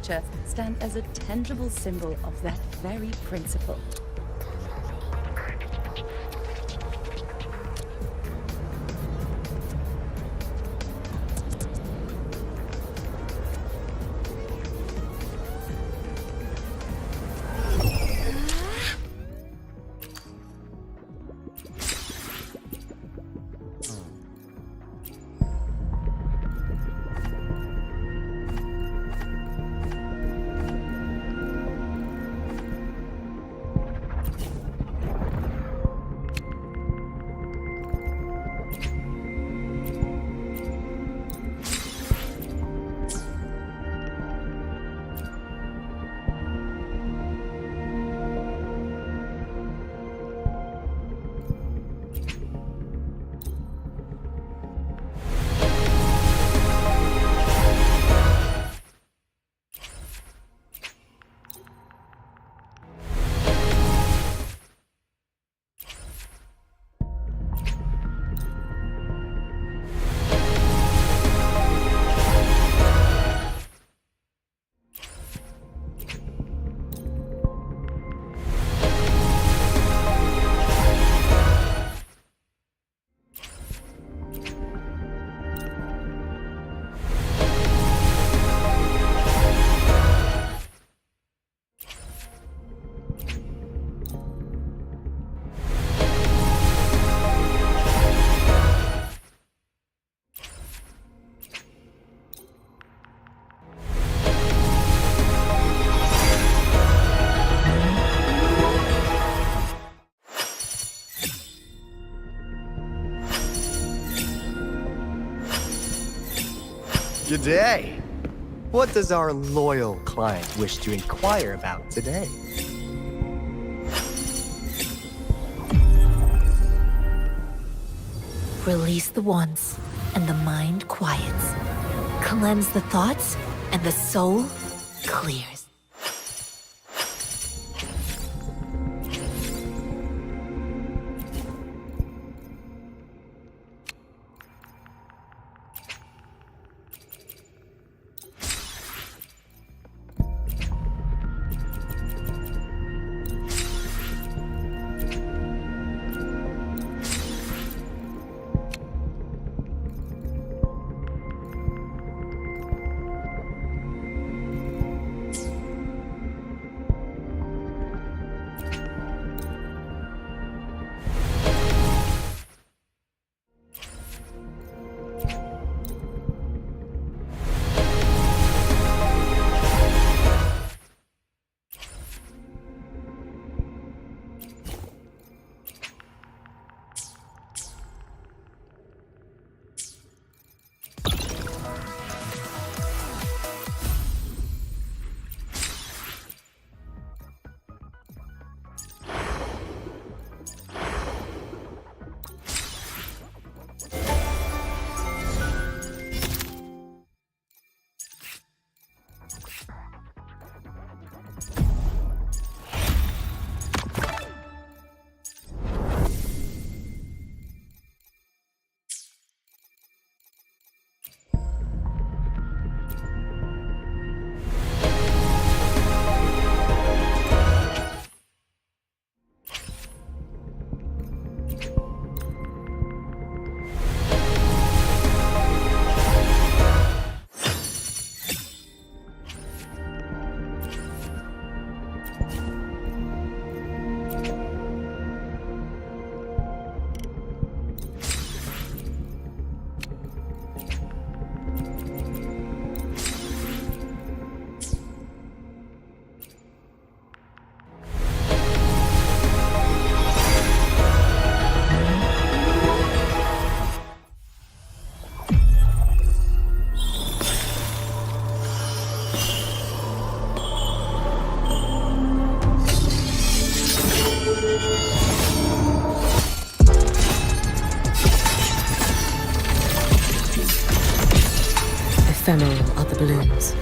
architecture stand as a tangible symbol of that very principle. G'day! What does our loyal client wish to inquire about today? Release the wands, and the mind quiets. Cleanse the thoughts, and the soul clears. Ephemeral are the blooms.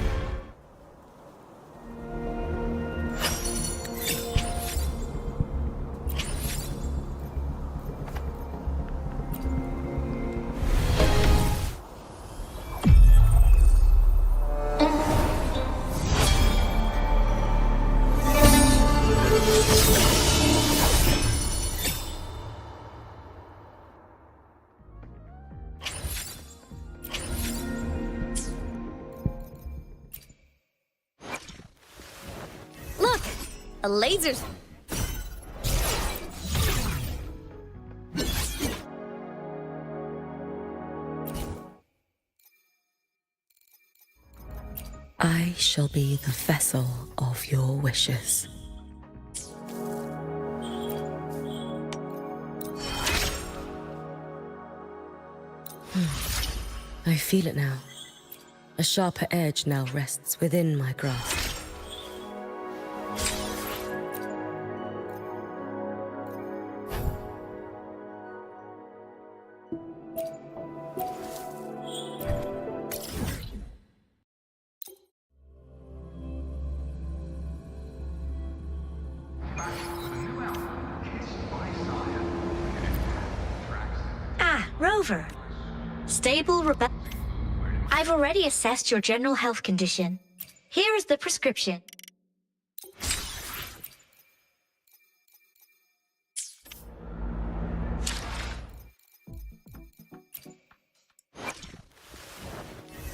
A laser's... I shall be the vessel of your wishes. I feel it now. A sharper edge now rests within my grasp. Rover. Stable Rebecca. I've already assessed your general health condition. Here is the prescription.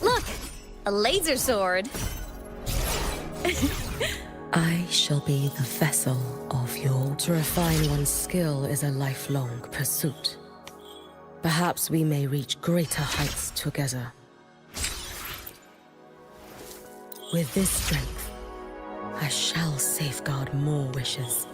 Look! A laser sword! I shall be the vessel of your... To refine one's skill is a lifelong pursuit. Perhaps we may reach greater heights together. With this strength, I shall safeguard more wishes.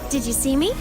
Did you see me?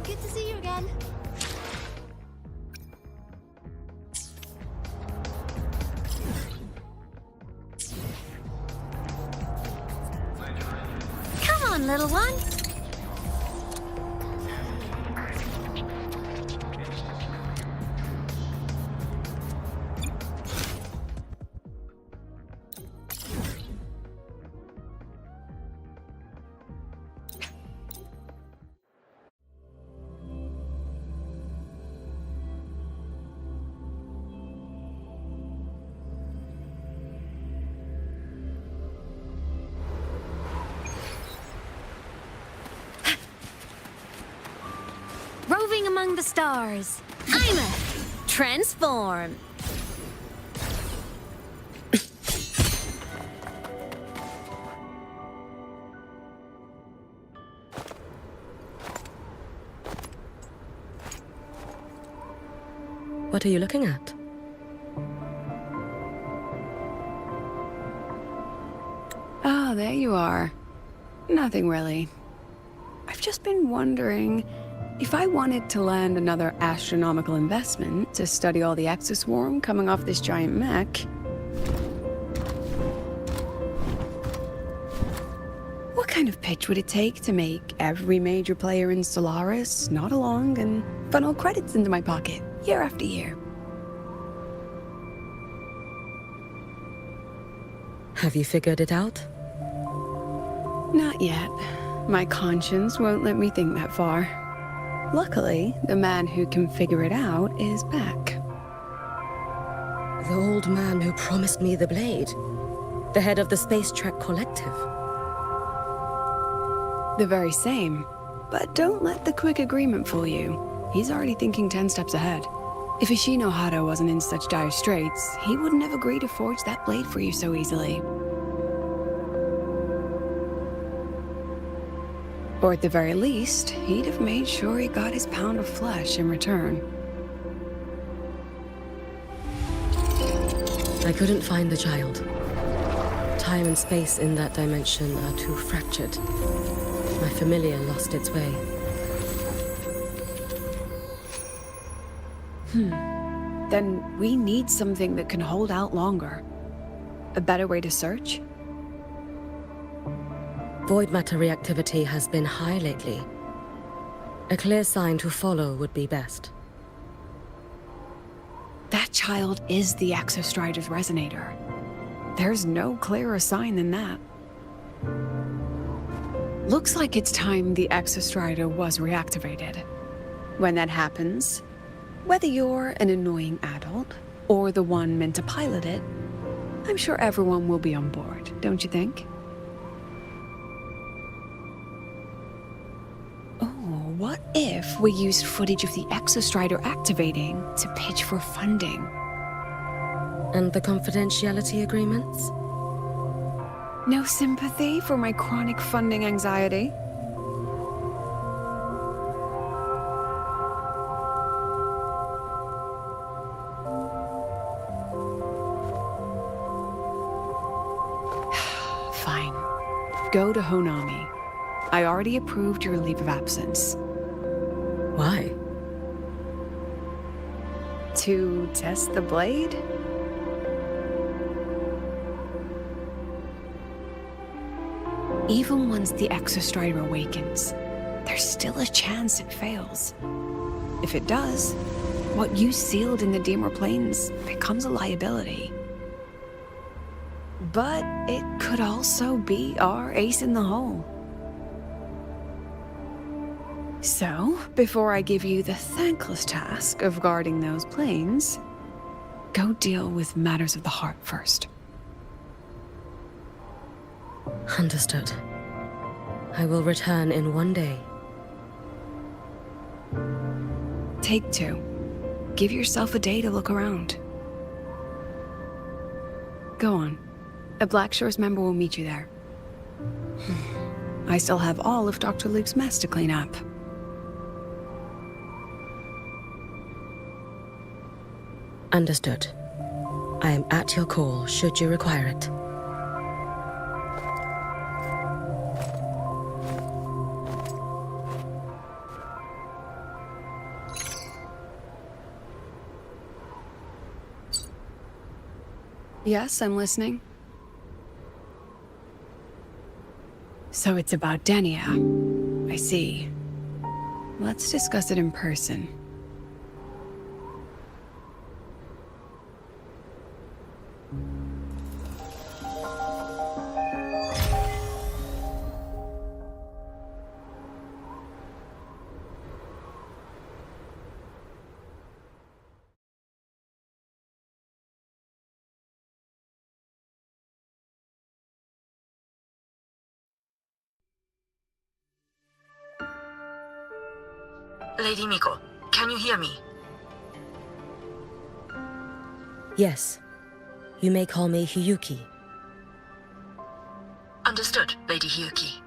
Good to see you again. Come on, little one. among the stars. I'm a transform. What are you looking at? Oh, there you are. Nothing really. I've just been wondering if I wanted to land another astronomical investment to study all the exoswarm coming off this giant mech. What kind of pitch would it take to make every major player in Solaris nod along and funnel credits into my pocket year after year? Have you figured it out? Not yet. My conscience won't let me think that far. Luckily, the man who can figure it out is back. The old man who promised me the blade. The head of the Space Trek Collective. The very same. But don't let the quick agreement fool you. He's already thinking 10 steps ahead. If Ishino Hado wasn't in such dire straits, he wouldn't have agreed to forge that blade for you so easily. Or at the very least, he'd have made sure he got his pound of flesh in return. I couldn't find the child. Time and space in that dimension are too fractured. My familiar lost its way. Then we need something that can hold out longer. A better way to search? Void matter reactivity has been high lately. A clear sign to follow would be best. That child is the Exostrider's resonator. There's no clearer sign than that. Looks like it's time the Exostrider was reactivated. When that happens, whether you're an annoying adult or the one meant to pilot it, I'm sure everyone will be on board, don't you think? What if we used footage of the Exostrider activating to pitch for funding? And the confidentiality agreements? No sympathy for my chronic funding anxiety? Fine. Go to Honami. I already approved your leave of absence. Why? To test the blade? Even once the Exostrider awakens, there's still a chance it fails. If it does, what you sealed in the Dimmer Plains becomes a liability. But it could also be our ace in the hole. So, before I give you the thankless task of guarding those planes, go deal with matters of the heart first. Understood. I will return in one day. Take 2. Give yourself a day to look around. Go on. A Black Shores member will meet you there. I still have all of Dr. Luke's mess to clean up. Understood. I am at your call should you require it. Yes, I'm listening. So it's about Denia. I see. Let's discuss it in person. Lady Miko, Can you hear me? Yes. You may call me Hiyuki. Understood, Lady Hiyuki.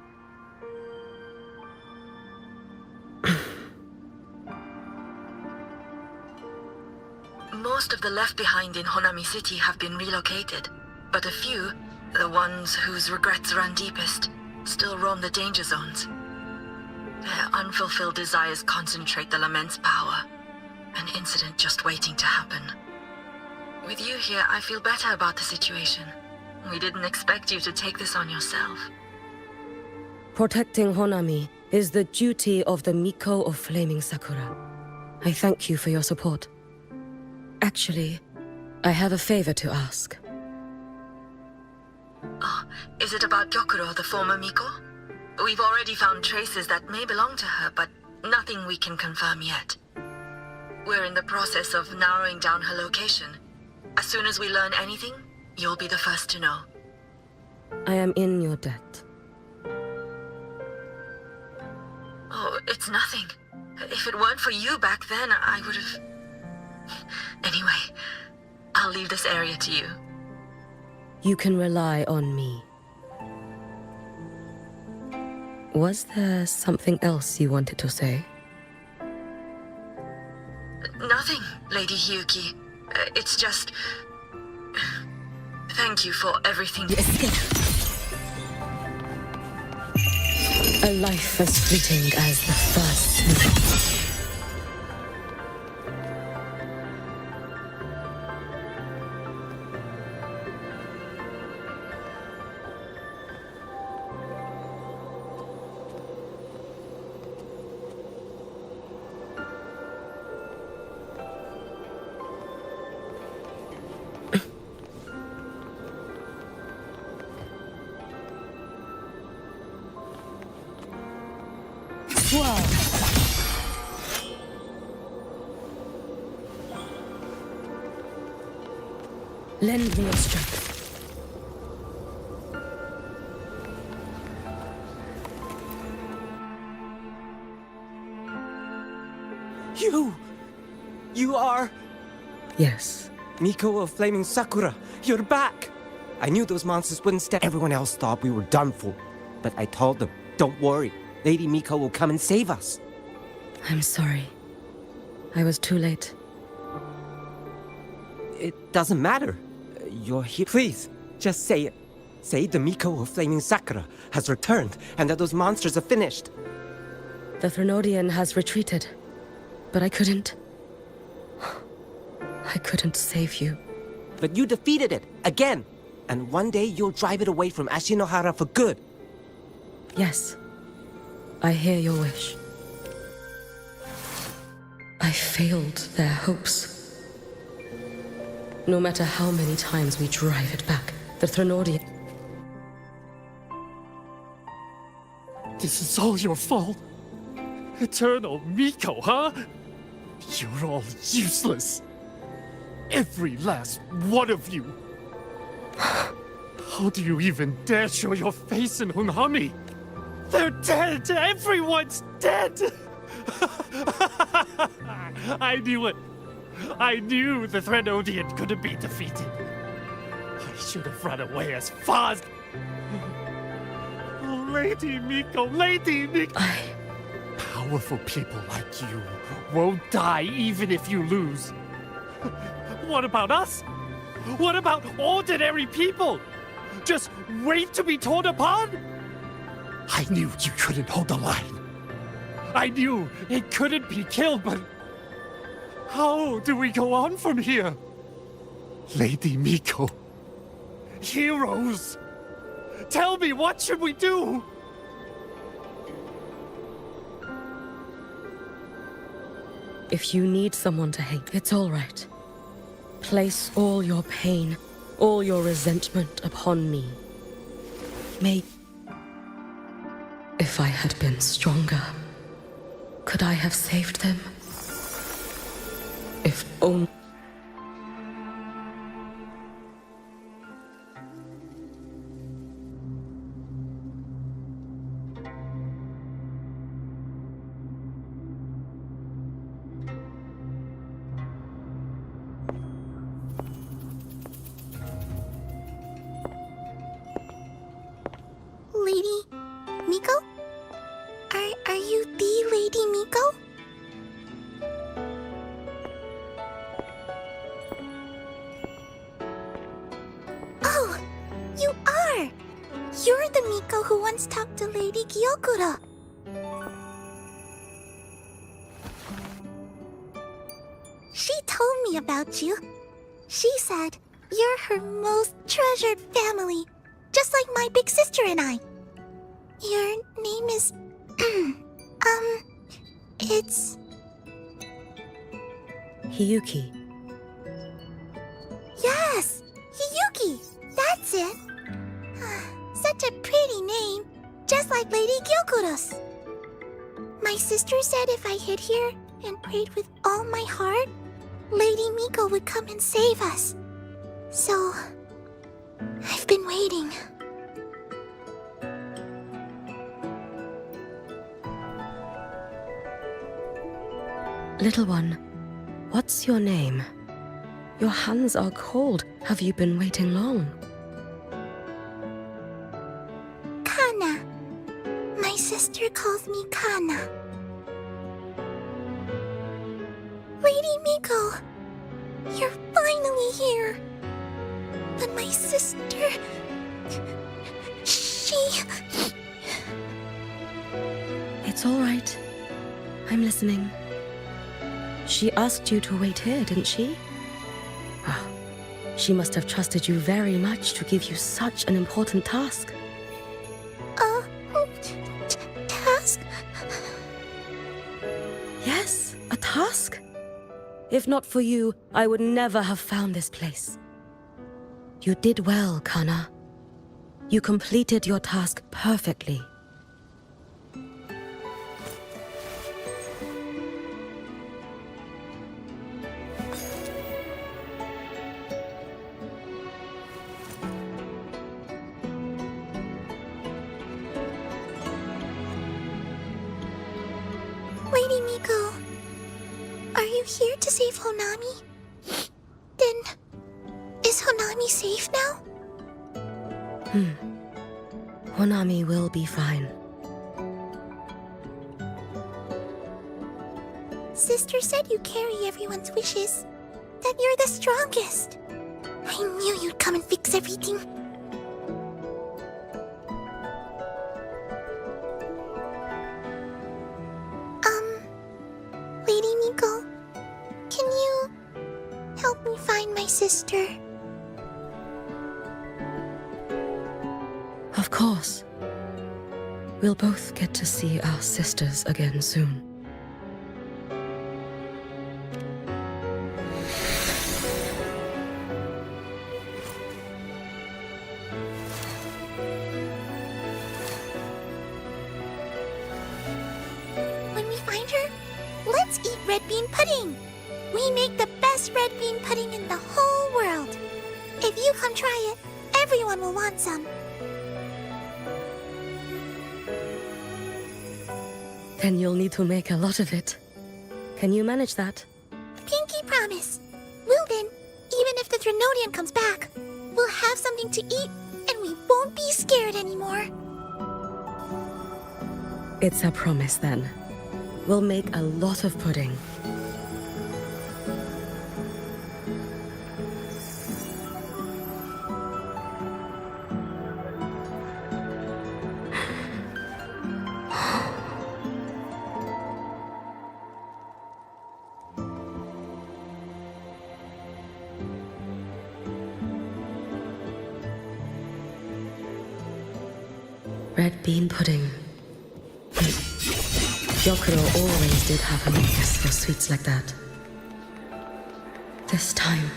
Most of the left behind in Honami City have been relocated, but a few, the ones whose regrets run deepest, still roam the danger zones. Their unfulfilled desires concentrate the lament's power. An incident just waiting to happen. With you here, I feel better about the situation. We didn't expect you to take this on yourself. Protecting Honami is the duty of the Miko of Flaming Sakura. I thank you for your support. Actually, I have a favor to ask. Oh, is it about Gyokuro, the former Miko? We've already found traces that may belong to her, but nothing we can confirm yet. We're in the process of narrowing down her location. As soon as we learn anything, you'll be the first to know. I am in your debt. Oh, it's nothing. If it weren't for you back then, I would have... Anyway, I'll leave this area to you. You can rely on me. Was there something else you wanted to say? Nothing, Lady Hiyuki. It's just... Thank you for everything. A life as fleeting as the first snow. Lend me your strength. You are... Yes. Miko of Flaming Sakura. You're back! I knew those monsters wouldn't stand. Everyone else thought we were done for. But I told them, don't worry. Lady Miko will come and save us. I'm sorry. I was too late. It doesn't matter. You're here. Please, just say it. Say the Miko of Flaming Sakura has returned and that those monsters are finished. The Threnodian has retreated, but I couldn't. I couldn't save you. But you defeated it, again! And one day you'll drive it away from Ashinohara for good. Yes. I hear your wish. I failed their hopes. No matter how many times we drive it back, the Threnodian... This is all your fault. Eternal Miko, huh? You're all useless. Every last one of you. How do you even dare show your face in Hunhami? They're dead! Everyone's dead! I knew it. I knew the Threnodian couldn't be defeated. I should have run away as far as... Oh, Lady Miko, Lady Miko! Powerful people like you won't die even if you lose. What about us? What about ordinary people? Just wait to be torn apart? I knew you couldn't hold the line. I knew it couldn't be killed, but... How do we go on from here? Lady Miko. Heroes. Tell me, what should we do? If you need someone to hate, it's all right. Place all your pain, all your resentment upon me. May... If I had been stronger, could I have saved them? If only... Miko? Are you the Lady Miko? Oh, you are! You're the Miko who once talked to Lady Gyokuro. She told me about you. She said you're her most treasured family, just like my big sister and I. Your name is... it's... Hiyuki. Yes! Hiyuki! That's it! Such a pretty name, just like Lady Gyokuro's. My sister said if I hid here and prayed with all my heart, Lady Miko would come and save us. So, I've been waiting. Little one, what's your name? Your hands are cold. Have you been waiting long? Kana. My sister calls me Kana. Lady Miko, you're finally here. But my sister... she... It's all right. I'm listening. She asked you to wait here, didn't she? Well, she must have trusted you very much to give you such an important task. Task? Yes, a task. If not for you, I would never have found this place. You did well, Kana. You completed your task perfectly. Lady Miko, are you here to save Honami? Then, is Honami safe now? Honami will be fine. Sister said you carry everyone's wishes. That you're the strongest. I knew you'd come and fix everything. Lady Miko, can you help me find my sister? Of course. We'll both get to see our sisters again soon. When we find her, let's eat red bean pudding. We make the best red bean pudding in the whole world. If you come try it, everyone will want some. Then you'll need to make a lot of it. Can you manage that? Pinky promise. Well then, even if the Drenodian comes back, we'll have something to eat and we won't be scared anymore. It's a promise then. We'll make a lot of pudding. Red bean pudding. Gyokuro always did have a weakness for sweets like that. This time,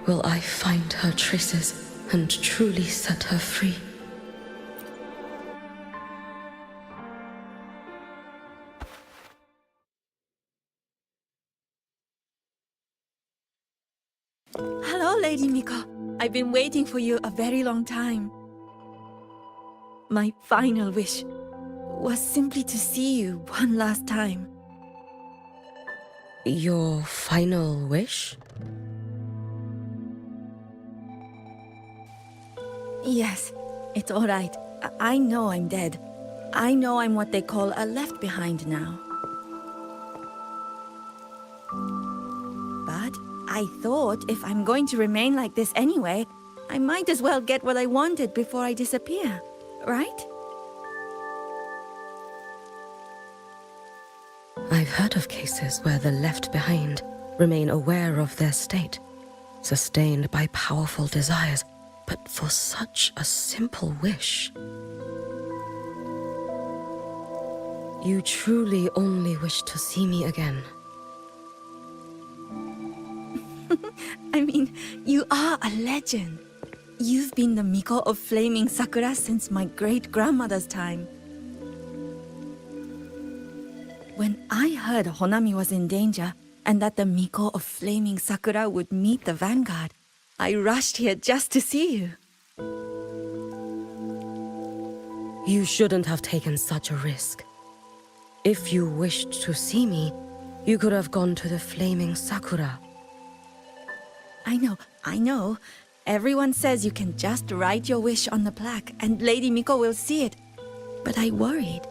will I find her traces and truly set her free? Hello, Lady Miko. I've been waiting for you a very long time. My final wish was simply to see you one last time. Your final wish? Yes, it's all right. I know I'm dead, I know I'm what they call a left behind now. But I thought if I'm going to remain like this anyway, I might as well get what I wanted before I disappear, right? I've heard of cases where the left behind remain aware of their state, sustained by powerful desires, but for such a simple wish. You truly only wish to see me again. I mean, you are a legend. You've been the Miko of Flaming Sakura since my great-grandmother's time. When I heard Honami was in danger, and that the Miko of Flaming Sakura would meet the vanguard, I rushed here just to see you. You shouldn't have taken such a risk. If you wished to see me, you could have gone to the Flaming Sakura. I know. Everyone says you can just write your wish on the plaque and Lady Miko will see it. But I worried.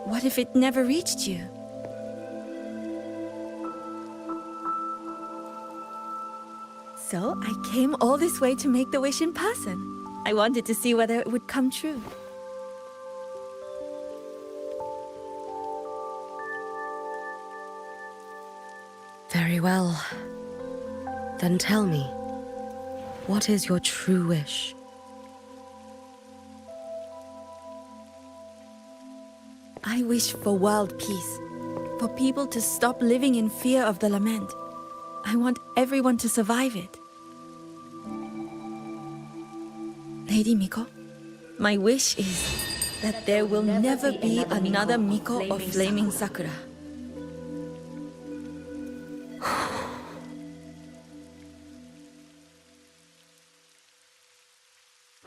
What if it never reached you? So I came all this way to make the wish in person. I wanted to see whether it would come true. Very well. Then tell me, what is your true wish? I wish for world peace, for people to stop living in fear of the lament. I want everyone to survive it. Lady Miko, my wish is that there will never be another Miko of Flaming Sakura.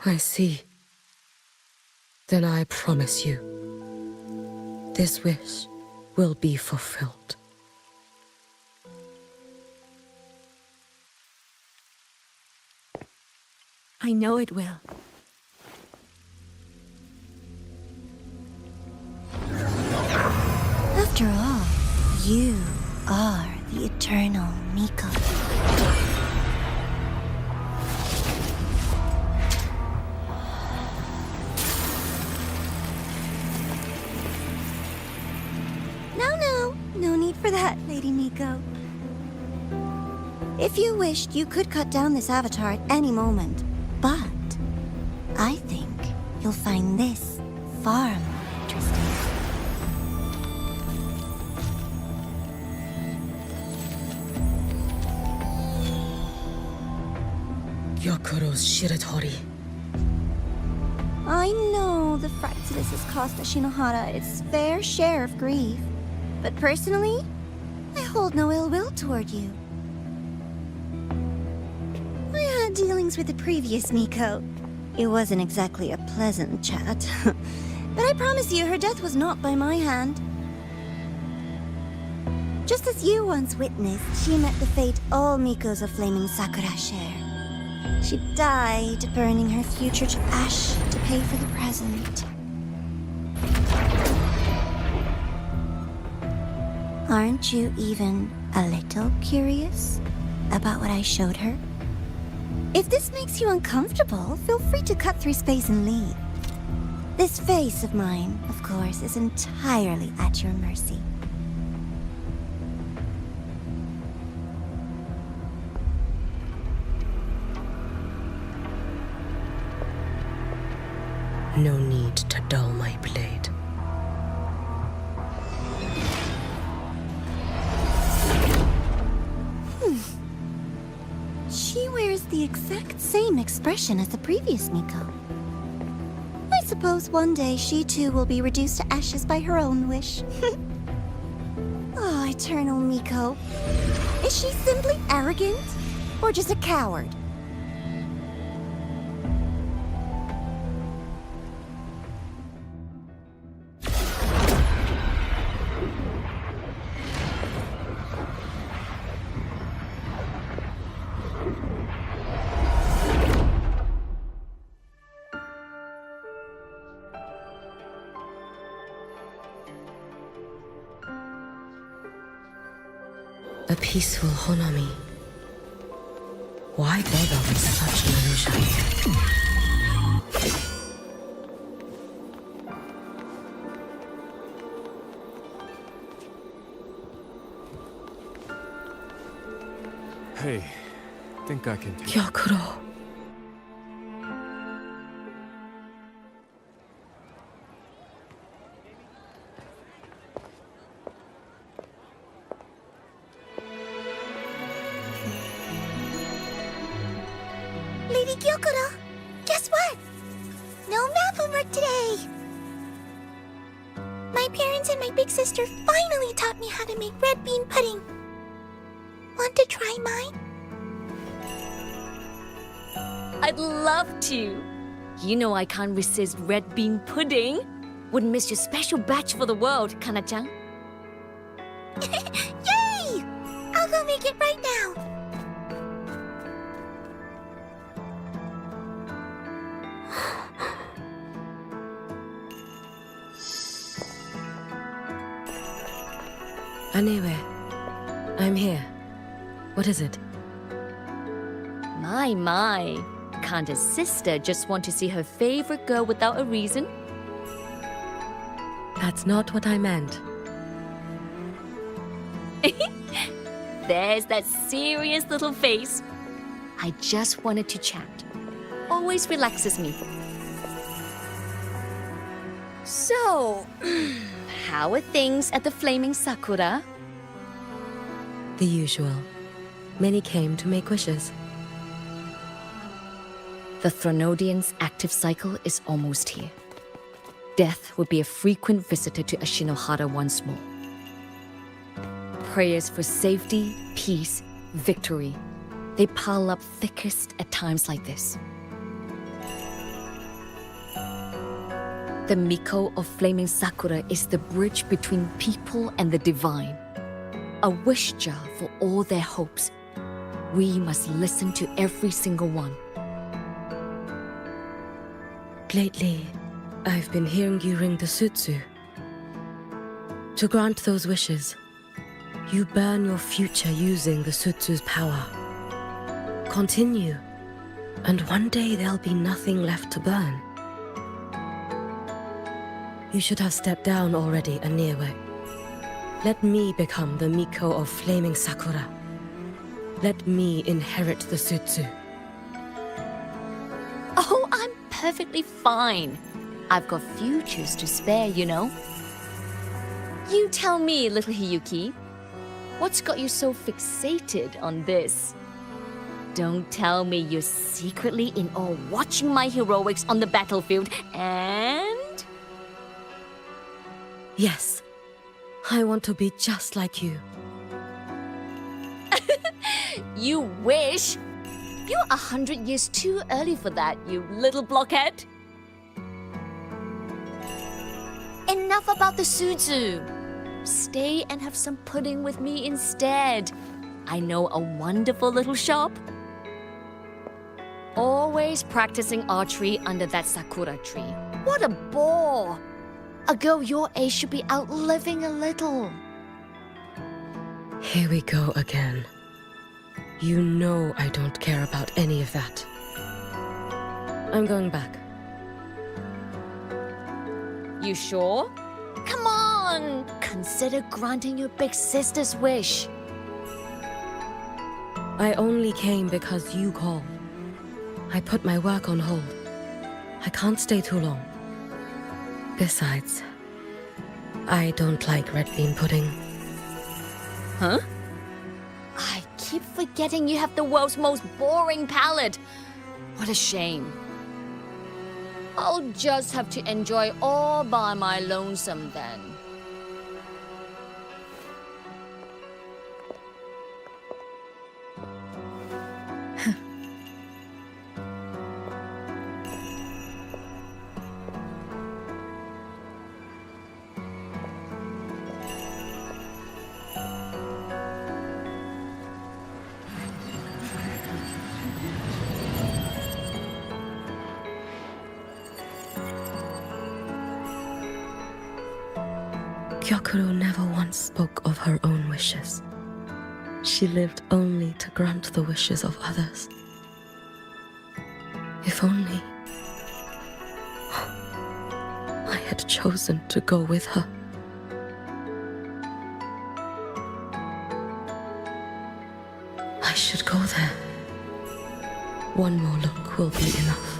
I see. Then I promise you, this wish will be fulfilled. I know it will. After all, you are the eternal Miko. No need for that, Lady Miko. If you wished, you could cut down this avatar at any moment. But I think you'll find this far more interesting. Yokuro's Shiratori. I know the Fraxidus has cost Ashinohara its fair share of grief. But personally, I hold no ill will toward you. I had dealings with the previous Miko. It wasn't exactly a pleasant chat. But I promise you, her death was not by my hand. Just as you once witnessed, she met the fate all Mikos of Flaming Sakura share. She died, burning her future to ash to pay for the present. Aren't you even a little curious about what I showed her? If this makes you uncomfortable, feel free to cut through space and leave. This face of mine, of course, is entirely at your mercy. No need to dull my blade. She wears the exact same expression as the previous Miko. I suppose one day she too will be reduced to ashes by her own wish. Oh, eternal Miko. Is she simply arrogant? Or just a coward? A peaceful Honami. Why bother with such an illusion? Hey, think I can take Gyokuro. Lady Gyokuro, guess what? No math homework today! My parents and my big sister finally taught me how to make red bean pudding. Want to try mine? I'd love to. You know I can't resist red bean pudding. Wouldn't miss your special batch for the world, Kana-chan. Yay! I'll go make it right now. Anyway, I'm here. What is it? My. Can't a sister just want to see her favorite girl without a reason? That's not what I meant. There's that serious little face. I just wanted to chat. Always relaxes me. So, how are things at the Flaming Sakura? The usual. Many came to make wishes. The Thronodian's active cycle is almost here. Death will be a frequent visitor to Ashinohara once more. Prayers for safety, peace, victory. They pile up thickest at times like this. The Miko of Flaming Sakura is the bridge between people and the divine. A wish jar for all their hopes. We must listen to every single one. Lately, I've been hearing you ring the sutsu. To grant those wishes, you burn your future using the sutsu's power. Continue, and one day there'll be nothing left to burn. You should have stepped down already, Aniwe. Let me become the Miko of Flaming Sakura. Let me inherit the sutsu. Oh, I'm perfectly fine. I've got futures to spare, you know. You tell me, little Hiyuki, what's got you so fixated on this? Don't tell me you're secretly in awe watching my heroics on the battlefield and... Yes, I want to be just like you. You wish? You're 100 years too early for that, you little blockhead. Enough about the sutsu. Stay and have some pudding with me instead. I know a wonderful little shop. Always practicing archery under that sakura tree. What a bore! A girl your age should be out living a little. Here we go again. You know I don't care about any of that. I'm going back. You sure? Come on! Consider granting your big sister's wish. I only came because you called. I put my work on hold. I can't stay too long. Besides, I don't like red bean pudding. Huh? I keep forgetting you have the world's most boring palate. What a shame. I'll just have to enjoy all by my lonesome then. Gyokuro never once spoke of her own wishes. She lived only to grant the wishes of others. If only I had chosen to go with her. I should go there. One more look will be enough.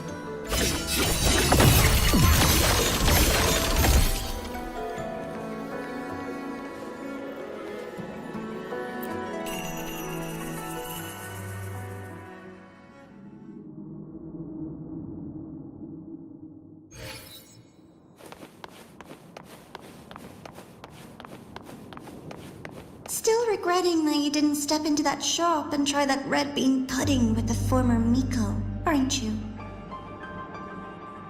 Still regretting that you didn't step into that shop and try that red bean pudding with the former Miko, aren't you?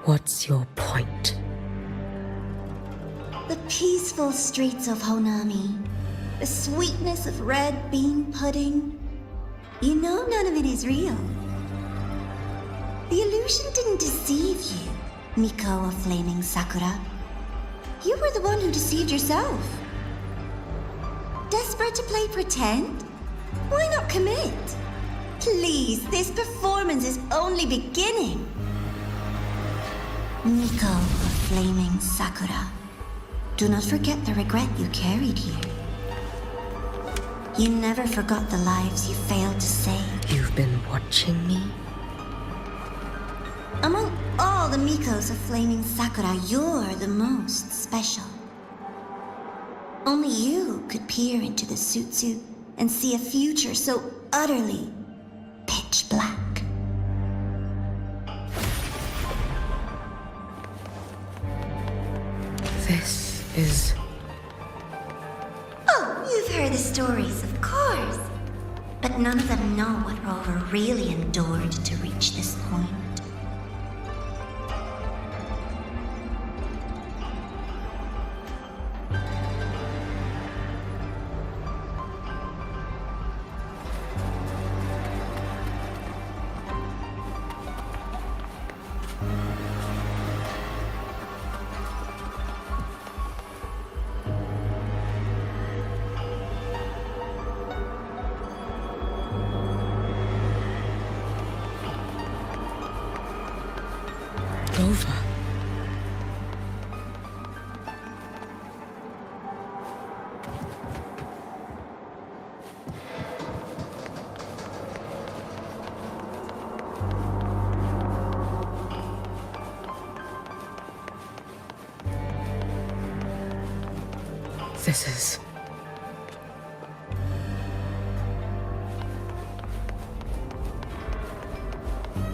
What's your point? The peaceful streets of Honami, the sweetness of red bean pudding. You know none of it is real. The illusion didn't deceive you, Miko of Flaming Sakura. You were the one who deceived yourself. Desperate to play pretend? Why not commit? Please, this performance is only beginning. Miko of Flaming Sakura, do not forget the regret you carried here. You never forgot the lives you failed to save. You've been watching me? Among all the Mikos of Flaming Sakura, you're the most special. Only you could peer into the Sutsu and see a future so utterly pitch black. This is... Oh, you've heard the stories, of course. But none of them know what Rover really endured to reach this point. Over. This is...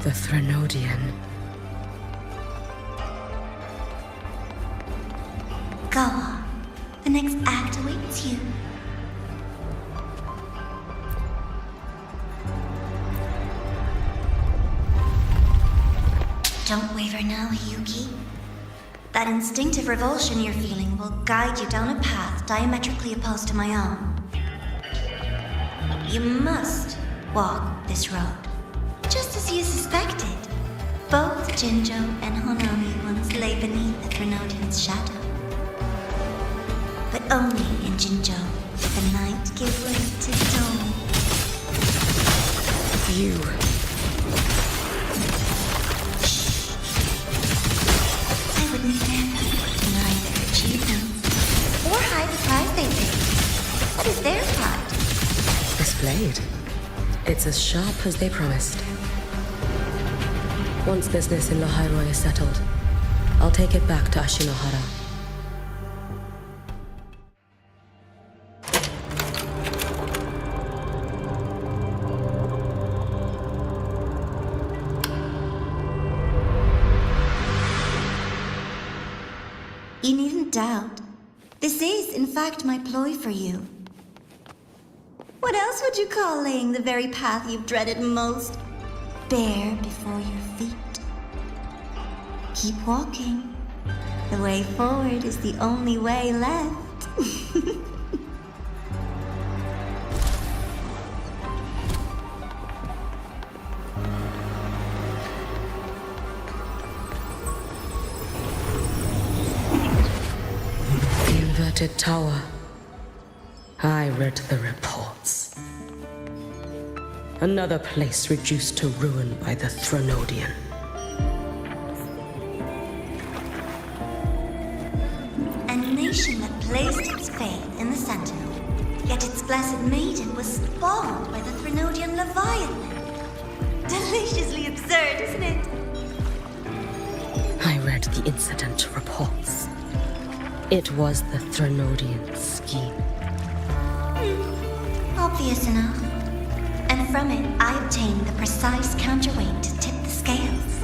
the Threnodian. Go on. The next act awaits you. Don't waver now, Hiyuki. That instinctive revulsion you're feeling will guide you down a path diametrically opposed to my own. You must walk this road, just as you suspected. Both Jinjo and Honami once lay beneath the Threnodian's shadow. But only in Jinjo did the night give way to dawn. You. Shh. I would never deny their achievements, or hide the prize they paid. What is their pride? This blade. It's as sharp as they promised. Once business in Lahairoi is settled, I'll take it back to Ashinohara. You needn't doubt. This is, in fact, my ploy for you. What else would you call laying the very path you've dreaded most bare before your feet? Keep walking. The way forward is the only way left. The inverted tower. I read the reports. Another place reduced to ruin by the Threnodian. A nation that placed its faith in the Sentinel, yet its blessed maiden was spawned by the Threnodian Leviathan. Deliciously absurd, isn't it? I read the incident reports. It was the Threnodian scheme. Obvious enough. And from it, I obtained the precise counterweight to tip the scales.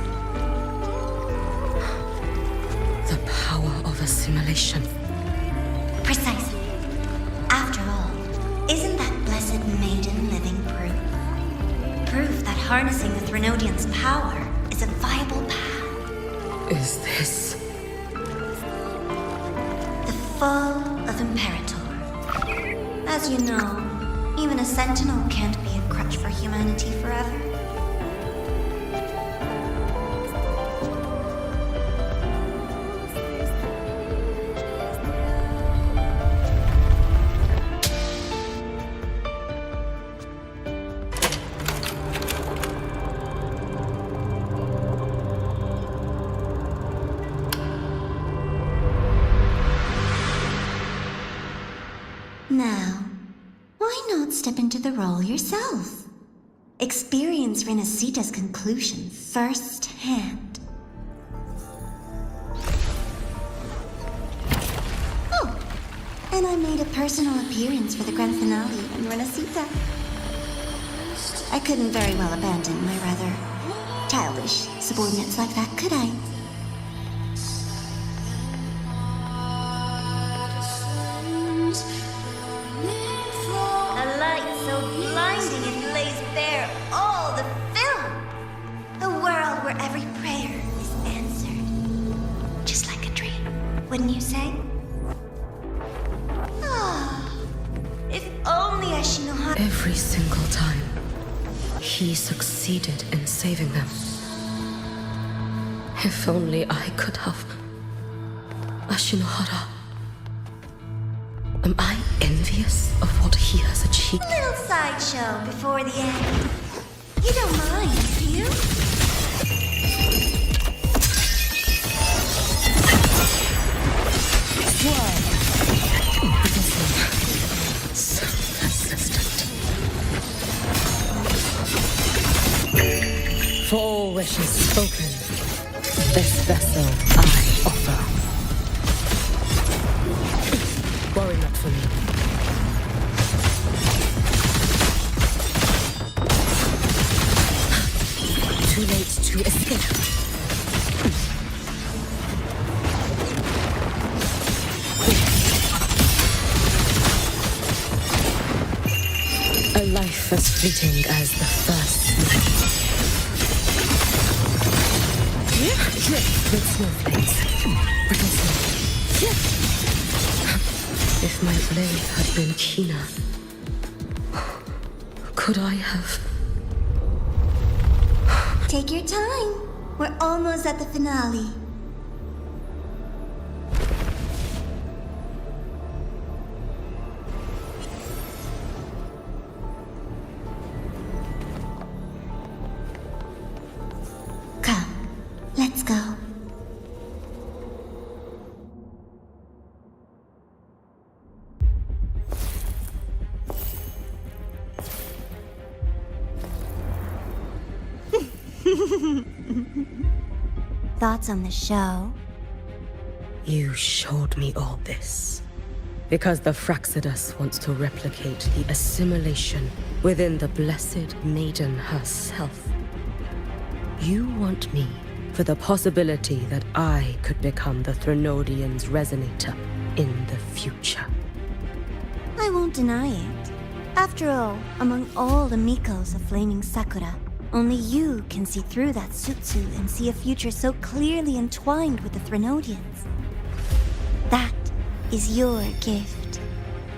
The power of assimilation. Precisely. After all, isn't that blessed maiden living proof? Proof that harnessing the Threnodian's power is a viable path. Is this... The fall of Imperator. As you know, even a Sentinel can't be a crutch for humanity forever. Now, why not step into the role yourself? Experience Renacita's conclusion firsthand. Oh, and I made a personal appearance for the grand finale in Renacita. I couldn't very well abandon my rather childish subordinates like that, could I? A light so blinding it lays bare all the film. A world where every prayer is answered. Just like a dream, wouldn't you say? Ah, if only Ashinohara... Every single time, he succeeded in saving them. If only I could have... Ashinohara. Am I envious of what he has achieved? A little sideshow before the end. You don't mind, do you? So persistent. 4 wishes spoken. This vessel I offer. Worry not for me. Too late to escape. A life as fleeting as the first night. Drift with snowflakes. Brittle snow. If my blade had been keener, could I have... Take your time. We're almost at the finale. Come, let's go. Thoughts on the show? You showed me all this because the Fraxidus wants to replicate the assimilation within the Blessed Maiden herself. You want me for the possibility that I could become the Threnodian's resonator in the future. I won't deny it. After all, among all the Mikos of Flaming Sakura, only you can see through that Sutsu and see a future so clearly entwined with the Threnodians. That is your gift,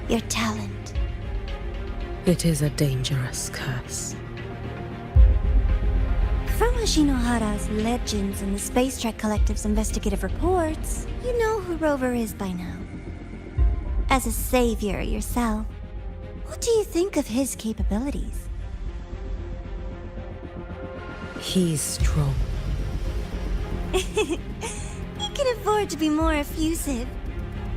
your talent. It is a dangerous curse. From Ashinohara's legends and the Space Trek Collective's investigative reports, you know who Rover is by now. As a savior yourself, what do you think of his capabilities? He's strong. He can afford to be more effusive.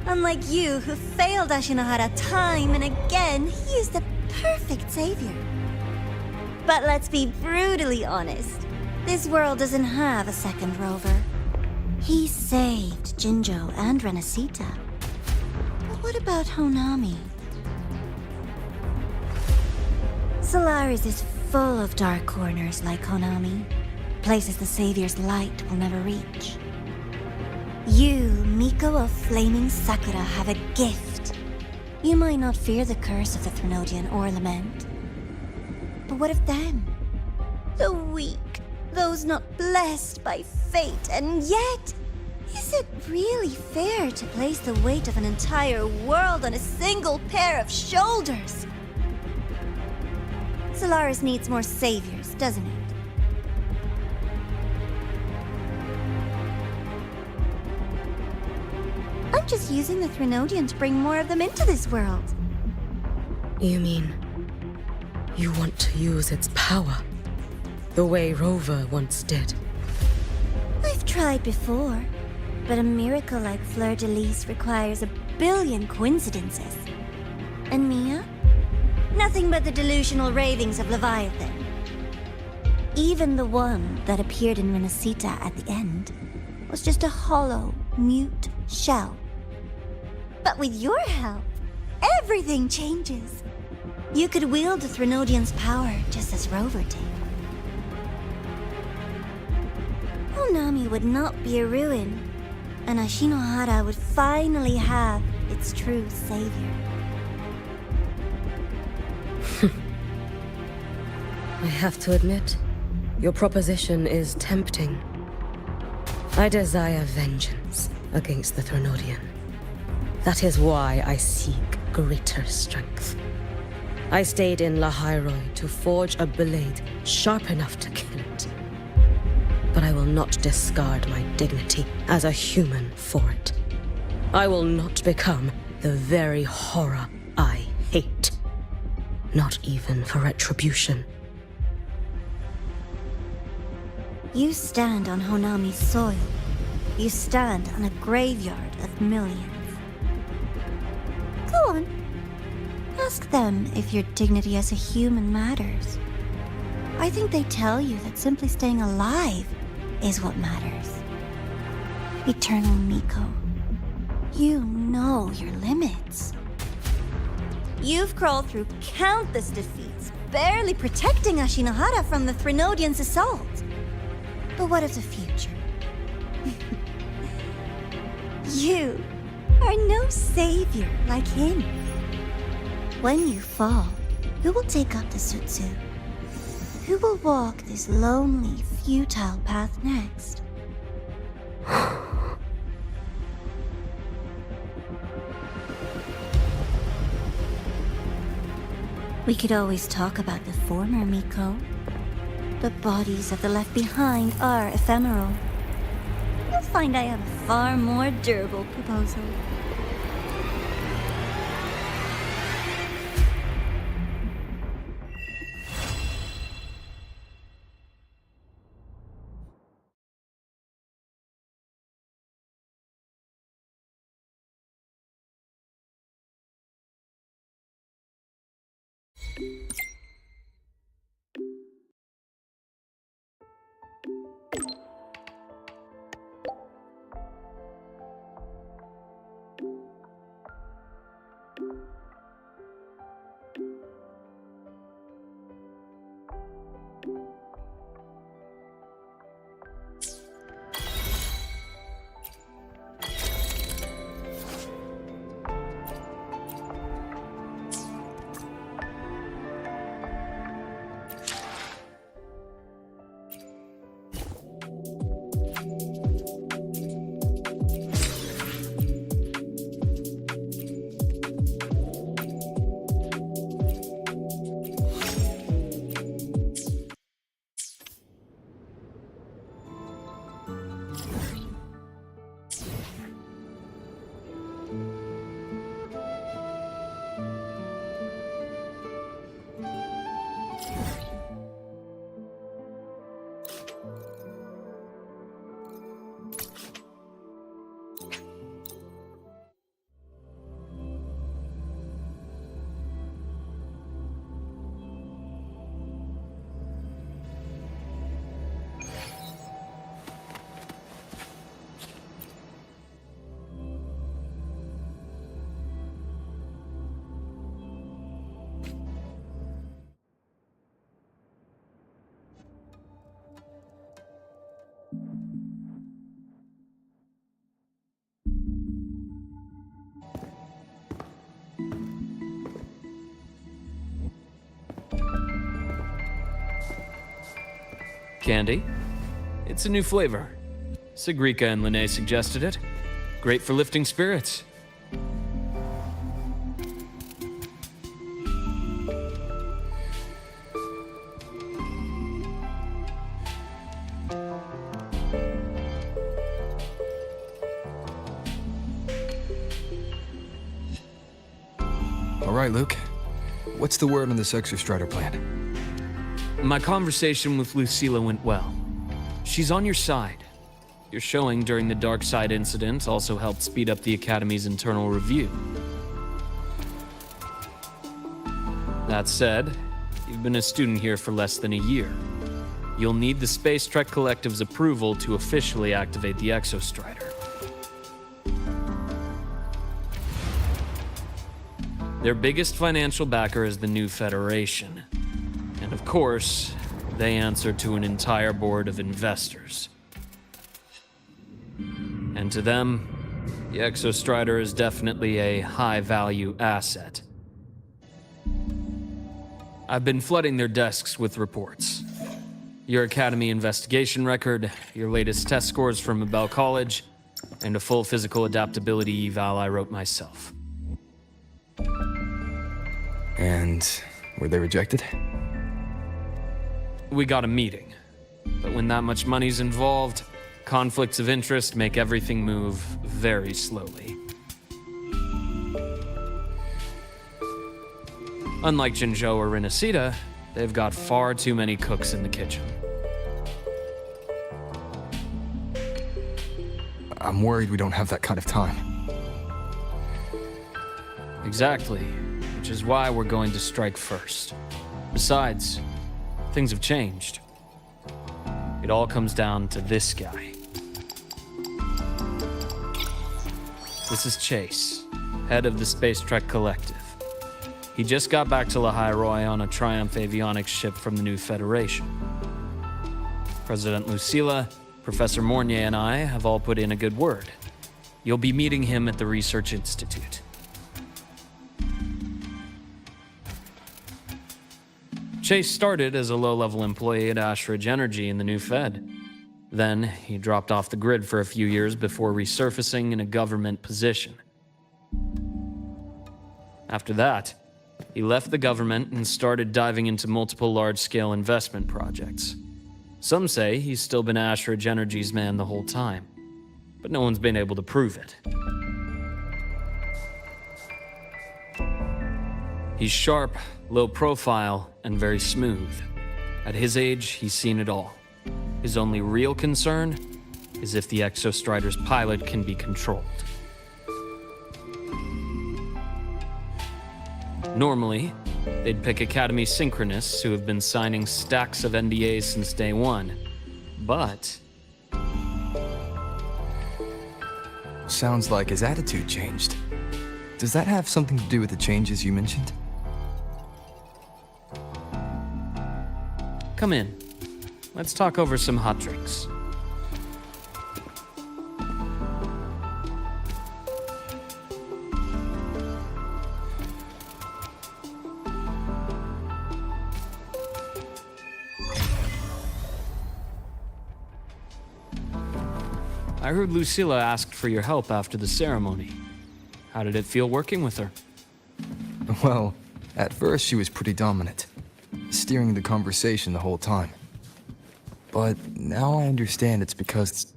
Unlike you, who failed Ashinohara time and again, he is the perfect savior. But let's be brutally honest. This world doesn't have a second Rover. He saved Jinjo and Renacita. But what about Honami? Solaris is full of dark corners like Honami. Places the Savior's light will never reach. You, Miko of Flaming Sakura, have a gift. You might not fear the curse of the Threnodian or Lament. But what of them? The weak, those not blessed by fate, and yet, is it really fair to place the weight of an entire world on a single pair of shoulders? Solaris needs more saviors, doesn't it? I'm just using the Threnodian to bring more of them into this world. You mean you want to use its power the way Rover once did? I've tried before, but a miracle like Fleur-de-Lis requires a billion coincidences. And Mia? Nothing but the delusional ravings of Leviathan. Even the one that appeared in Renacita at the end was just a hollow, mute shell. But with your help, everything changes. You could wield the Threnodian's power just as Rover did. Honami would not be a ruin, and Ashinohara would finally have its true savior. I have to admit, your proposition is tempting. I desire vengeance against the Threnodian. That is why I seek greater strength. I stayed in Lahairoi to forge a blade sharp enough to kill it. But I will not discard my dignity as a human for it. I will not become the very horror I hate. Not even for retribution. You stand on Honami's soil. You stand on a graveyard of millions. Go on. Ask them if your dignity as a human matters. I think they tell you that simply staying alive is what matters. Eternal Miko, you know your limits. You've crawled through countless defeats, barely protecting Ashinohara from the Threnodian's assault. But what of the future? You are no savior like him. When you fall, who will take up the Sutsu? Who will walk this lonely, futile path next? We could always talk about the former, Miko. The bodies of the left behind are ephemeral. You'll find I have a far more durable proposal. candy. It's a new flavor. Sigrika and Lene suggested it. Great for lifting spirits. All right, Luke. What's the word on this Exostrider plan? My conversation with Lucilla went well. She's on your side. Your showing during the Darklight incident also helped speed up the Academy's internal review. That said, you've been a student here for less than a year. You'll need the Space Trek Collective's approval to officially activate the Exostrider. Their biggest financial backer is the new Federation. And of course, they answer to an entire board of investors. And to them, the Exostrider is definitely a high-value asset. I've been flooding their desks with reports. Your Academy investigation record, your latest test scores from Abel College, and a full physical adaptability eval I wrote myself. And were they rejected? We got a meeting. But when that much money's involved, conflicts of interest make everything move very slowly. Unlike Jinzhou or Renacida, they've got far too many cooks in the kitchen. I'm worried we don't have that kind of time. Exactly, which is why we're going to strike first. Besides, things have changed. It all comes down to this guy. This is Chase, head of the Space Trek Collective. He just got back to Lahai on a Triumph avionics ship from the new Federation. President Lucilla, Professor Mornier, and I have all put in a good word. You'll be meeting him at the Research Institute. Chase started as a low-level employee at Ashridge Energy in the new Fed. Then, he dropped off the grid for a few years before resurfacing in a government position. After that, he left the government and started diving into multiple large-scale investment projects. Some say he's still been Ashridge Energy's man the whole time, but no one's been able to prove it. He's sharp, low profile, and very smooth. At his age, he's seen it all. His only real concern is if the Exostrider's pilot can be controlled. Normally, they'd pick Academy synchronists who have been signing stacks of NDAs since day one. But Sounds like his attitude changed. Does that have something to do with the changes you mentioned? come in. Let's talk over some hot drinks. I heard Lucilla asked for your help after the ceremony. How did it feel working with her? Well, at first she was pretty dominant, steering the conversation the whole time. But now I understand it's because...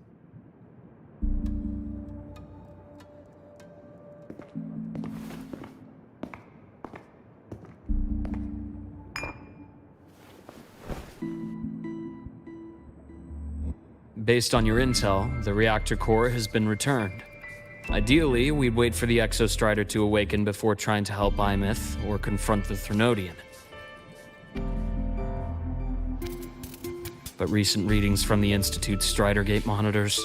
Based on your intel, the reactor core has been returned. Ideally, we'd wait for the Exostrider to awaken before trying to help Imyth or confront the Threnodian. But recent readings from the Institute's Strider Gate monitors,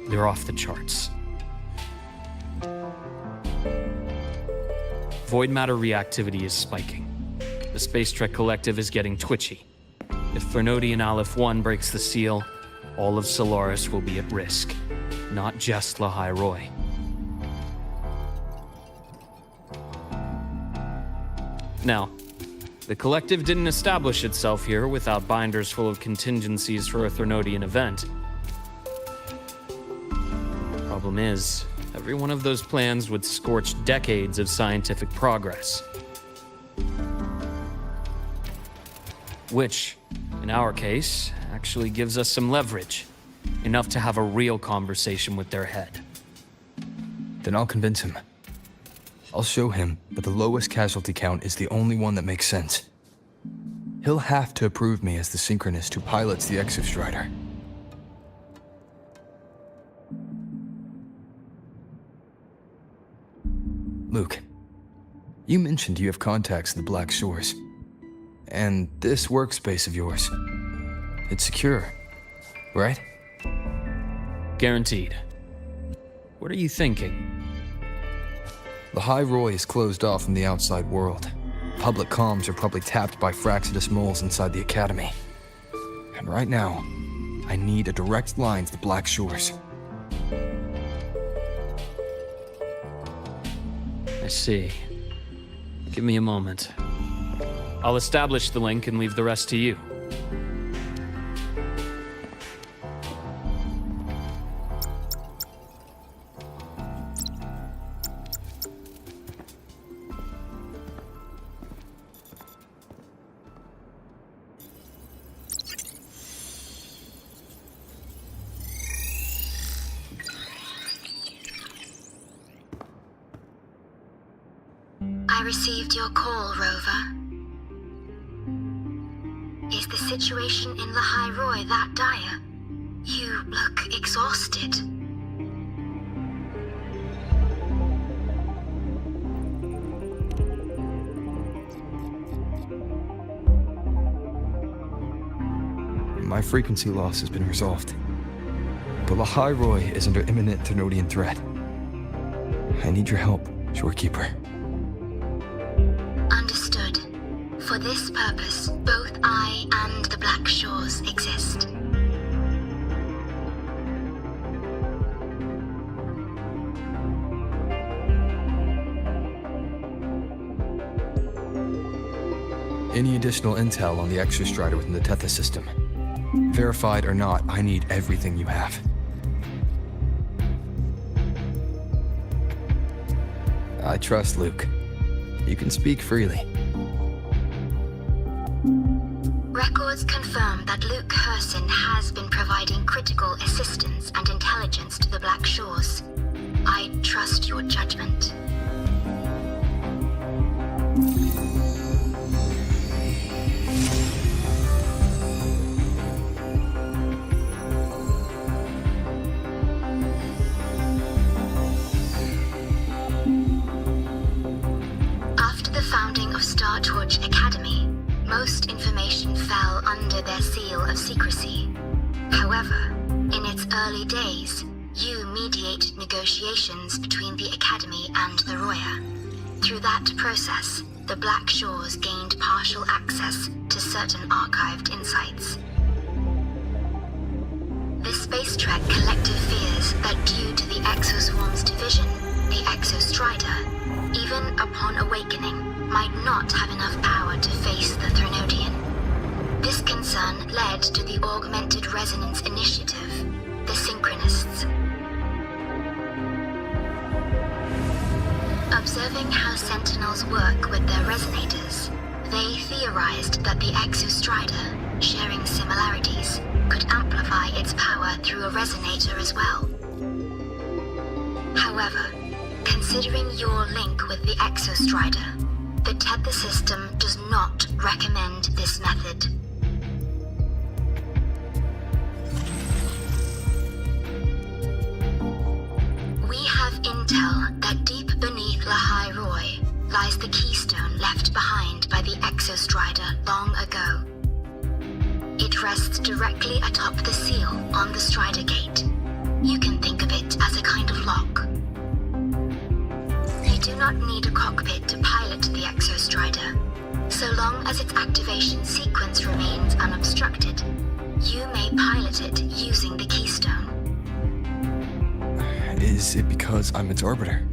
they're off the charts. Void matter reactivity is spiking. The Space Trek Collective is getting twitchy. If Threnodian Aleph 1 breaks the seal, all of Solaris will be at risk, not just Lahai Roy. Now, The collective didn't establish itself here without binders full of contingencies for a Threnodian event. Problem is, every one of those plans would scorch decades of scientific progress. Which, in our case, actually gives us some leverage. Enough to have a real conversation with their head. Then I'll convince him. I'll show him that the lowest casualty count is the only one that makes sense. He'll have to approve me as the synchronist who pilots the Exostrider. Luke, you mentioned you have contacts in the Black Shores. And this workspace of yours, it's secure, right? Guaranteed. What are you thinking? The High Roy is closed off from the outside world. Public comms are probably tapped by Fraxidus moles inside the Academy. And right now, I need a direct line to the Black Shores. I see. Give me a moment. I'll establish the link and leave the rest to you. I received your call, Rover. Is the situation in the High Roy that dire? You look exhausted. My frequency loss has been resolved. But the High Roy is under imminent Threnodian threat. I need your help, Shorekeeper. Understood. For this purpose, both I and the Black Shores exist. Any additional intel on the Exostrider within the Tethys system? Verified or not, I need everything you have. I trust Luke. You can speak freely. Records confirm that Luke Herson has been providing critical assistance and intelligence to the Black Shores. I trust your judgment. After the founding of Star Torch Academy, most information fell under their seal of secrecy. However, in its early days, you mediated negotiations between the Academy and the Roya. Through that process, the Black Shores gained partial access to certain archived insights. The Space Trek Collective fears that due to the Exoswarm's division, the Exostrider, even upon awakening, might not have enough power to face the Threnodian. This concern led to the Augmented Resonance Initiative, the Synchronists. Observing how Sentinels work with their resonators, they theorized that the Exostrider, sharing similarities, could amplify its power through a resonator as well. However, considering your link with the Exostrider, the Tethys system does not recommend this method. We have intel that deep beneath La High Roy lies the keystone left behind by the Exostrider long ago. It rests directly atop the seal on the Strider Gate. You can think of it as a kind of lock. You do not need a cockpit to pilot the Exostrider. So long as its activation sequence remains unobstructed, you may pilot it using the keystone. Is it because I'm its orbiter?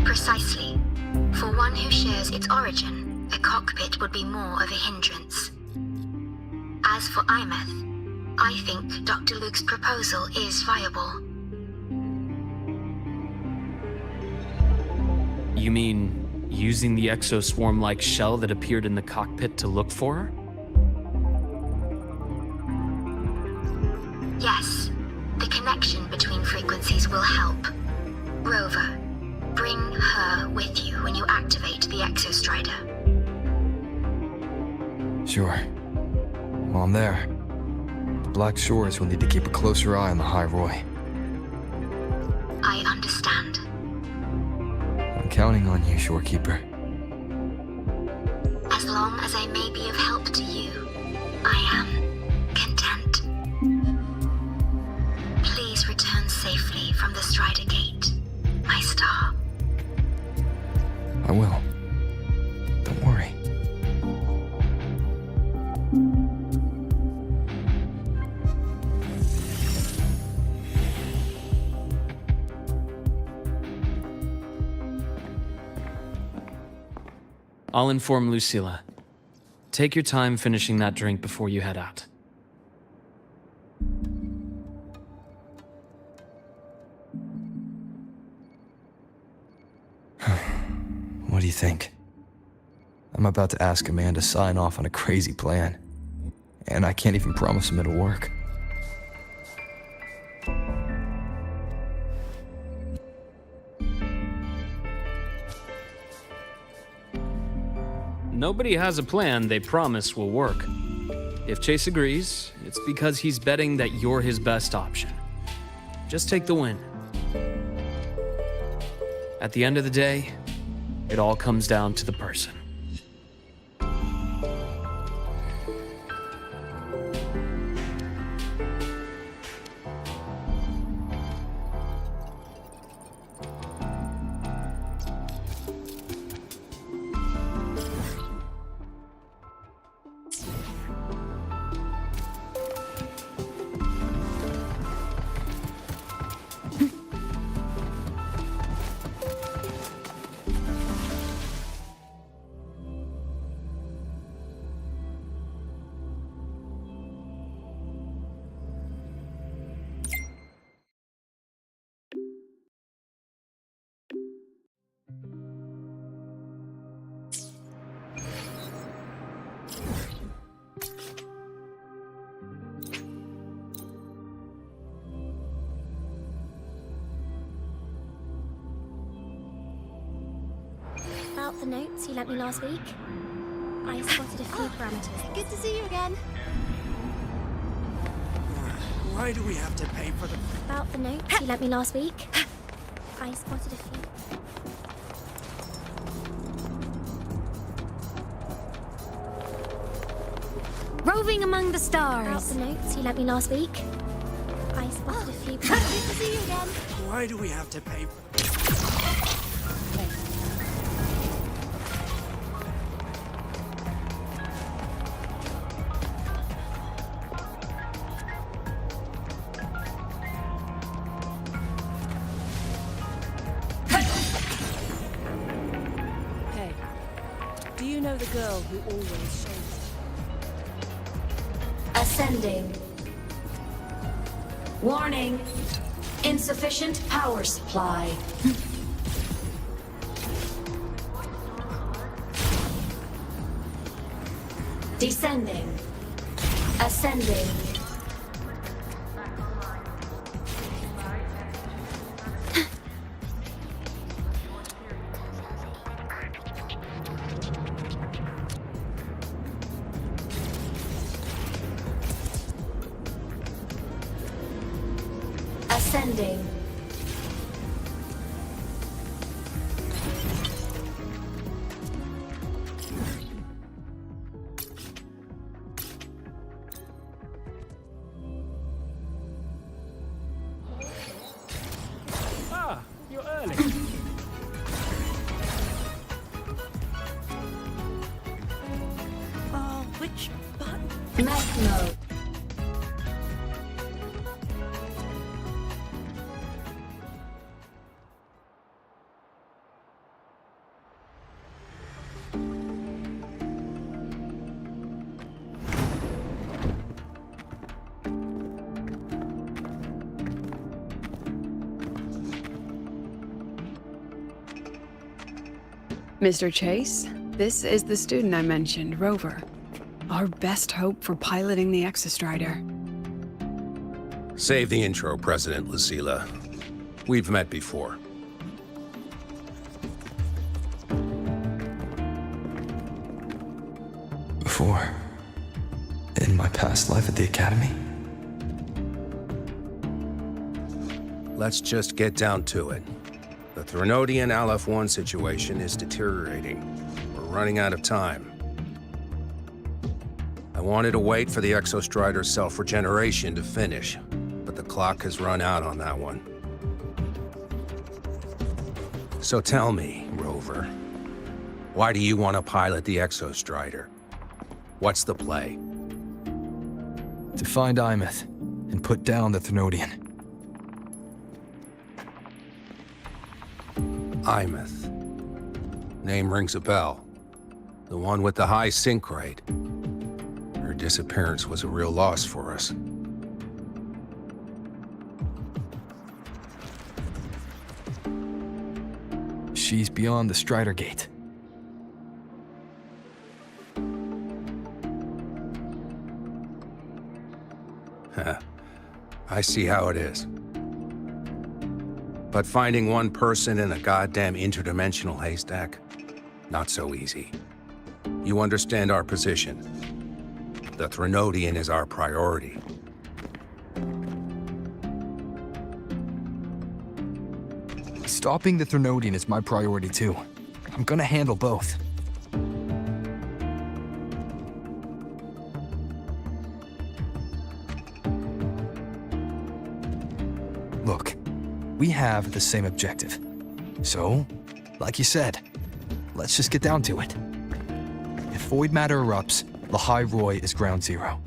Precisely. For one who shares its origin, the cockpit would be more of a hindrance. As for Imeth, I think Dr. Luke's proposal is viable. You mean using the exoswarm-like shell that appeared in the cockpit to look for her? Yes, the connection between frequencies will help. Rover, bring her with you when you activate the Exostrider. Sure. While I'm there, the Black Shores will need to keep a closer eye on the High Roy. I understand. I'm counting on you, Shorekeeper. As long as I may be of help to you, I am content. Please return safely from the Strider Gate, my star. I will. Don't worry. I'll inform Lucilla. Take your time finishing that drink before you head out. What do you think? I'm about to ask a man to sign off on a crazy plan, and I can't even promise him it'll work. Nobody has a plan they promise will work. If Chase agrees, it's because he's betting that you're his best option. Just take the win. At the end of the day, it all comes down to the person. About the notes you lent me last week, I spotted a few parameters. Good to see you again. Why do we have to pay for the... About the notes you lent me last week, I spotted a few... Roving among the About stars. the notes you lent me last week, I spotted a few... Good to see you again. Why do we have to pay for the... Hey, do you know the girl who always shows? Ascending. Warning. Insufficient power supply. Descending. Ascending. Ascending. Ah, you're early. Which button? Mech mode. Mr. Chase, this is the student I mentioned, Rover. Our best hope for piloting the Exostrider. Save the intro, President Lucila. We've met before. Before? In my past life at the Academy? Let's just get down to it. The Threnodian Aleph-1 situation is deteriorating. We're running out of time. I wanted to wait for the Exostrider's self-regeneration to finish, but the clock has run out on that one. So tell me, Rover, why do you want to pilot the Exostrider? What's the play? To find Imeth and put down the Threnodian. Imeth. Name rings a bell. The one with the high sync rate. Her disappearance was a real loss for us. She's beyond the Strider Gate. I see how it is. But finding one person in a goddamn interdimensional haystack, not so easy. You understand our position. The Threnodian is our priority. Stopping the Threnodian is my priority too. I'm gonna handle both. Look, we have the same objective. So, like you said, let's just get down to it. If void matter erupts, Lahai Roi is ground zero.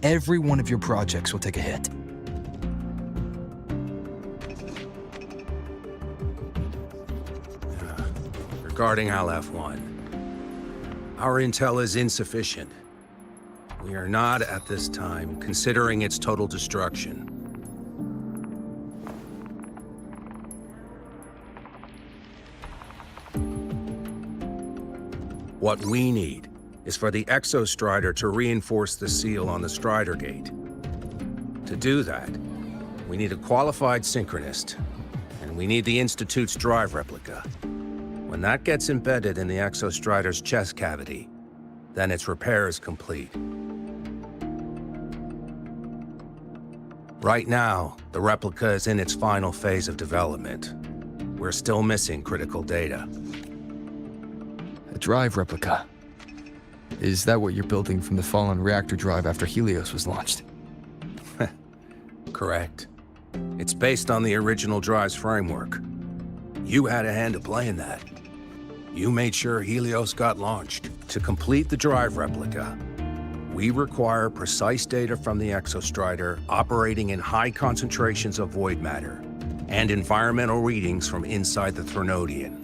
Every one of your projects will take a hit. Regarding Aleph-1, our intel is insufficient. We are not, at this time, considering its total destruction. What we need is for the Exostrider to reinforce the seal on the Strider Gate. To do that, we need a qualified synchronist, and we need the Institute's drive replica. When that gets embedded in the Exostrider's chest cavity, then its repair is complete. Right now, the replica is in its final phase of development. We're still missing critical data. A drive replica. Is that what you're building from the fallen reactor drive after Helios was launched? Correct. It's based on the original drive's framework. You had a hand to play in that. You made sure Helios got launched. To complete the drive replica, we require precise data from the Exostrider operating in high concentrations of void matter and environmental readings from inside the Threnodian.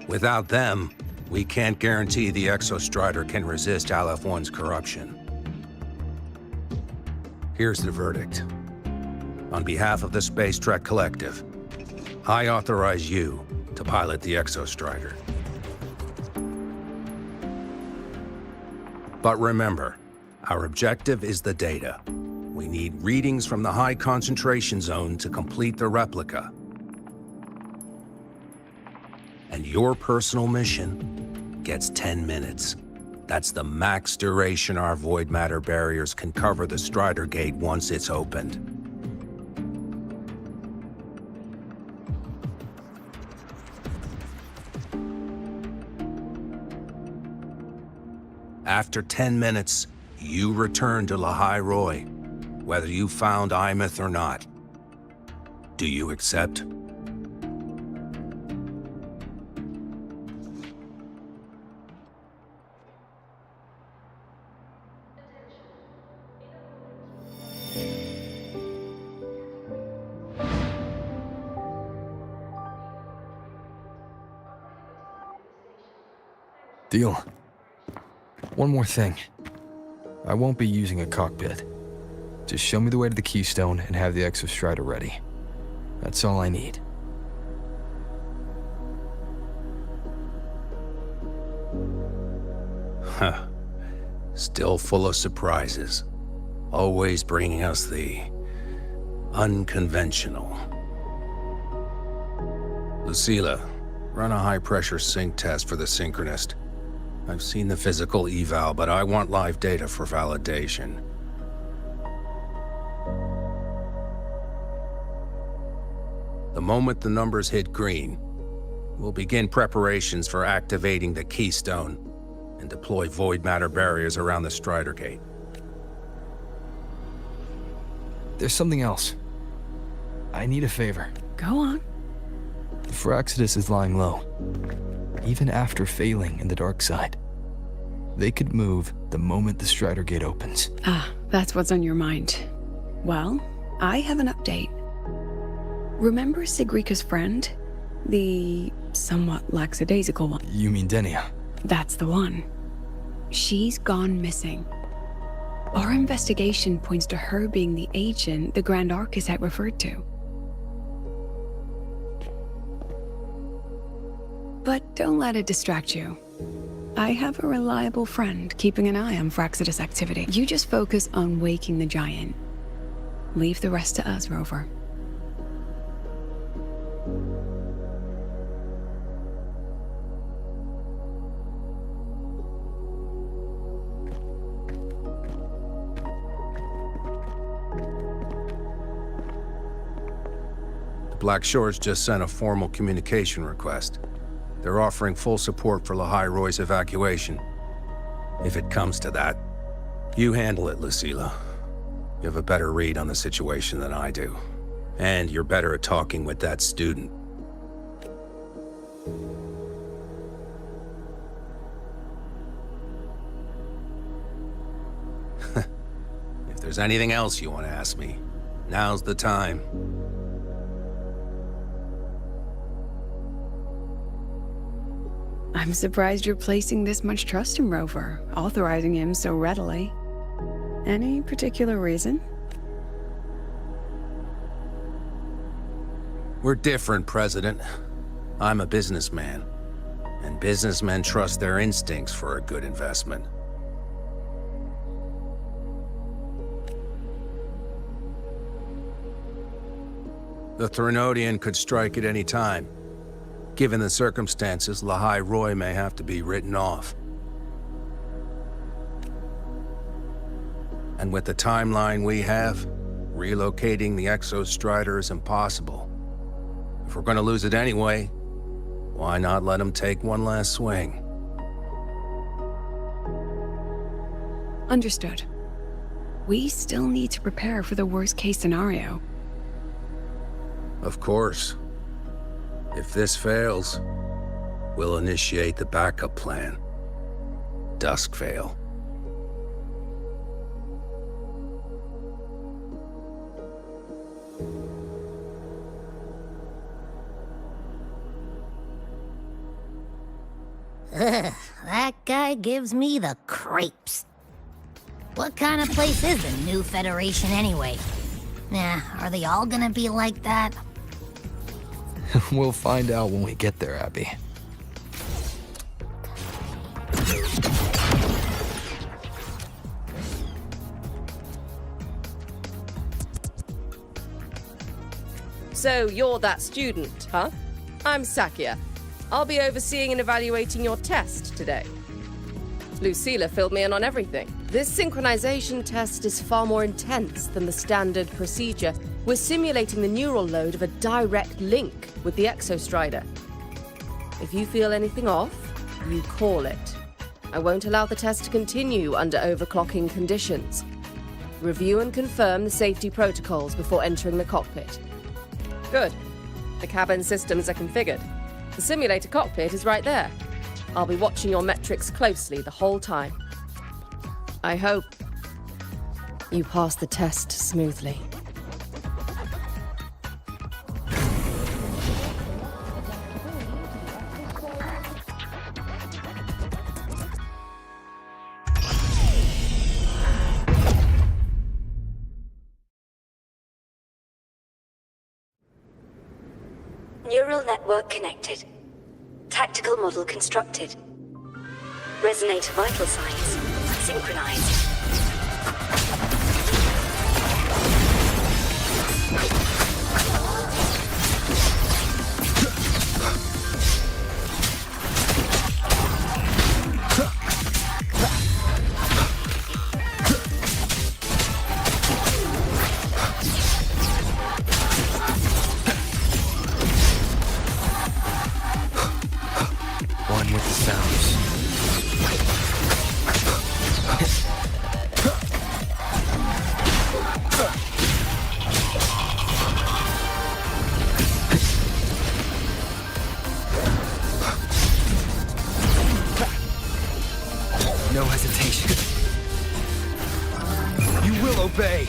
Without them, we can't guarantee the Exostrider can resist Aleph-1's corruption. Here's the verdict. On behalf of the Space Trek Collective, I authorize you to pilot the Exostrider. But remember, our objective is the data. We need readings from the high concentration zone to complete the replica. And your personal mission gets 10 minutes. That's the max duration our void matter barriers can cover the Strider Gate once it's opened. After 10 minutes, you return to Lahai Roi, whether you found Imeth or not. Do you accept? Deal. One more thing. I won't be using a cockpit. Just show me the way to the Keystone and have the Exostrider ready. That's all I need. Still full of surprises. Always bringing us the unconventional. Lucilla, run a high-pressure sync test for the Synchronist. I've seen the physical eval, but I want live data for validation. The moment the numbers hit green, we'll begin preparations for activating the Keystone and deploy void matter barriers around the Strider Gate. There's something else. I need a favor. Go on. Fraxidus is lying low, even after failing in the dark side. They could move the moment the Strider Gate opens. Ah, that's what's on your mind. Well, I have an update. Remember Sigrika's friend? The somewhat lackadaisical one? You mean Denia? That's the one. She's gone missing. Our investigation points to her being the agent the Grand Architect referred to. But don't let it distract you. I have a reliable friend keeping an eye on Fraxidus activity. You just focus on waking the giant. Leave the rest to us, Rover. Black Shores just sent a formal communication request. They're offering full support for Lahai Roy's evacuation. If it comes to that, you handle it, Lucilla. You have a better read on the situation than I do. And you're better at talking with that student. If there's anything else you want to ask me, now's the time. I'm surprised you're placing this much trust in Rover, authorizing him so readily. Any particular reason? We're different, President. I'm a businessman, and businessmen trust their instincts for a good investment. The Threnodian could strike at any time. Given the circumstances, Lahai Roy may have to be written off. And with the timeline we have, relocating the Exostrider is impossible. If we're gonna lose it anyway, why not let him take one last swing? Understood. We still need to prepare for the worst-case scenario. Of course. If this fails, we'll initiate the backup plan. Duskvale. Ugh, that guy gives me the creeps. What kind of place is the new Federation anyway? Nah, are they all gonna be like that? We'll find out when we get there, Abby. So you're that student, huh? I'm Sakia. I'll be overseeing and evaluating your test today. Lucilla filled me in on everything. This synchronization test is far more intense than the standard procedure. We're simulating the neural load of a direct link with the Exostrider. If you feel anything off, you call it. I won't allow the test to continue under overclocking conditions. Review and confirm the safety protocols before entering the cockpit. Good. The cabin systems are configured. The simulator cockpit is right there. I'll be watching your metrics closely the whole time. I hope you pass the test smoothly. Neural network connected. Tactical model constructed. Resonate vital signs. Synchronized. One with the sounds. No hesitation. You will obey.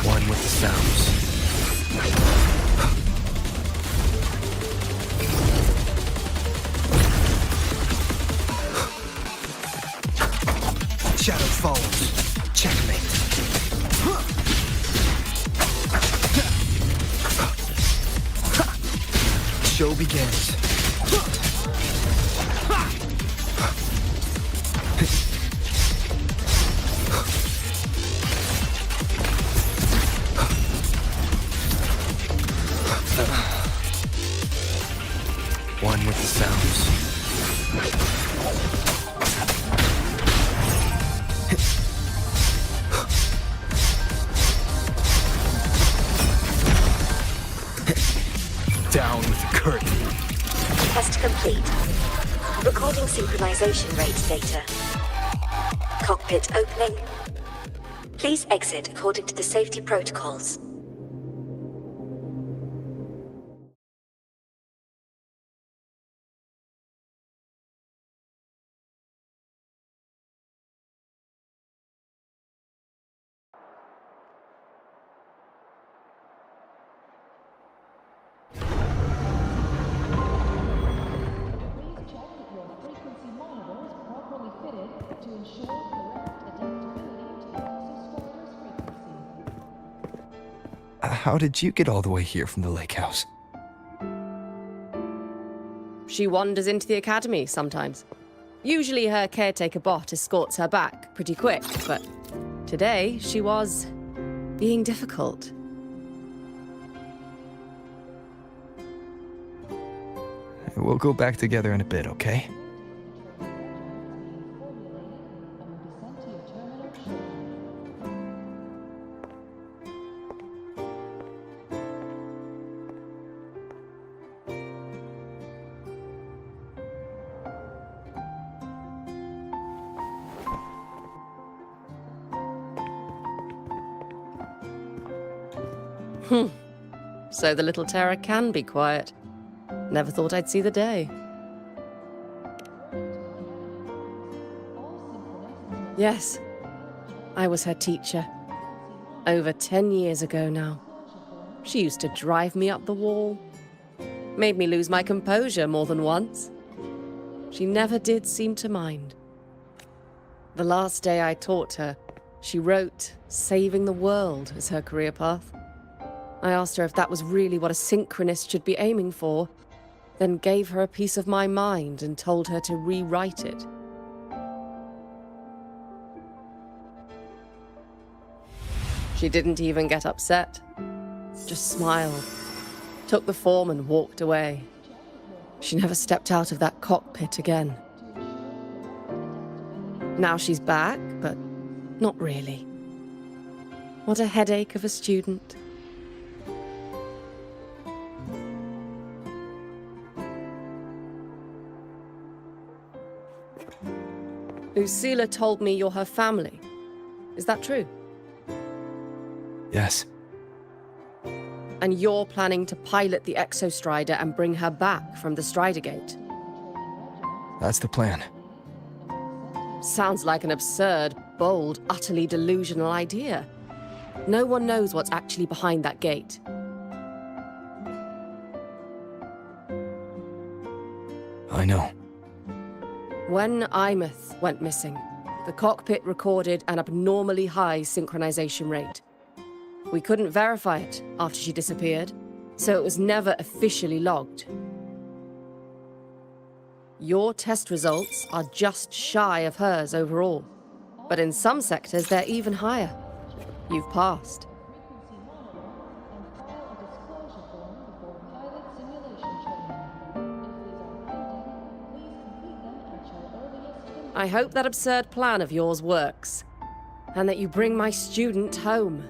One with the sounds. Shadow follows. Checkmate. Show begins. One with the sounds. Down with the curtain. Test complete. Recording synchronization rate data. Cockpit opening. Please exit according to the safety protocols. How did you get all the way here from the lake house? She wanders into the academy sometimes. Usually her caretaker bot escorts her back pretty quick, but today she was being difficult. We'll go back together in a bit, okay? So the little terror can be quiet. Never thought I'd see the day. Yes, I was her teacher. Over 10 years ago now. She used to drive me up the wall. Made me lose my composure more than once. She never did seem to mind. The last day I taught her, she wrote saving the world as her career path. I asked her if that was really what a synchronist should be aiming for, then gave her a piece of my mind and told her to rewrite it. She didn't even get upset, just smiled, took the form and walked away. She never stepped out of that cockpit again. Now she's back, but not really. What a headache of a student. Lucila told me you're her family. Is that true? Yes. And you're planning to pilot the Exostrider and bring her back from the Strider Gate? That's the plan. Sounds like an absurd, bold, utterly delusional idea. No one knows what's actually behind that gate. I know. When Imeth went missing, the cockpit recorded an abnormally high synchronization rate. We couldn't verify it after she disappeared, so it was never officially logged. Your test results are just shy of hers overall. But in some sectors, they're even higher. You've passed. I hope that absurd plan of yours works, and that you bring my student home.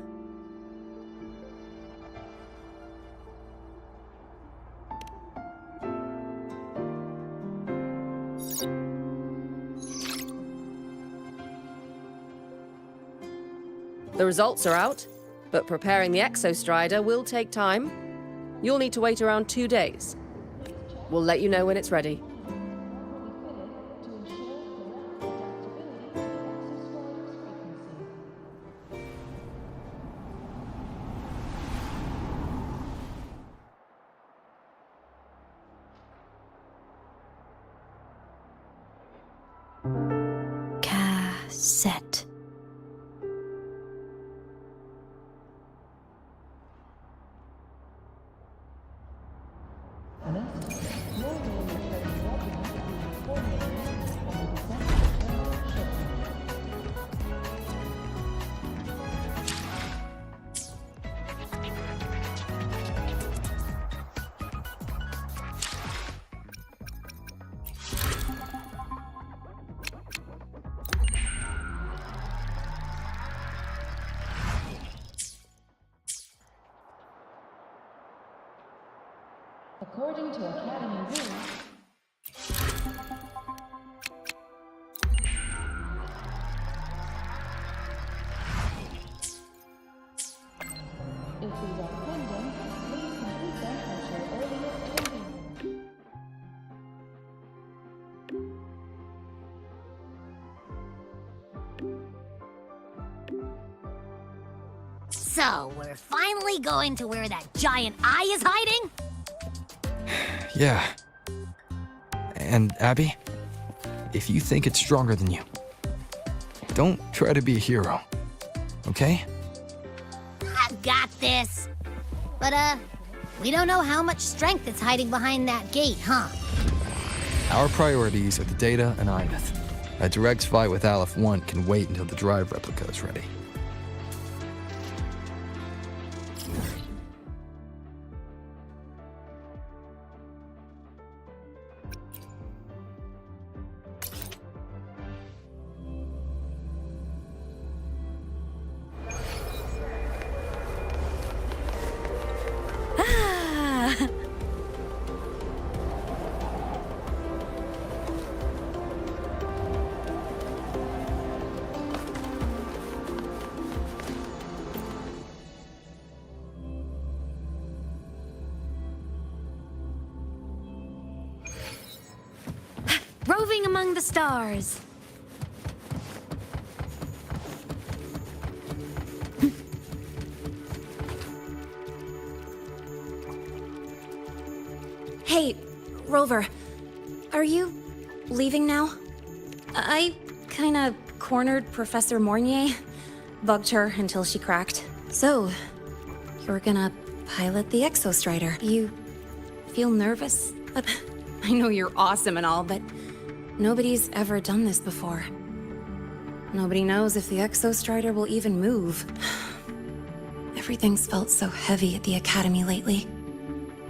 The results are out, but preparing the Exostrider will take time. You'll need to wait around 2 days. We'll let you know when it's ready. Cassette. According to Academy rules, if these are pending, please complete them at your earliest convenience. So, we're finally going to where that giant eye is hiding? Yeah. And Abby, if you think it's stronger than you, don't try to be a hero, okay? I've got this. But, we don't know how much strength is hiding behind that gate, huh? Our priorities are the Data and Imeth. A direct fight with Aleph 1 can wait until the drive replica is ready. Roving among the stars. Hey, Rover. Are you leaving now? I kinda cornered Professor Mornier. Bugged her until she cracked. So, you're gonna pilot the Exostrider. You feel nervous? I know you're awesome and all, but nobody's ever done this before. Nobody knows if the Exostrider will even move. Everything's felt so heavy at the Academy lately.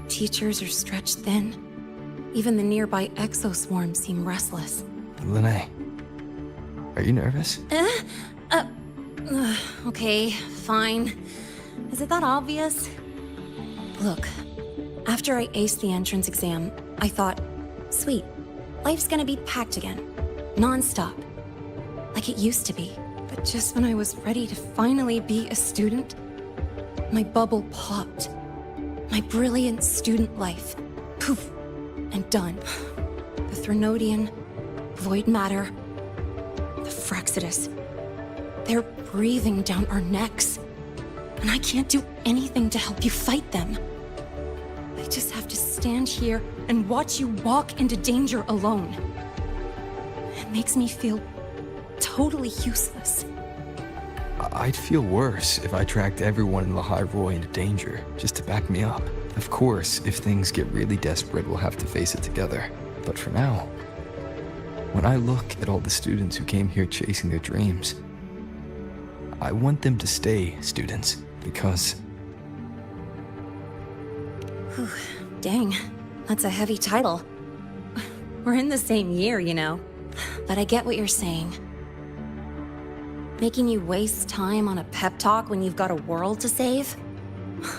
Teachers are stretched thin. Even the nearby exoswarms seem restless. Lene, are you nervous? Okay, fine. Is it that obvious? Look, after I aced the entrance exam, I thought, sweet, life's gonna be packed again. Non-stop. Like it used to be. But just when I was ready to finally be a student, my bubble popped. My brilliant student life. Poof. And done. The Threnodian, void matter, the Frexidus. They're breathing down our necks. And I can't do anything to help you fight them. I just have to stand here and watch you walk into danger alone. It makes me feel totally useless. I'd feel worse if I tracked everyone in Lehigh Roy into danger, just to back me up. Of course, if things get really desperate, we'll have to face it together. But for now, When I look at all the students who came here chasing their dreams, I want them to stay students, because... Whew, dang, that's a heavy title. We're in the same year, you know. But I get what you're saying. Making you waste time on a pep talk when you've got a world to save?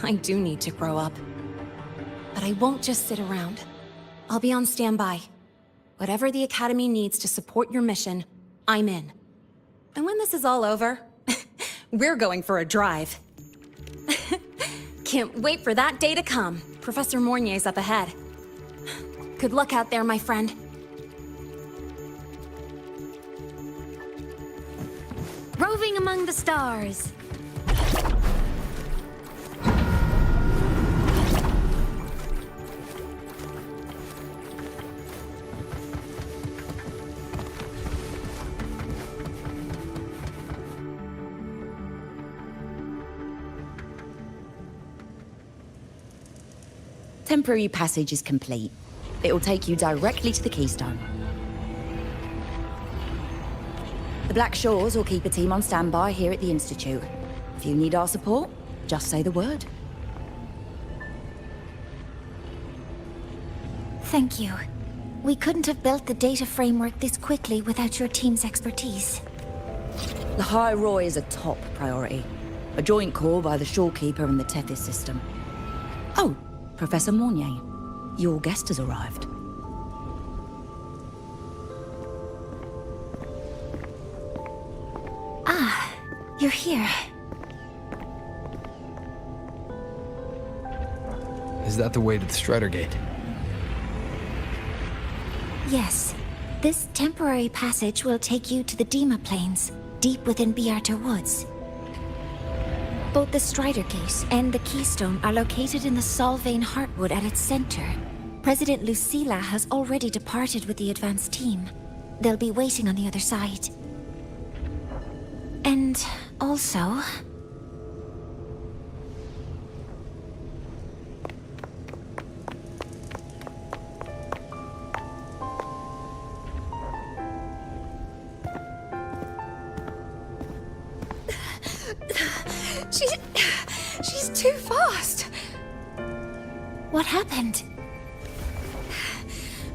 I do need to grow up. But I won't just sit around. I'll be on standby. Whatever the Academy needs to support your mission, I'm in. And when this is all over, we're going for a drive. Can't wait for that day to come. Professor Mornier's up ahead. Good luck out there, my friend. Roving among the stars. Temporary passage is complete. It will take you directly to the Keystone. The Black Shores will keep a team on standby here at the Institute. If you need our support, just say the word. Thank you. We couldn't have built the data framework this quickly without your team's expertise. The High Roy is a top priority. A joint call by the Shorekeeper and the Tethys system. Oh, Professor Mornier, your guest has arrived. Ah, you're here. Is that the way to the Strider Gate? Yes. This temporary passage will take you to the Dima Plains, deep within Biarta Woods. Both the Strider Gate and the Keystone are located in the Solvane Heartwood at its center. President Lucilla has already departed with the advance team. They'll be waiting on the other side. And also... She's too fast. What happened?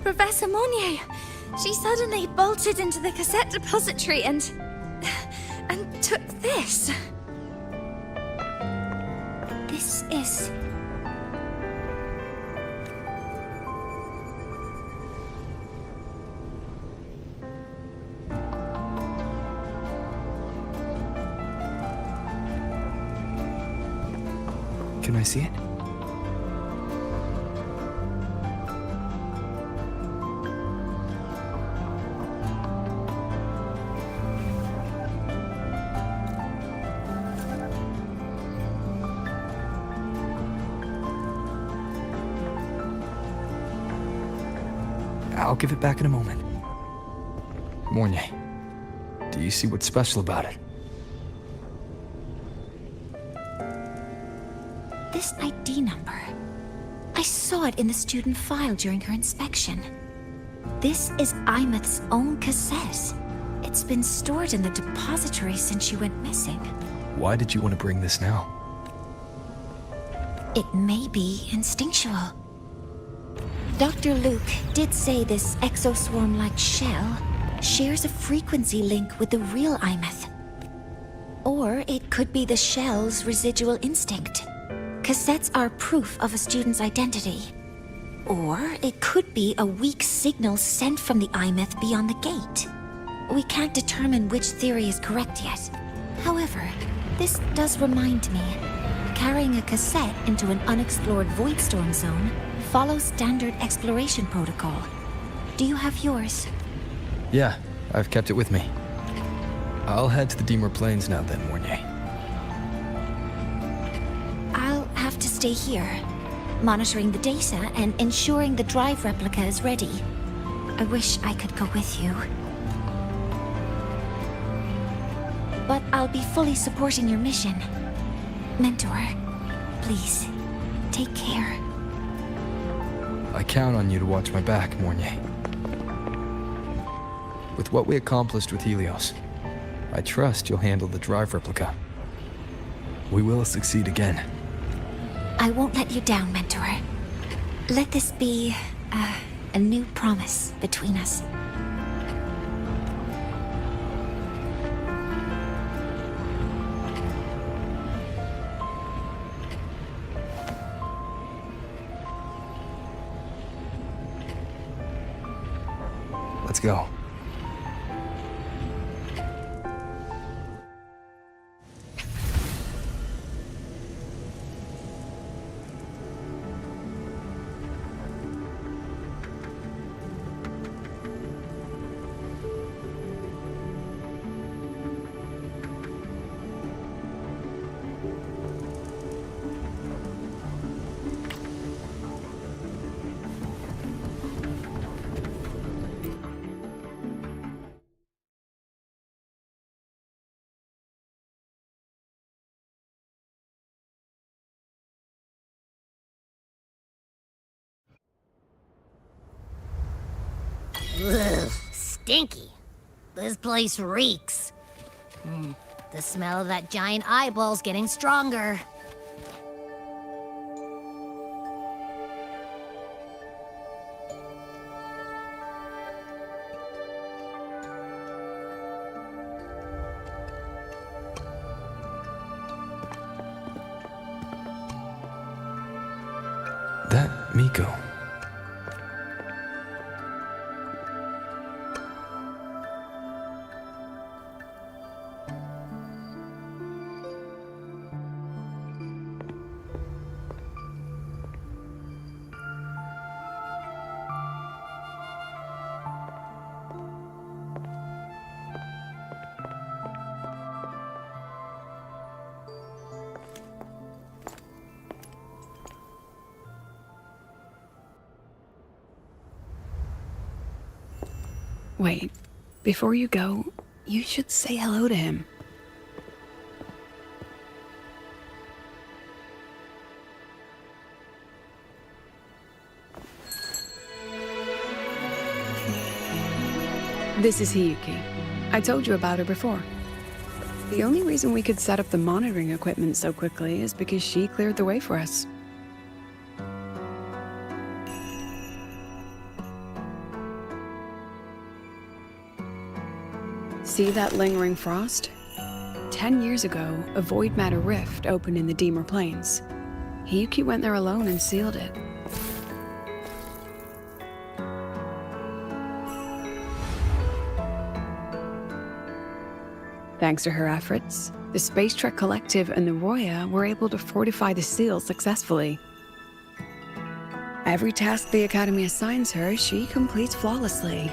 Professor Mornier, she suddenly bolted into the cassette depository and took this. This is... Can I see it? I'll give it back in a moment. Mornier, do you see what's special about it? This ID number. I saw it in the student file during her inspection. This is Imeth's own cassette. It's been stored in the depository since she went missing. Why did you want to bring this now? It may be instinctual. Dr. Luke did say this exoswarm-like shell shares a frequency link with the real Imeth. Or it could be the shell's residual instinct. Cassettes are proof of a student's identity. Or it could be a weak signal sent from the Imeth beyond the gate. We can't determine which theory is correct yet. However, this does remind me, carrying a cassette into an unexplored Voidstorm zone follows standard exploration protocol. Do you have yours? Yeah, I've kept it with me. I'll head to the Deemer Plains now then, Mornier. I'll have to stay here, monitoring the data and ensuring the drive replica is ready. I wish I could go with you. But I'll be fully supporting your mission. Mentor, please, take care. I count on you to watch my back, Mornier. With what we accomplished with Helios, I trust you'll handle the drive replica. We will succeed again. I won't let you down, Mentor. Let this be a new promise between us. Let's go. Ugh, stinky. This place reeks. The smell of that giant eyeball's getting stronger. That Miko. Wait, before you go, you should say hello to him. This is Hiyuki. I told you about her before. The only reason we could set up the monitoring equipment so quickly is because she cleared the way for us. See that lingering frost? 10 years ago, a void matter rift opened in the Deemer Plains. Hiyuki went there alone and sealed it. Thanks to her efforts, the Space Trek Collective and the Roya were able to fortify the seal successfully. Every task the Academy assigns her, she completes flawlessly.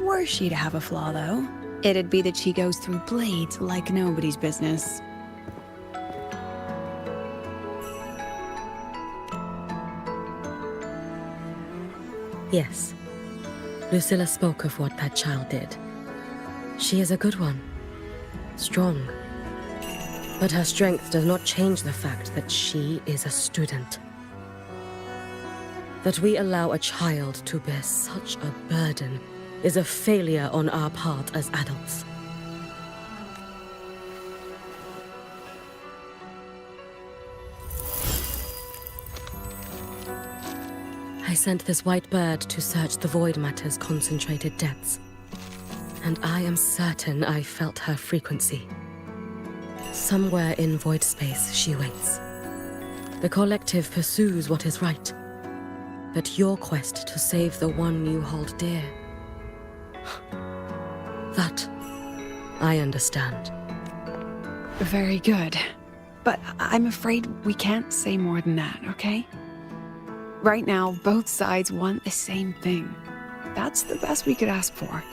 Were she to have a flaw, though, it'd be that she goes through blades like nobody's business. Yes. Lucilla spoke of what that child did. She is a good one. Strong. But her strength does not change the fact that she is a student. That we allow a child to bear such a burden is a failure on our part as adults. I sent this white bird to search the void matter's concentrated depths, and I am certain I felt her frequency. Somewhere in void space she waits. The collective pursues what is right, but your quest to save the one you hold dear, that I understand. Very good. But I'm afraid we can't say more than that, okay? Right now, both sides want the same thing. That's the best we could ask for.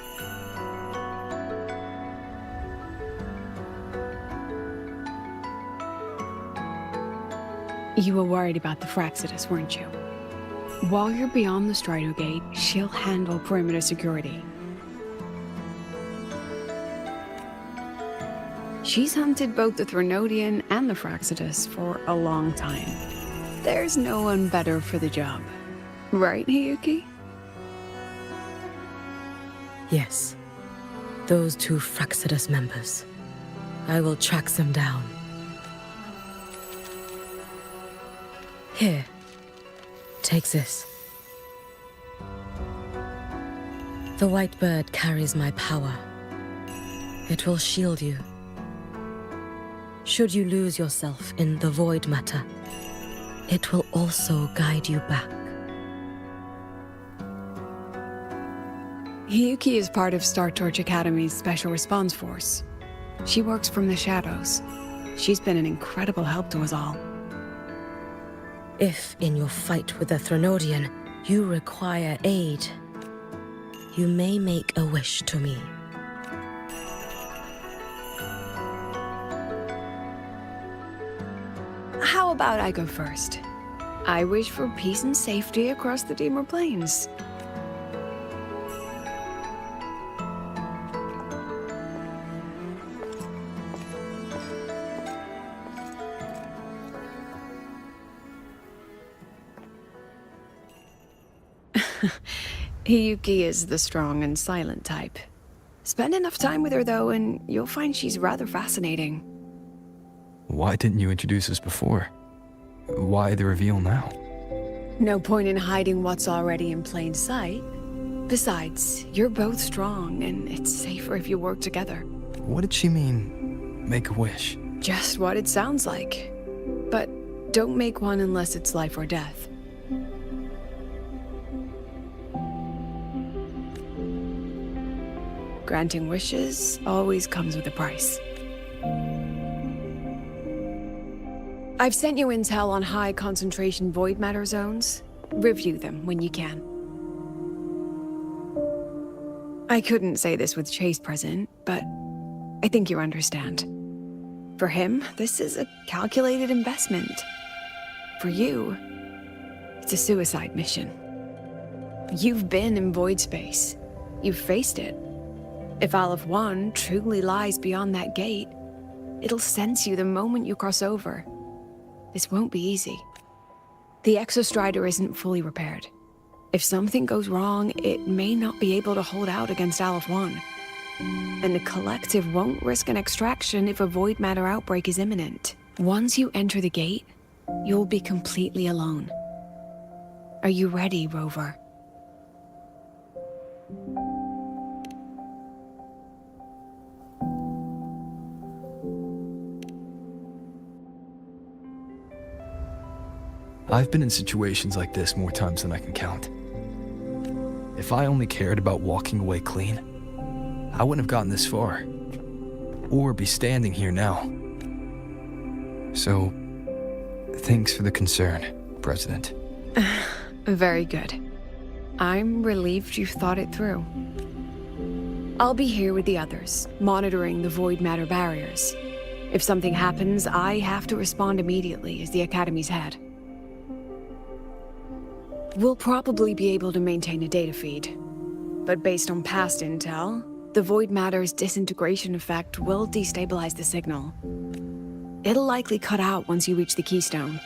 You were worried about the Fraxidus, weren't you? While you're beyond the Strido Gate, she'll handle perimeter security. She's hunted both the Threnodian and the Fraxidus for a long time. There's no one better for the job. Right, Hiyuki? Yes. Those two Fraxidus members. I will track them down. Here. Take this. The white bird carries my power. It will shield you. Should you lose yourself in the void matter, it will also guide you back. Hiyuki is part of Star Torch Academy's Special Response Force. She works from the shadows. She's been an incredible help to us all. If, in your fight with the Threnodian, you require aid, you may make a wish to me. How about I go first? I wish for peace and safety across the Dimmer Plains. Hiyuki is the strong and silent type. Spend enough time with her, though, and you'll find she's rather fascinating. Why didn't you introduce us before? Why the reveal now? No point in hiding what's already in plain sight. Besides, you're both strong, and it's safer if you work together. What did she mean, make a wish? Just what it sounds like. But don't make one unless it's life or death. Granting wishes always comes with a price. I've sent you intel on high concentration void matter zones. Review them when you can. I couldn't say this with Chase present, but I think you understand. For him, this is a calculated investment. For you, it's a suicide mission. You've been in void space. You've faced it. If Aleph 1 truly lies beyond that gate, it'll sense you the moment you cross over. This won't be easy. The Exostrider isn't fully repaired. If something goes wrong, it may not be able to hold out against Aleph 1. And the Collective won't risk an extraction if a void matter outbreak is imminent. Once you enter the gate, you'll be completely alone. Are you ready, Rover? I've been in situations like this more times than I can count. If I only cared about walking away clean, I wouldn't have gotten this far. Or be standing here now. So, thanks for the concern, President. Very good. I'm relieved you thought it through. I'll be here with the others, monitoring the void matter barriers. If something happens, I have to respond immediately as the Academy's head. We'll probably be able to maintain a data feed, but based on past intel, the void matter's disintegration effect will destabilize the signal. It'll likely cut out once you reach the keystone.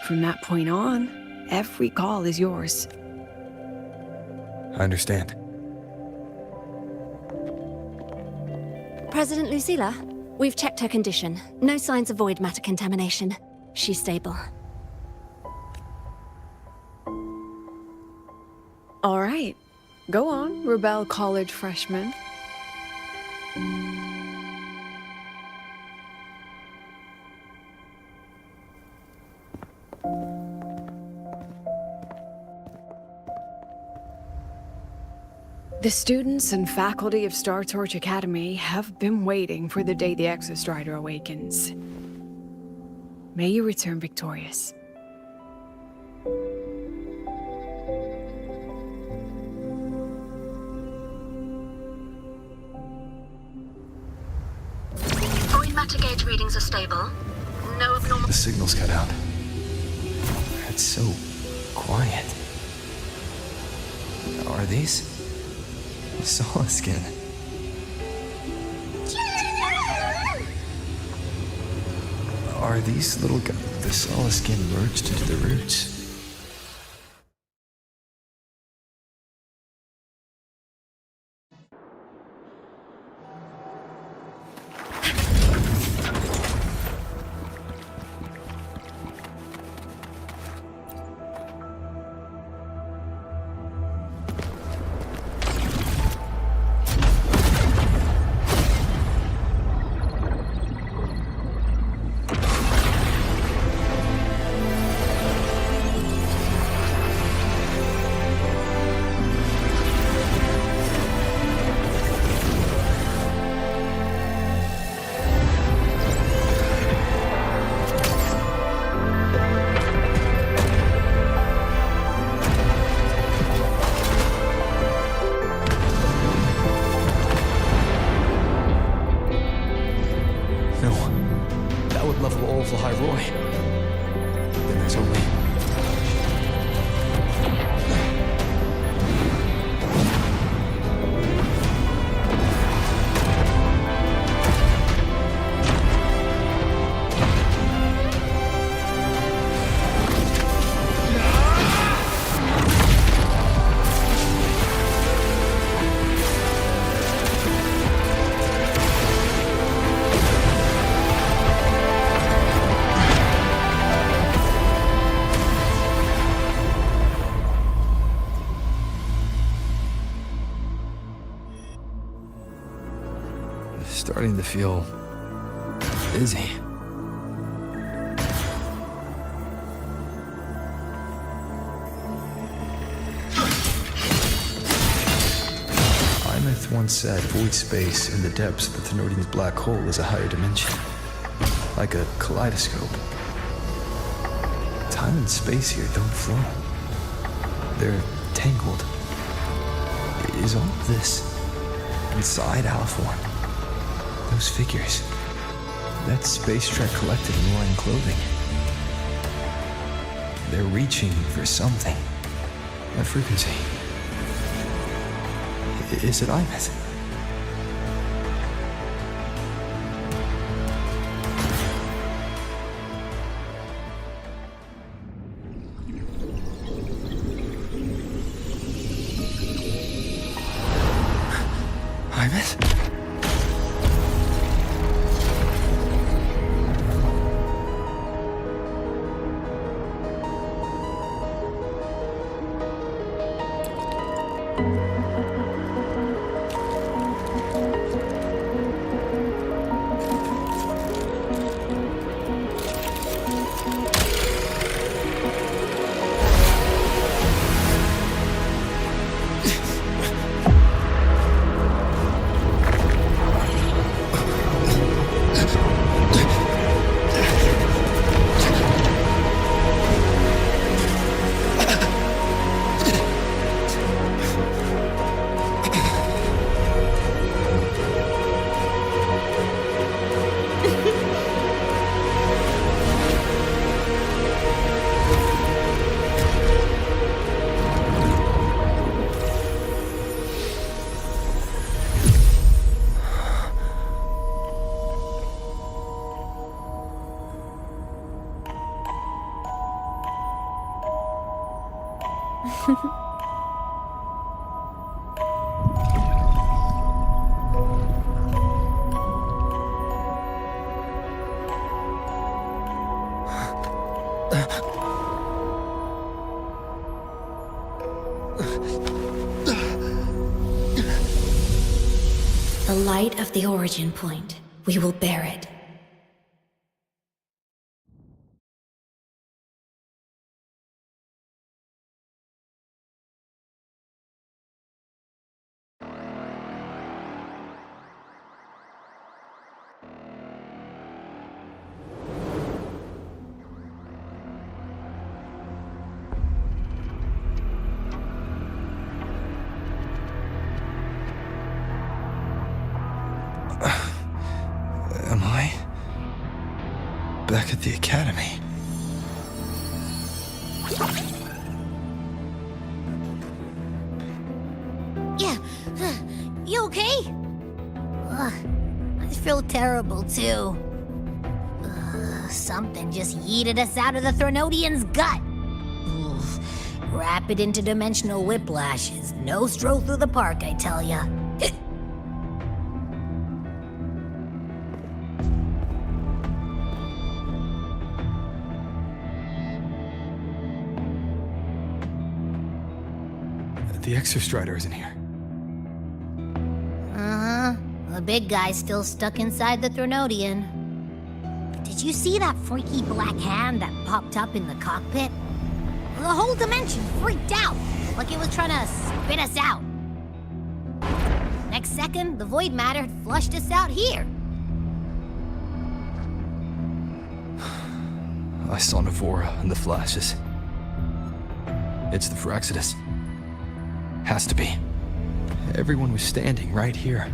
From that point on, every call is yours. I understand. President Lucilla, we've checked her condition. No signs of void matter contamination. She's stable. All right. Go on, Rebel College freshman. The students and faculty of Star Torch Academy have been waiting for the day the Exostrider awakens. May you return victorious. Void matter gauge readings are stable. No abnormal. The signal's cut out. It's so quiet. Are these? Solid skin. Are these little guys? The solid skin merged into the roots. So wait. Starting to feel dizzy. Imeth once said void space in the depths of the Thenodian's black hole is a higher dimension, like a kaleidoscope. Time and space here don't flow. They're tangled. Is all of this inside Aliform? Those figures. That Space Trek Collective in roaring clothing. They're reaching for something. That frequency. Is it Imeth? Imeth? The light of the origin point. We will bear it. Am I back at the academy? Yeah. You okay? Ugh, I feel terrible too. Something just yeeted us out of the Thenodian's gut. Ugh, rapid interdimensional whiplashes. No stroll through the park, I tell ya. The Exostrider isn't here. Uh-huh. The big guy's still stuck inside the Thenodian. Did you see that freaky black hand that popped up in the cockpit? The whole dimension freaked out, like it was trying to spit us out. Next second, the void matter had flushed us out here. I saw Navora in the flashes. It's the Fraxidus. Has to be. Everyone was standing right here.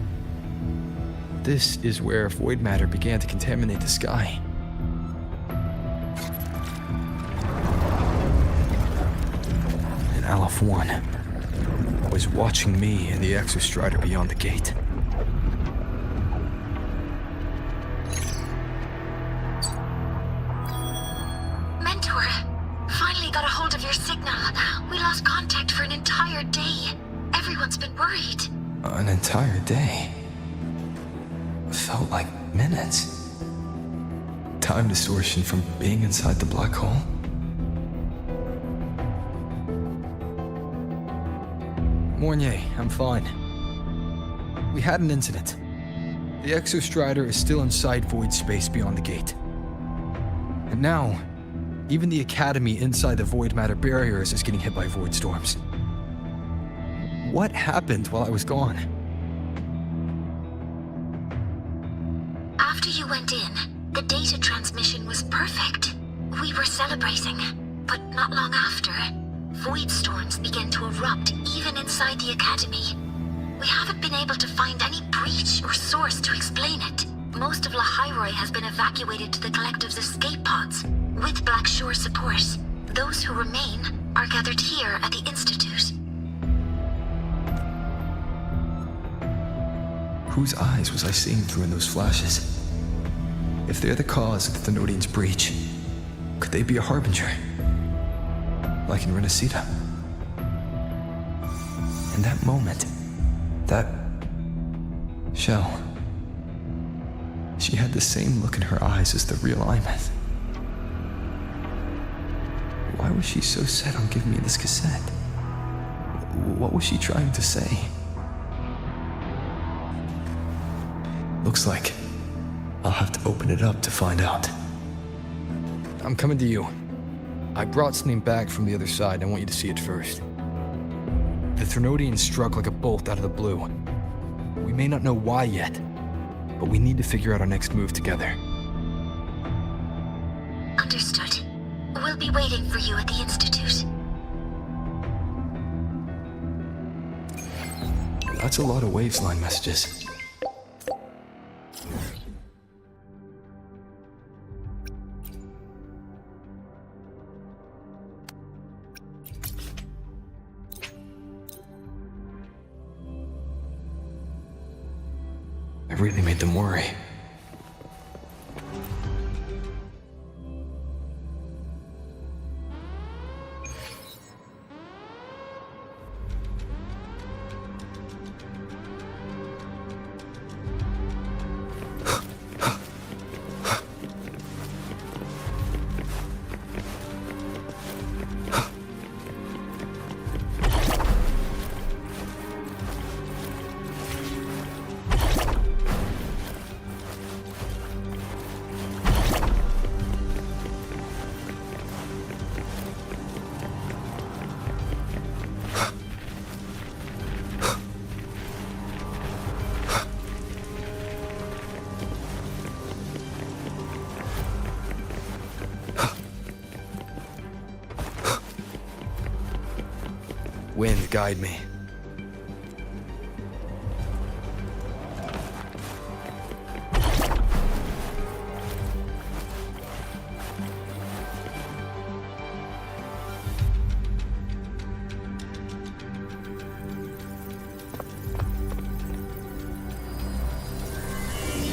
This is where void matter began to contaminate the sky. Aleph 1 was watching me and the Exostrider beyond the gate. Mentor, finally got a hold of your signal. We lost contact for an entire day. Everyone's been worried. An entire day. Felt like minutes. Time distortion from being inside the black hole? Mornier, I'm fine. We had an incident. The Exostrider is still inside void space beyond the gate. And now, even the Academy inside the void matter barriers is getting hit by void storms. What happened while I was gone? After you went in, the data transmission was perfect. We were celebrating, but not long after, void storms began to erupt even inside the Academy. We haven't been able to find any breach or source to explain it. Most of Lahairoi has been evacuated to the Collective's escape pods, with Black Shore support. Those who remain are gathered here at the Institute. Whose eyes was I seeing through in those flashes? If they're the cause of the Thenodian's breach, could they be a harbinger? Like in Renacita? In that moment, that shell, she had the same look in her eyes as the real Imeth. Why was she so set on giving me this cassette? What was she trying to say? Looks like I'll have to open it up to find out. I'm coming to you. I brought something back from the other side. I want you to see it first. The Thenodian struck like a bolt out of the blue. We may not know why yet, but we need to figure out our next move together. Understood. We'll be waiting for you at the Institute. That's a lot of Waves line messages. I really made them worry. Wind, guide me.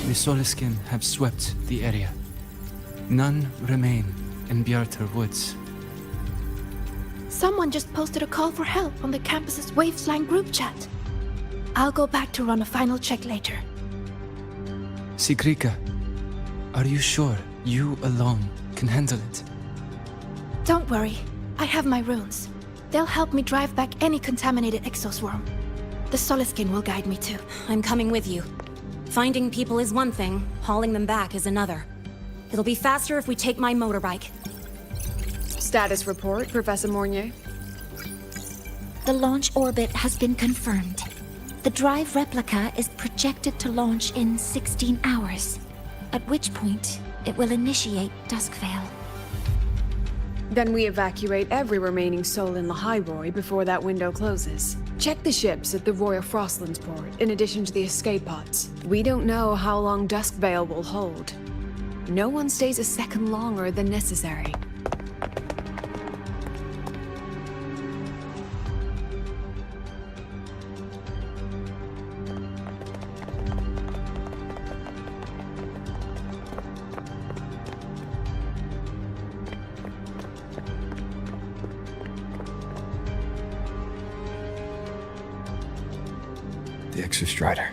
The Soliskin have swept the area. None remain in Bjartar Woods. Someone just posted a call for help on the campus's Wavesline group chat. I'll go back to run a final check later. Sigrika, are you sure you alone can handle it? Don't worry, I have my runes. They'll help me drive back any contaminated exoswarm. The Soliskin will guide me too. I'm coming with you. Finding people is one thing, hauling them back is another. It'll be faster if we take my motorbike. Status report, Professor Mornier. The launch orbit has been confirmed. The drive replica is projected to launch in 16 hours, at which point it will initiate Duskvale. Then we evacuate every remaining soul in Lahairoi before that window closes. Check the ships at the Royal Frostlands port, in addition to the escape pods. We don't know how long Duskvale will hold. No one stays a second longer than necessary. The Exostrider.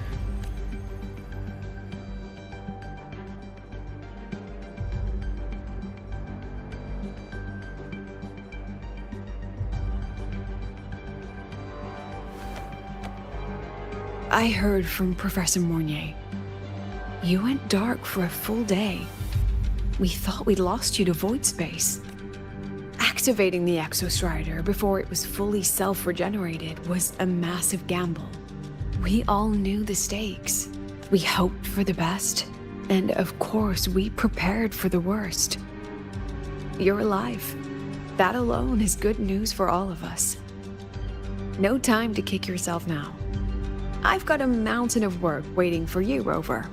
I heard from Professor Mornier. You went dark for a full day. We thought we'd lost you to void space. Activating the Exostrider before it was fully self-regenerated was a massive gamble. We all knew the stakes. We hoped for the best, and of course we prepared for the worst. You're alive. That alone is good news for all of us. No time to kick yourself now. I've got a mountain of work waiting for you, Rover.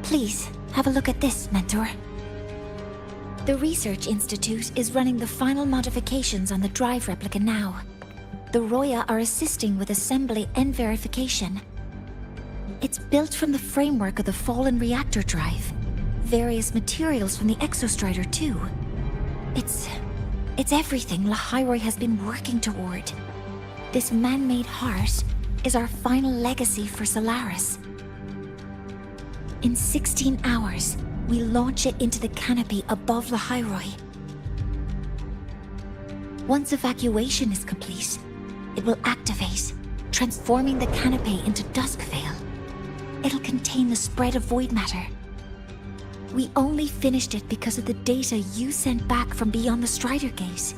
Please, have a look at this, Mentor. The Research Institute is running the final modifications on the drive replica now. The Roya are assisting with assembly and verification. It's built from the framework of the fallen reactor drive. Various materials from the Exostrider, too. It's everything Lahairoi has been working toward. This man-made heart is our final legacy for Solaris. In 16 hours, we launch it into the canopy above Lahairoi. Once evacuation is complete, it will activate, transforming the canopy into Duskvale. It'll contain the spread of void matter. We only finished it because of the data you sent back from beyond the Strider Gate.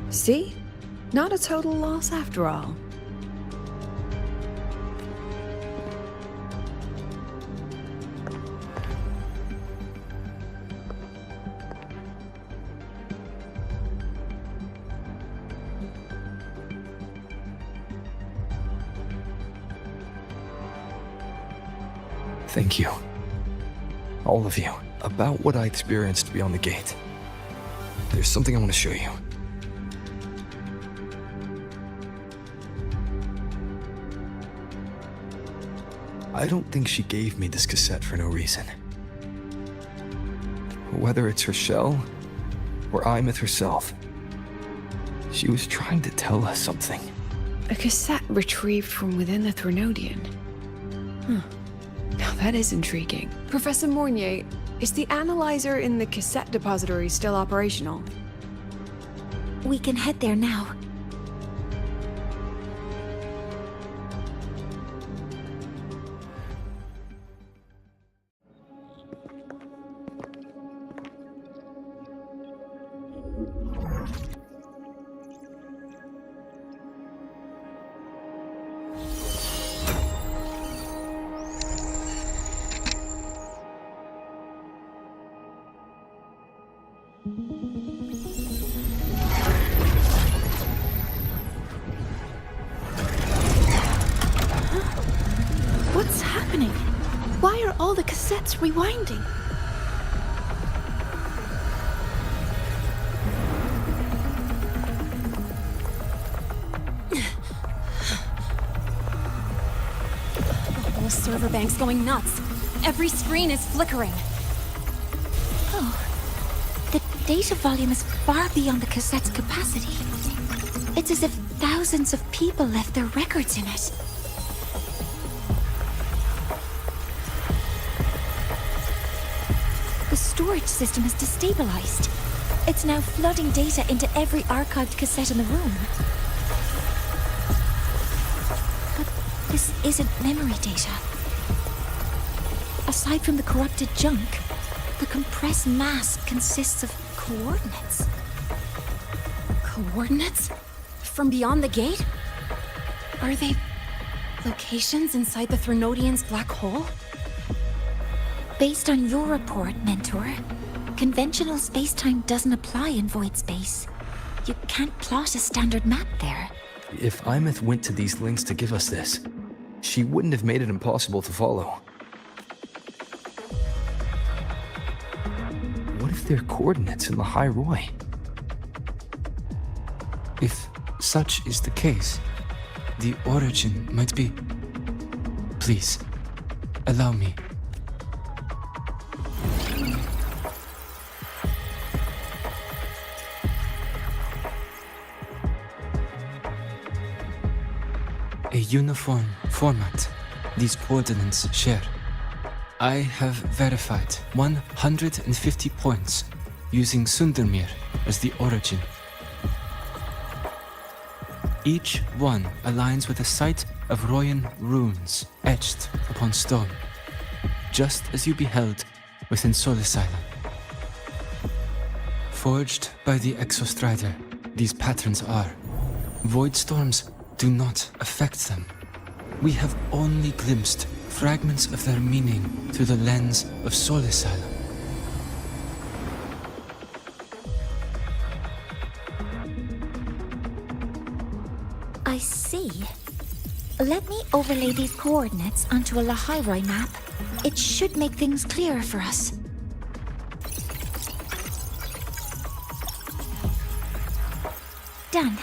See? Not a total loss after all. Thank you. All of you. About what I experienced beyond the gate. There's something I want to show you. I don't think she gave me this cassette for no reason. Whether it's her shell, or Imeth herself, she was trying to tell us something. A cassette retrieved from within the Threnodian. Now that is intriguing. Professor Mornier, is the analyzer in the cassette depository still operational? We can head there now. What's happening? Why are all the cassettes rewinding? The whole server bank's going nuts. Every screen is flickering. Oh, the data volume is far beyond the cassette's capacity. It's as if thousands of people left their records in it. The storage system is destabilized. It's now flooding data into every archived cassette in the room. But this isn't memory data. Aside from the corrupted junk, the compressed mass consists of coordinates. Coordinates? From beyond the gate? Are they locations inside the Threnodian's black hole? Based on your report, Mentor, conventional space-time doesn't apply in void space. You can't plot a standard map there. If Imeth went to these lengths to give us this, she wouldn't have made it impossible to follow. What if they're coordinates in Lahairoi? If such is the case, the origin might be... Please, allow me. uniform format these ordnance share. I have verified 150 points using Sundermere as the origin. Each one aligns with a site of Royan runes etched upon stone, just as you beheld within Solisila. Forged by the Exostrider, these patterns are. Void storms do not affect them. We have only glimpsed fragments of their meaning through the lens of Solisila. I see. Let me overlay these coordinates onto a Lahairoi map. It should make things clearer for us. Done.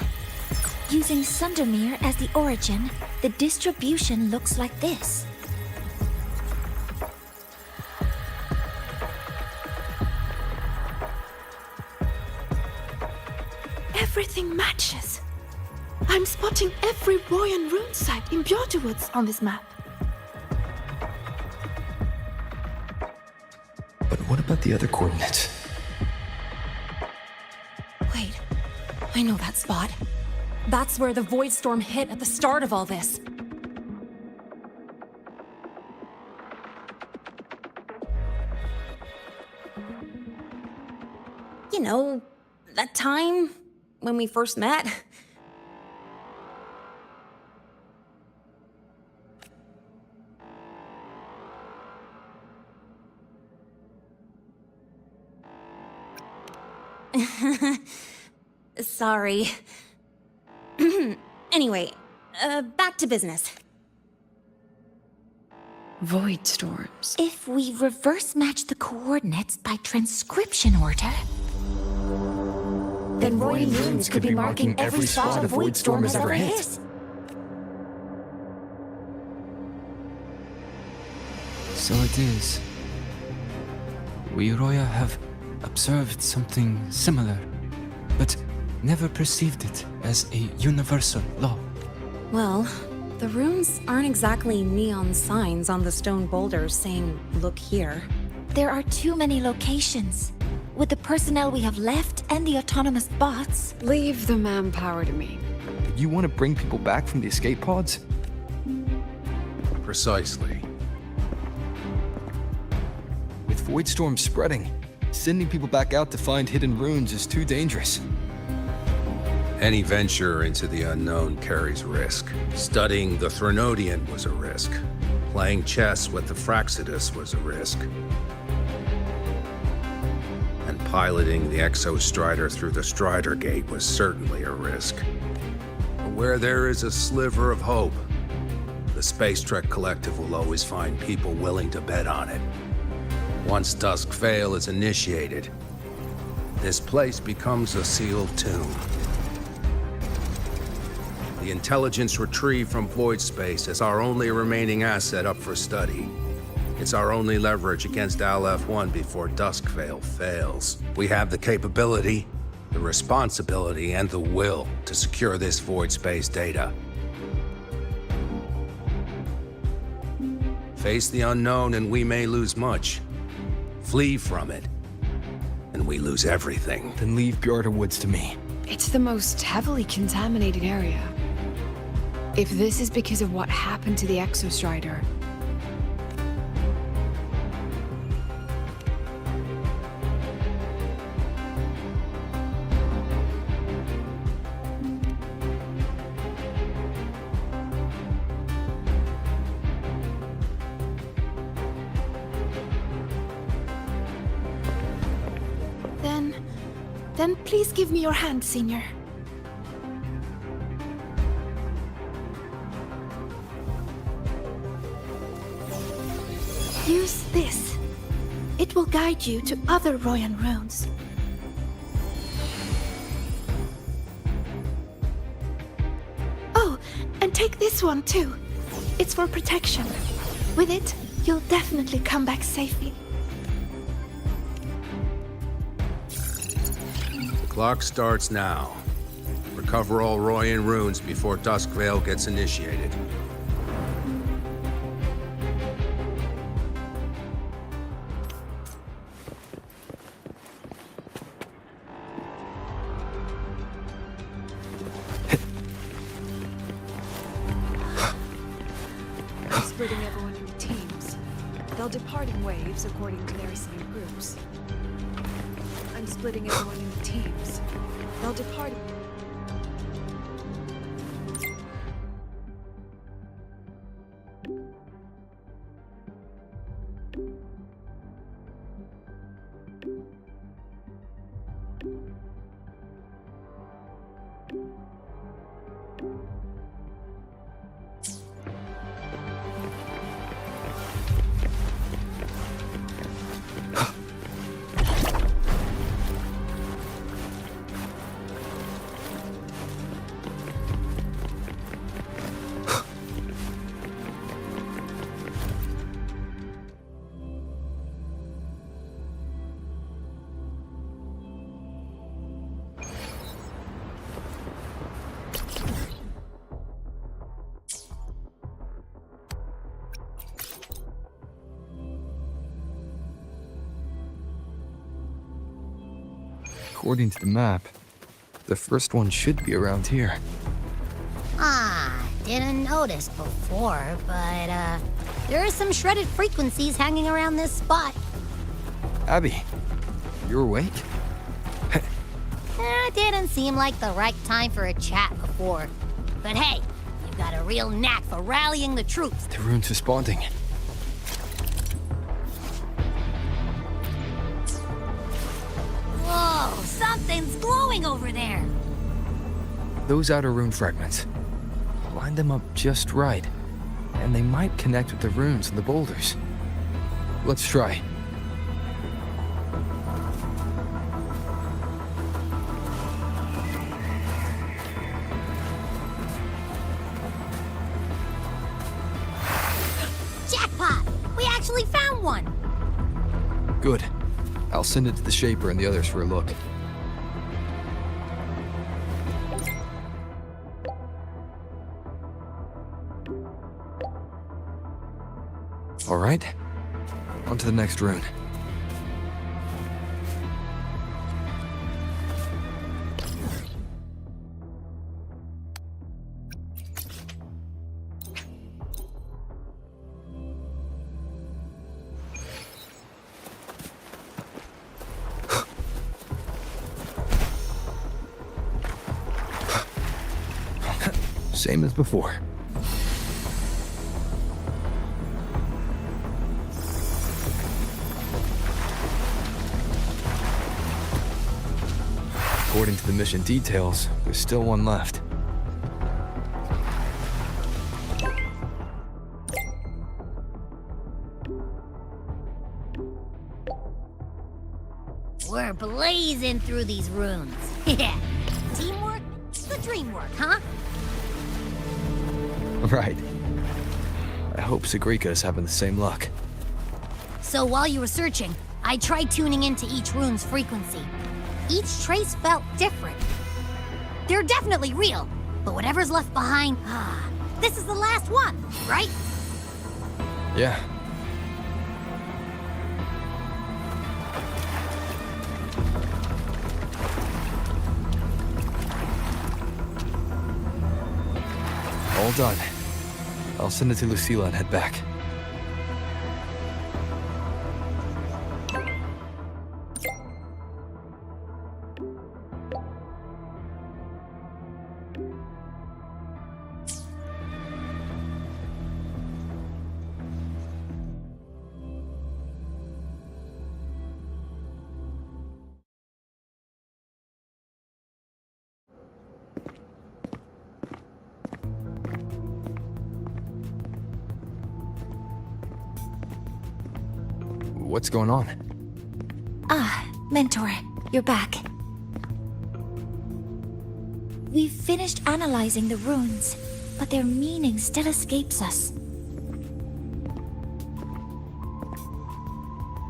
Using Sundermere as the origin, the distribution looks like this. Everything matches. I'm spotting every Royan rune site in Bjorderwoods on this map. But what about the other coordinates? Wait, I know that spot. That's where the void storm hit at the start of all this. You know, that time when we first met. Sorry. Anyway, back to business. Void storms. If we reverse match the coordinates by transcription order, then Royan runes could be marking every spot a void storm has ever hit. So it is. We Roya have observed something similar, but never perceived it as a universal law. Well, the runes aren't exactly neon signs on the stone boulders saying, "Look here." There are too many locations. With the personnel we have left and the autonomous bots... Leave the manpower to me. You want to bring people back from the escape pods? Precisely. With void storms spreading, sending people back out to find hidden runes is too dangerous. Any venture into the unknown carries risk. Studying the Threnodian was a risk. Playing chess with the Fraxidus was a risk. And piloting the Exostrider through the Strider Gate was certainly a risk. But where there is a sliver of hope, the Space Trek Collective will always find people willing to bet on it. Once Dusk Vale is initiated, this place becomes a sealed tomb. The intelligence retrieved from void space is our only remaining asset up for study. It's our only leverage against Aleph-1 before Duskvale fails. We have the capability, the responsibility, and the will to secure this void space data. Face the unknown and we may lose much. Flee from it, and we lose everything. Then leave Bjorderwoods to me. It's the most heavily contaminated area. If this is because of what happened to the Exostrider, then please give me your hand, Senior. Use this. It will guide you to other Royan runes. Oh, and take this one too. It's for protection. With it, you'll definitely come back safely. The clock starts now. For Recover all Royan runes before Duskvale gets initiated. I'm splitting everyone into teams. They'll depart in waves according to their assigned groups. I'm splitting everyone into teams. They'll depart. According to the map, the first one should be around here. Didn't notice before, but, there are some shredded frequencies hanging around this spot. Abby, you awake? Didn't seem like the right time for a chat before. But hey, you've got a real knack for rallying the troops. The rune's responding. Whoa, something's glowing over there. Those outer rune fragments. Line them up just right, and they might connect with the runes and the boulders. Let's try. Jackpot! We actually found one! Good. I'll send it to the Shaper and the others for a look. All right, on to the next rune. Same as before. According to the mission details, there's still one left. We're blazing through these runes. Yeah. Teamwork? The dream work, huh? Right. I hope Sagrika's having the same luck. So while you were searching, I tried tuning into each rune's frequency. Each trace felt different. They're definitely real, but whatever's left behind, this is the last one, right? Yeah. All done. I'll send it to Lucilla and head back. What's going on? Mentor, you're back. We've finished analyzing the runes, but their meaning still escapes us.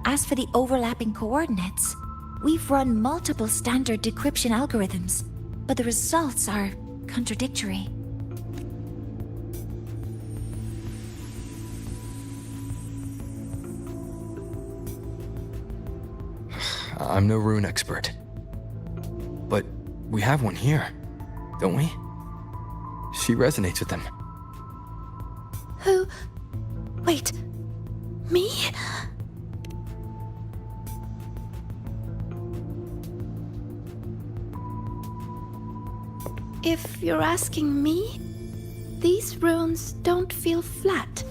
As for the overlapping coordinates, we've run multiple standard decryption algorithms, but the results are contradictory. I'm no rune expert. But we have one here, don't we? She resonates with them. Who? Wait. Me? If you're asking me, these runes don't feel flat.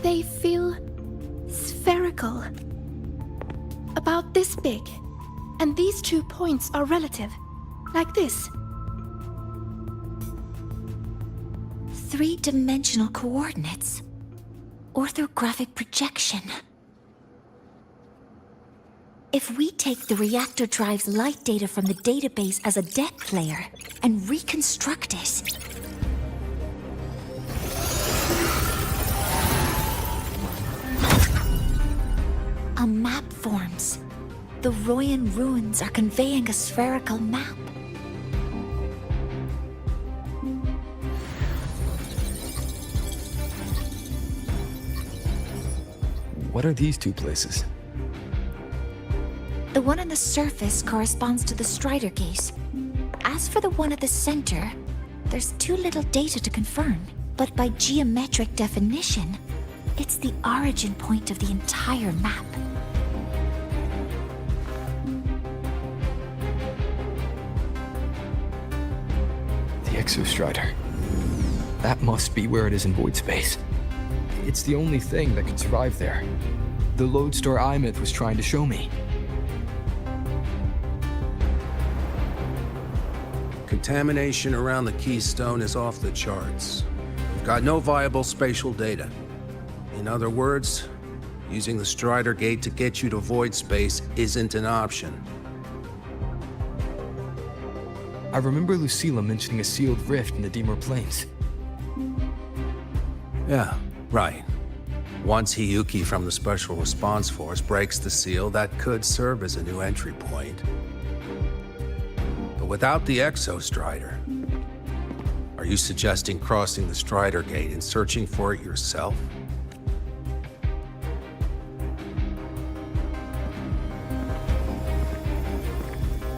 They feel spherical. About this big. And these 2 points are relative. Like this. 3-dimensional coordinates. Orthographic projection. If we take the reactor drive's light data from the database as a deck layer and reconstruct it, a map forms. The Royan ruins are conveying a spherical map. What are these 2 places? The one on the surface corresponds to the Strider Gate. As for the one at the center, there's too little data to confirm. But by geometric definition, it's the origin point of the entire map. The Exostrider. That must be where it is in void space. It's the only thing that could survive there. The Lodestar Imyth was trying to show me. Contamination around the keystone is off the charts. We've got no viable spatial data. In other words, using the Strider Gate to get you to void space isn't an option. I remember Lucilla mentioning a sealed rift in the Dimur Plains. Yeah, right. Once Hiyuki from the Special Response Force breaks the seal, that could serve as a new entry point. But without the Exostrider, are you suggesting crossing the Strider Gate and searching for it yourself?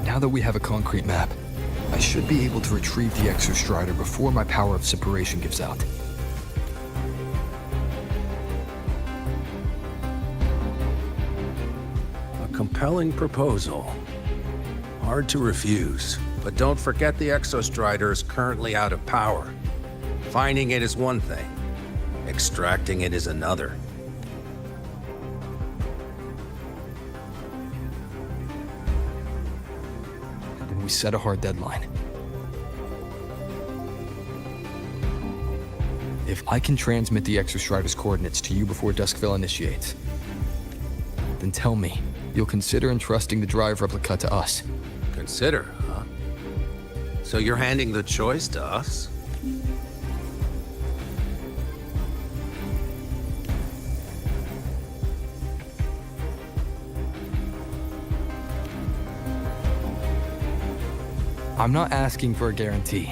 Now that we have a concrete map, I should be able to retrieve the Exostrider before my power of separation gives out. Compelling proposal. Hard to refuse, but don't forget the Exostrider is currently out of power. Finding it is one thing, extracting it is another. Then we set a hard deadline. If I can transmit the Exostrider's coordinates to you before Duskville initiates, then tell me, you'll consider entrusting the drive replica to us. Consider, huh? So you're handing the choice to us? I'm not asking for a guarantee.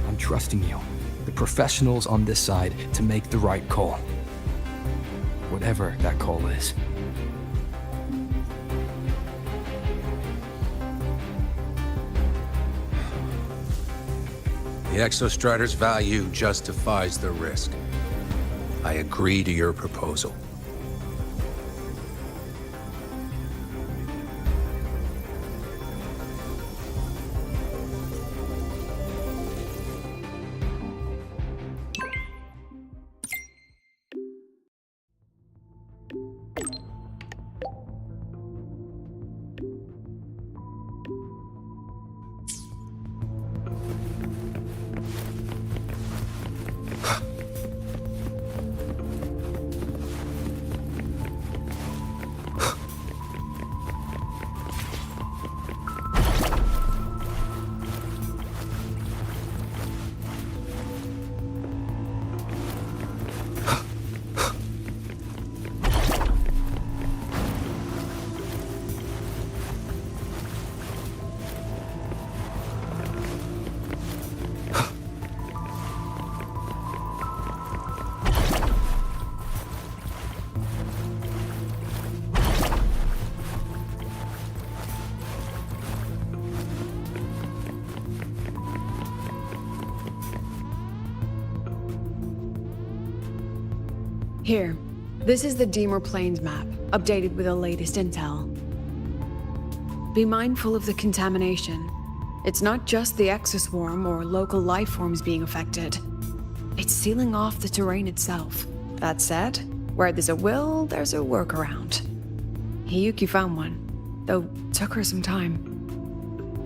I'm trusting you, the professionals on this side, to make the right call. Whatever that call is. The Exostrider's value justifies the risk. I agree to your proposal. Here, this is the Deemer Plains map, updated with the latest intel. Be mindful of the contamination. It's not just the exoswarm or local life forms being affected. It's sealing off the terrain itself. That said, where there's a will, there's a workaround. Hiyuki found one, though took her some time.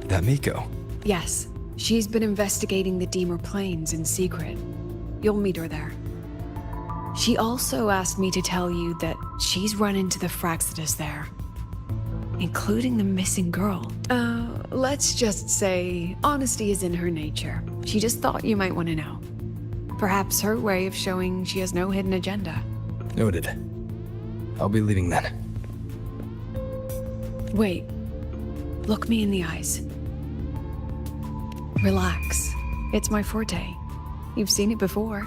That Miko? Yes, she's been investigating the Deemer Plains in secret. You'll meet her there. She also asked me to tell you that she's run into the Fraxidus there, including the missing girl. Let's just say honesty is in her nature. She just thought you might want to know. Perhaps her way of showing she has no hidden agenda. Noted. I'll be leaving then. Wait. Look me in the eyes. Relax. It's my forte. You've seen it before.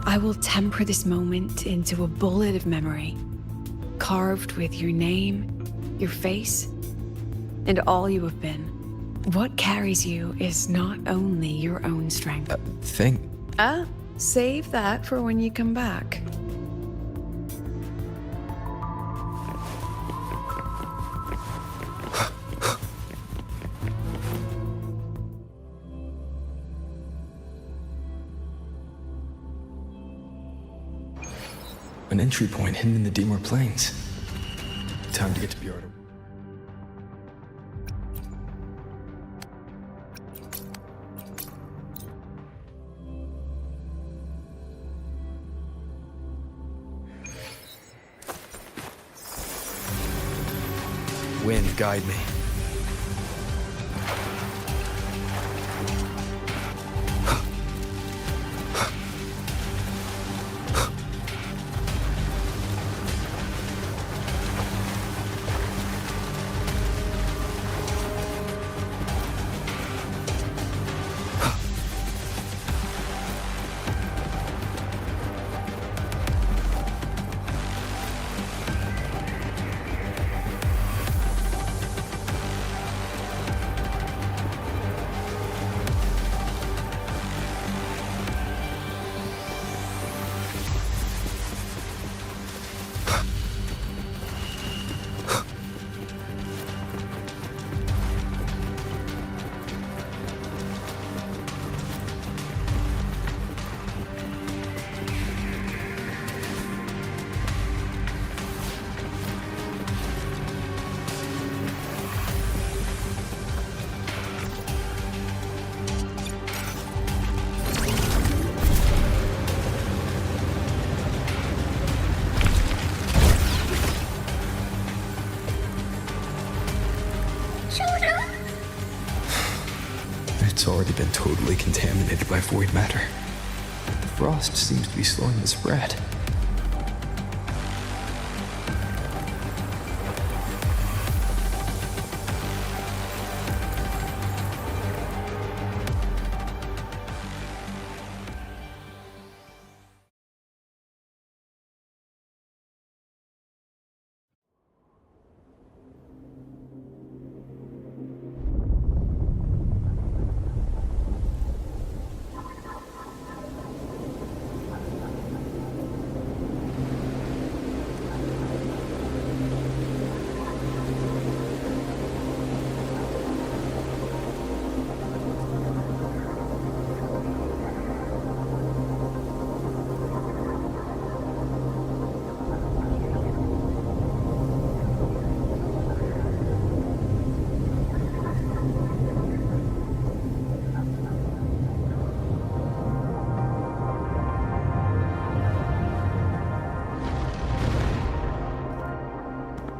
I will temper this moment into a bullet of memory, carved with your name, your face, and all you have been. What carries you is not only your own strength. Save that for when you come back. An entry point hidden in the Deemer Plains. Time to get to Bjorn. Wind, guide me. It's already been totally contaminated by void matter. The frost seems to be slowing the spread.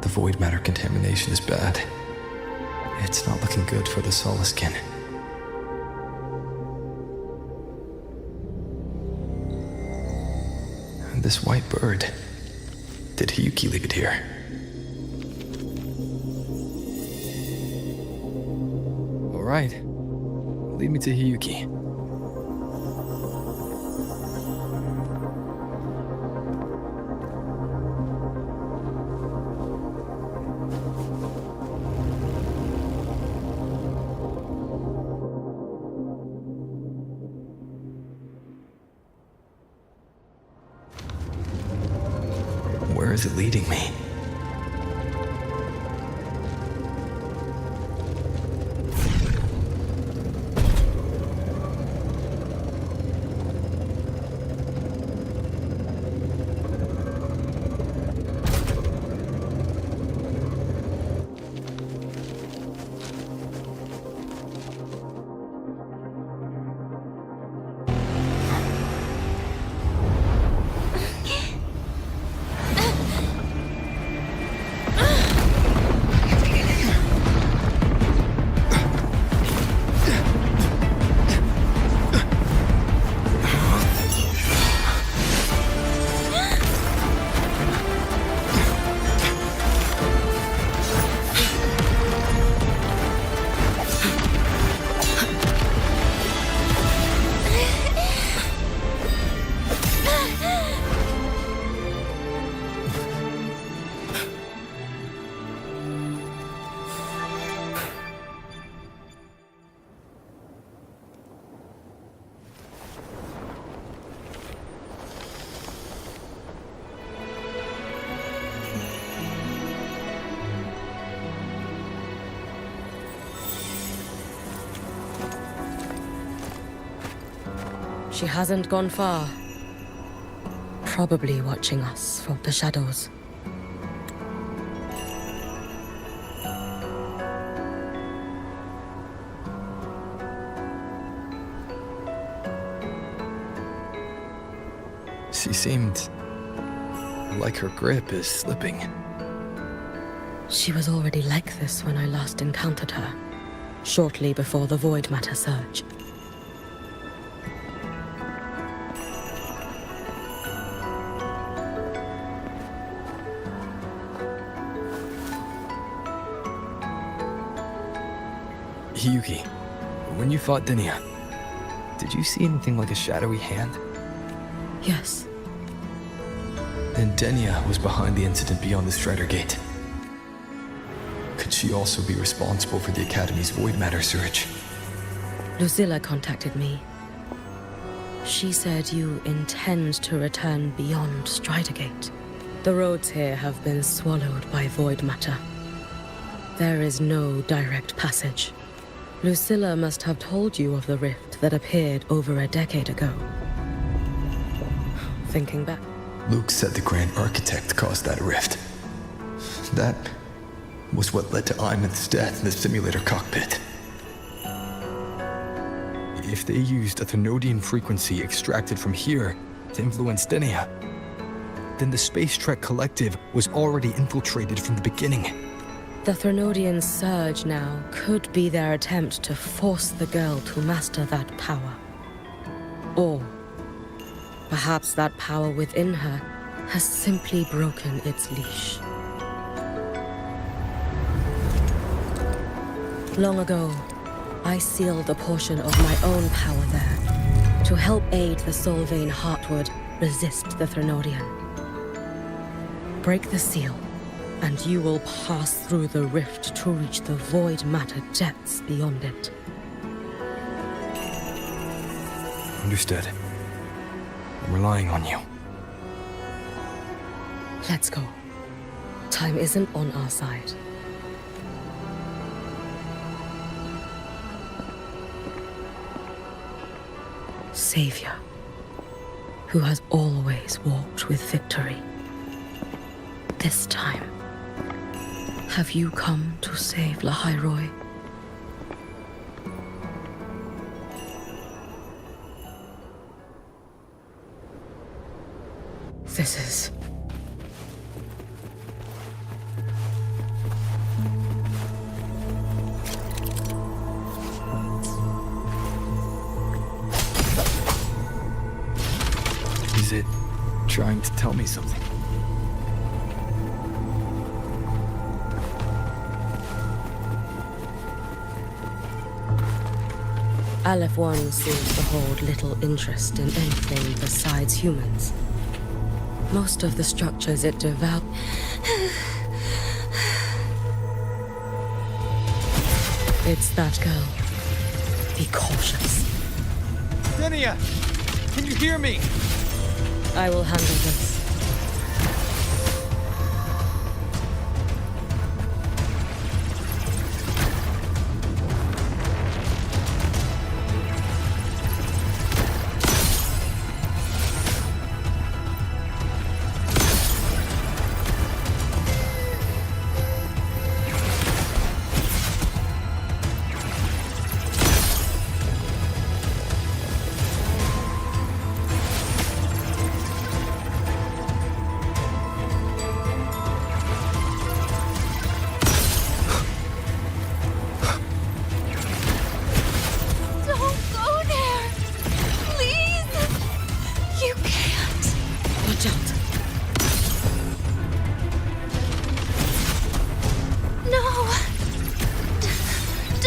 The void matter contamination is bad. It's not looking good for the Solaskin. And this white bird. Did Hiyuki leave it here? All right. Lead me to Hiyuki. is it leading me? She hasn't gone far. Probably watching us from the shadows. She seemed like her grip is slipping. She was already like this when I last encountered her, shortly before the Void Matter surge. Hiyuki, when you fought Denia, did you see anything like a shadowy hand? Yes. Then Denia was behind the incident beyond the Strider Gate. Could she also be responsible for the Academy's void matter surge? Lucilla contacted me. She said you intend to return beyond Strider Gate. The roads here have been swallowed by void matter. There is no direct passage. Lucilla must have told you of the rift that appeared over a decade ago. Thinking back. Luke said the Grand Architect caused that rift. That was what led to Imeth's death in the simulator cockpit. If they used a Thenodian frequency extracted from here to influence Denia, then the Space Trek Collective was already infiltrated from the beginning. The Thenodian surge now could be their attempt to force the girl to master that power. Or perhaps that power within her has simply broken its leash. Long ago, I sealed a portion of my own power there to help aid the Solvane Heartwood resist the Thenodian. Break the seal, and you will pass through the rift to reach the void matter depths beyond it. Understood. I'm relying on you. Let's go. Time isn't on our side. Savior, who has always walked with victory. This time, have you come to save Lahairoi? This is... Is it trying to tell me something? Aleph 1 seems to hold little interest in anything besides humans. Most of the structures it devours... It's that girl. Be cautious. Denia! Can you hear me? I will handle this.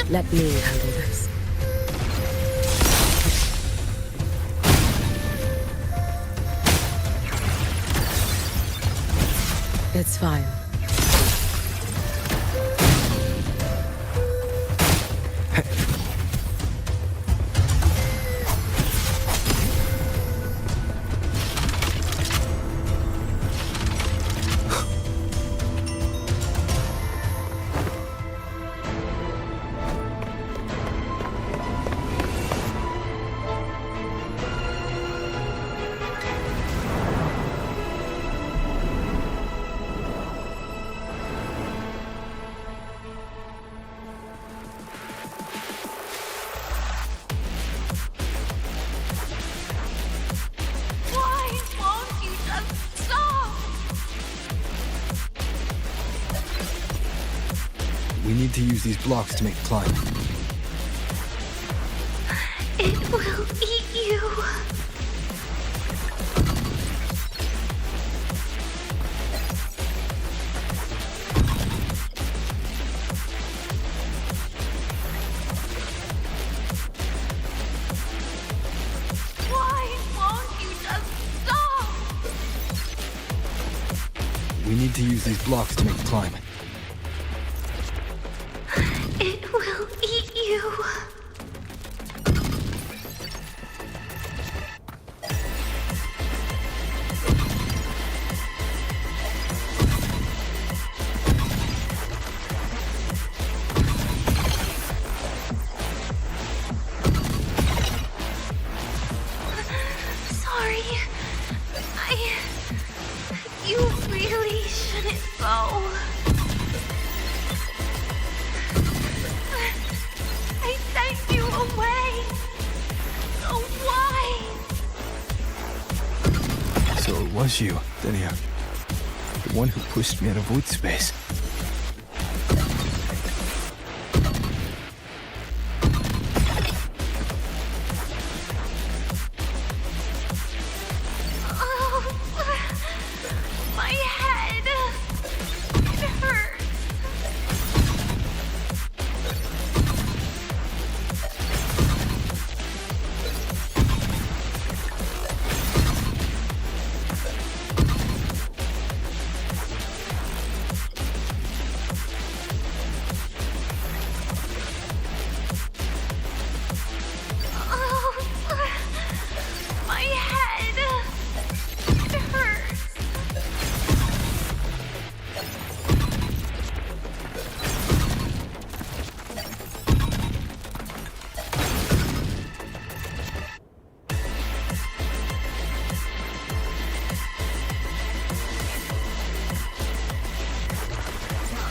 Let me handle this. It's fine. Why won't you just stop? We need to use these blocks to make the climb. It will eat you. Why won't you just stop? We need to use these blocks to make the climb. It will eat you. Sorry. You really shouldn't go. I sent you away. So why? So it was you, Denia. The one who pushed me out of void space. Oh, my head. It hurts. Oh, my head. It hurts.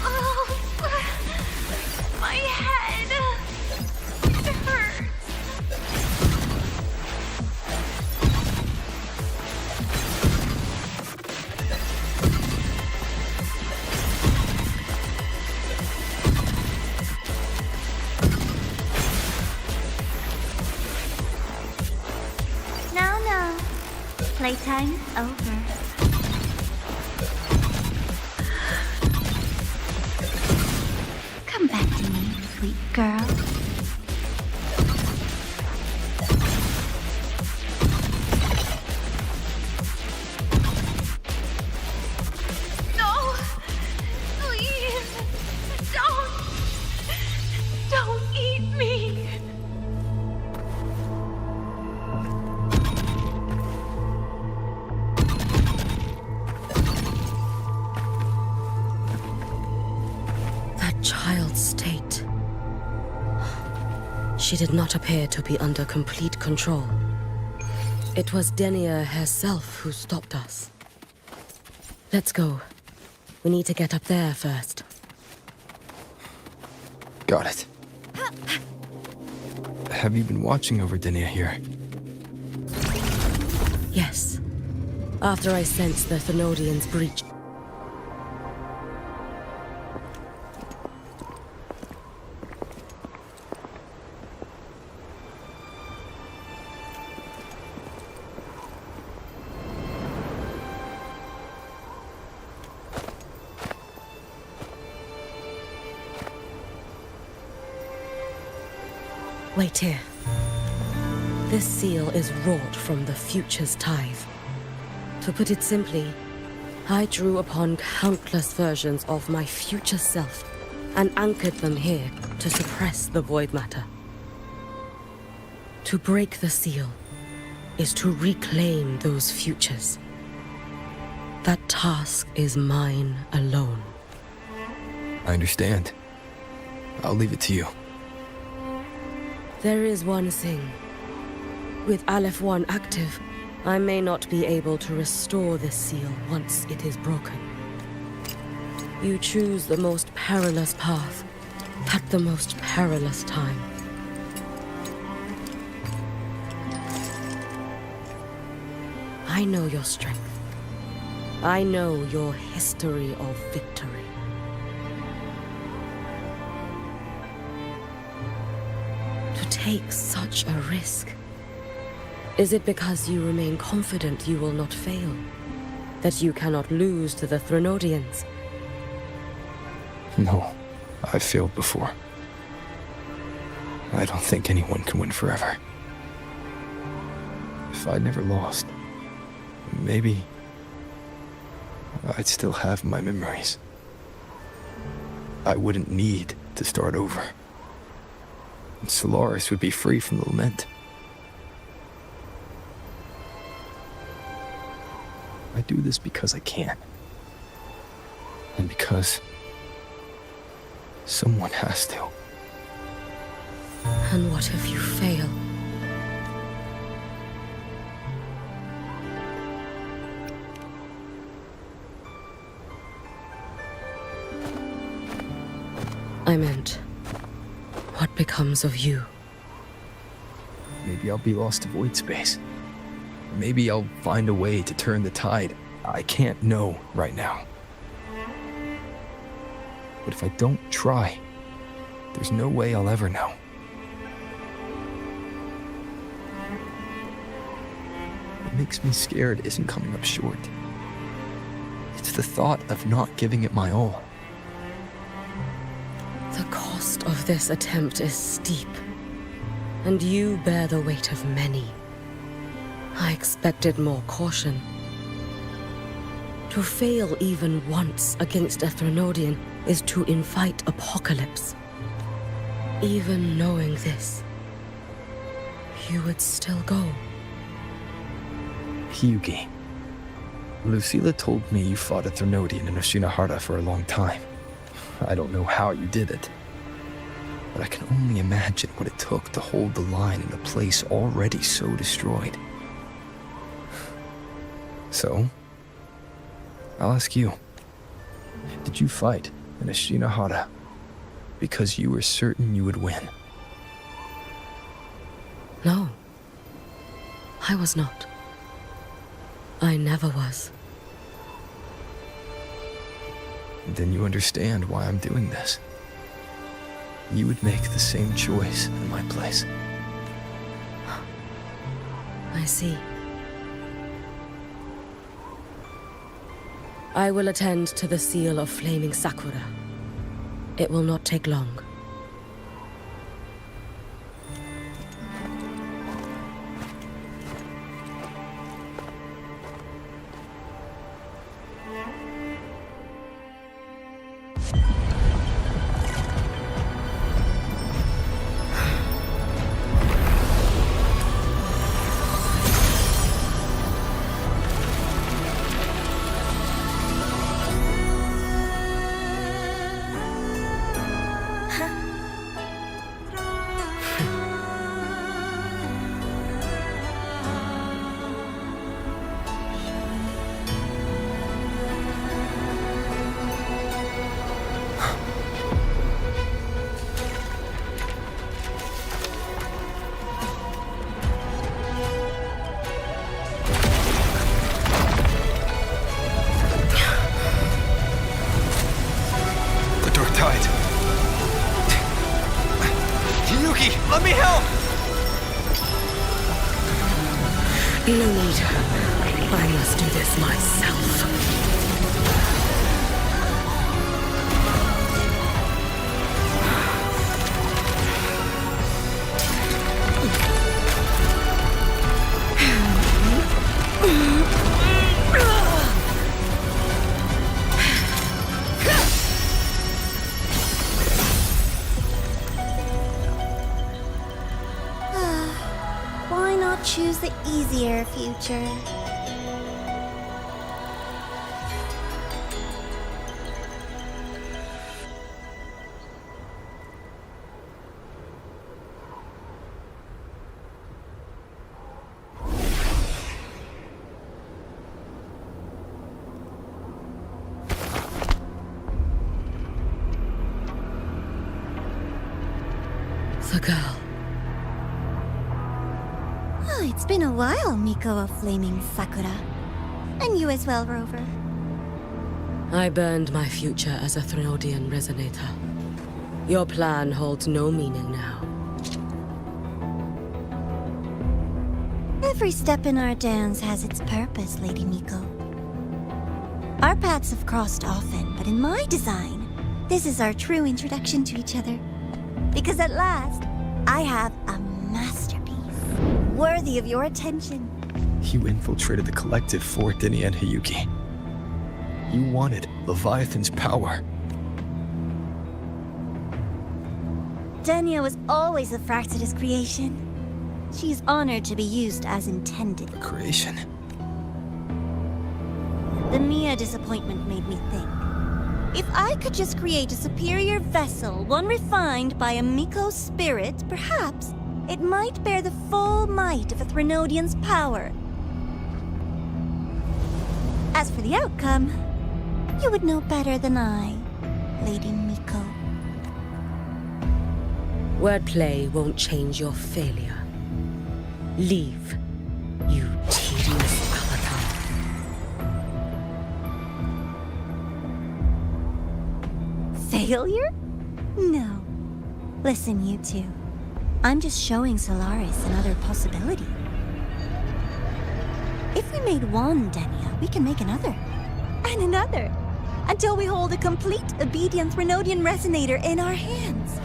Oh, my head. It hurts. No. Playtime is over. Come back to me, sweet girl. No! Please! Don't eat me! That child's state. She did not appear to be under complete control. It was Denia herself who stopped us. Let's go. We need to get up there first. Got it. Have you been watching over Denia here? Yes. After I sensed the Thenodians' breach. Wait here. This seal is wrought from the future's tithe. To put it simply, I drew upon countless versions of my future self and anchored them here to suppress the void matter. To break the seal is to reclaim those futures. That task is mine alone. I understand. I'll leave it to you. There is one thing. With Aleph 1 active, I may not be able to restore this seal once it is broken. You choose the most perilous path at the most perilous time. I know your strength. I know your history of victory. To take such a risk. Is it because you remain confident you will not fail? That you cannot lose to the Threnodians? No, I've failed before. I don't think anyone can win forever. If I'd never lost, maybe I'd still have my memories. I wouldn't need to start over. And Solaris would be free from the lament. I do this because I can. And because someone has to. And what if you fail? I meant, what becomes of you? Maybe I'll be lost to void space. Maybe I'll find a way to turn the tide. I can't know right now. But if I don't try, there's no way I'll ever know. What makes me scared isn't coming up short. It's the thought of not giving it my all. The cost of this attempt is steep, and you bear the weight of many. I expected more caution. To fail even once against a Threnodian is to invite apocalypse. Even knowing this, you would still go. Hyugi. Lucilla told me you fought a Threnodian in Oshinahara for a long time. I don't know how you did it, but I can only imagine what it took to hold the line in a place already so destroyed. So, I'll ask you, did you fight in Oshinahara because you were certain you would win? No, I was not. I never was. Then you understand why I'm doing this. You would make the same choice in my place. I see. I will attend to the seal of flaming Sakura. It will not take long. Let me help! No need. I must do this myself. dear future. The girl. Oh, it's been a while, Miko of Flaming Sakura. And you as well, Rover. I burned my future as a Threnodian resonator. Your plan holds no meaning now. Every step in our dance has its purpose, Lady Miko. Our paths have crossed often, but in my design, this is our true introduction to each other. Because at last, I have a masterpiece, worthy of your attention. You infiltrated the collective for Denia and Hiyuki. You wanted Leviathan's power. Denia was always a Fraxidus creation. She is honored to be used as intended. A creation? The Mia disappointment made me think. If I could just create a superior vessel, one refined by a Miko spirit, perhaps it might bear the full might of a Threnodian's power. As for the outcome, you would know better than I, Lady Miko. Wordplay won't change your failure. Leave, you tedious avatar. Failure? No. Listen, you two. I'm just showing Solaris another possibility. If we made one Denia, we can make another. And another. Until we hold a complete obedient Threnodian resonator in our hands.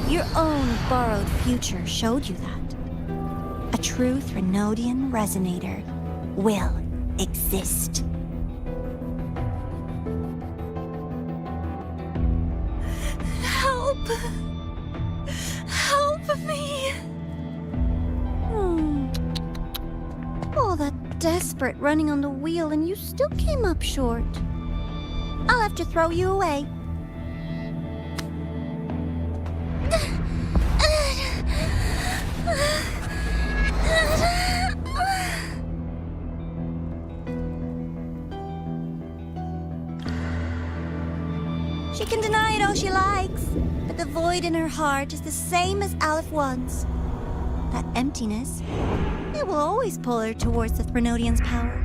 Your own borrowed future showed you that. A true Threnodian resonator will exist. Help! Help me! All that desperate running on the wheel and you still came up short. I'll have to throw you away. She can deny it all she likes, but the void in her heart is the same as Aleph One's. That emptiness, it will always pull her towards the Threnodian's power.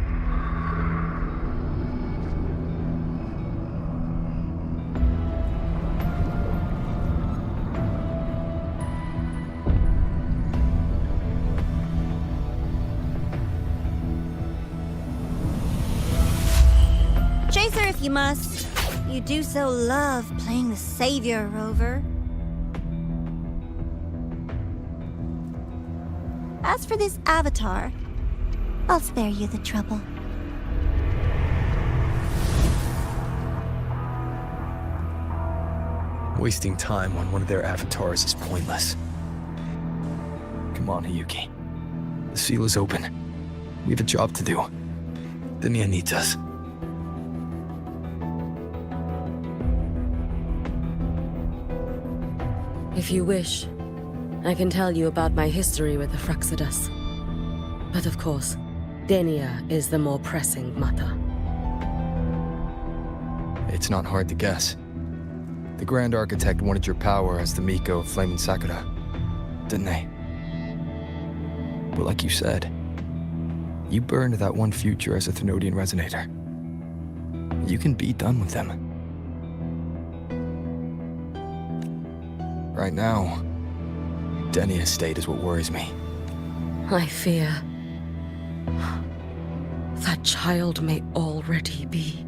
Chase her if you must. You do so love playing the savior, Rover. As for this avatar, I'll spare you the trouble. Wasting time on one of their avatars is pointless. Come on, Hiyuki. The seal is open. We have a job to do. Denia needs us. If you wish, I can tell you about my history with the Fraxidus. But of course, Denia is the more pressing matter. It's not hard to guess. The Grand Architect wanted your power as the Miko of Flaming Sakura, didn't they? But like you said, you burned that one future as a Threnodian resonator. You can be done with them. Right now, Denia's state is what worries me. I fear that child may already be.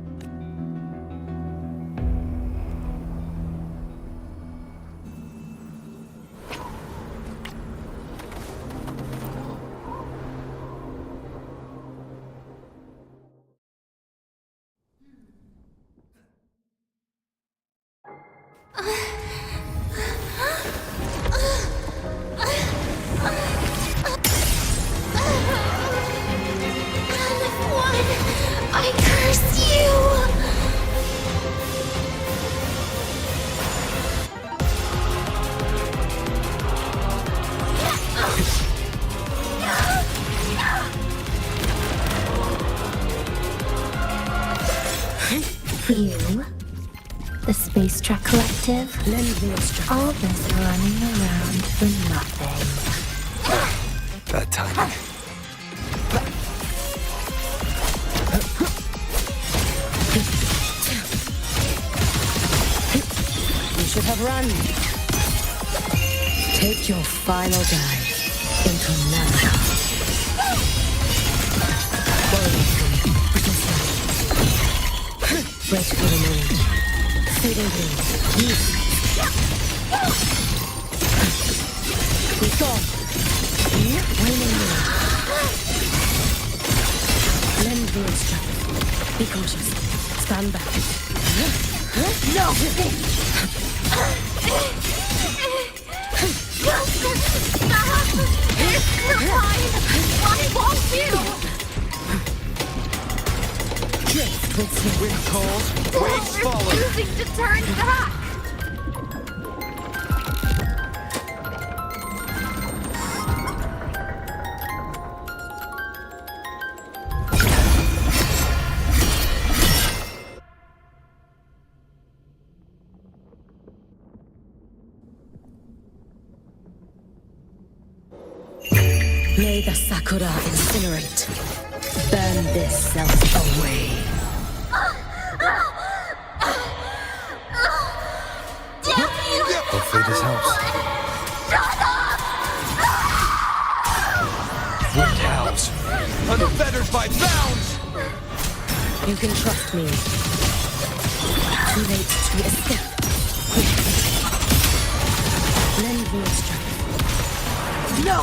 I curse you! You, the Space Trek Collective, all this running around for nothing. Bad timing. You should have run. Take your final dive into America. Wait for the moment. Fading blue. Be gone. Waning moon. Lend the instrument. Be cautious. Stand back. No! Why won't you? Drift with you. Wind calls, waves follow. Refusing to turn back. May the Sakura incinerate. Burn this self away. Hopefully this helps. Wind howls. Unfettered by bounds! You can trust me. Too late to escape. Lend me your strength. No!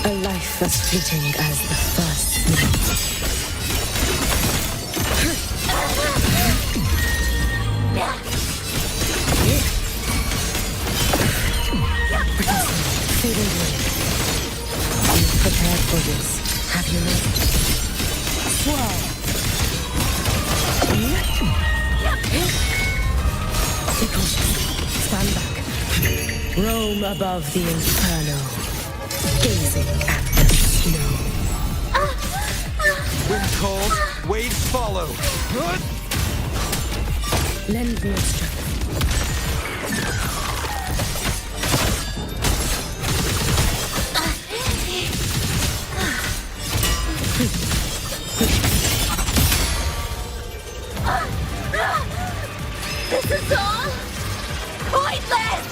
A life as fleeting as the first snake. Feeling good. You've prepared for this, have you not? Swirl. Be cautious. Stand back. Roam above the inferno, gazing at the snow. Wind calls, waves follow. Lend me your strength. This is all pointless!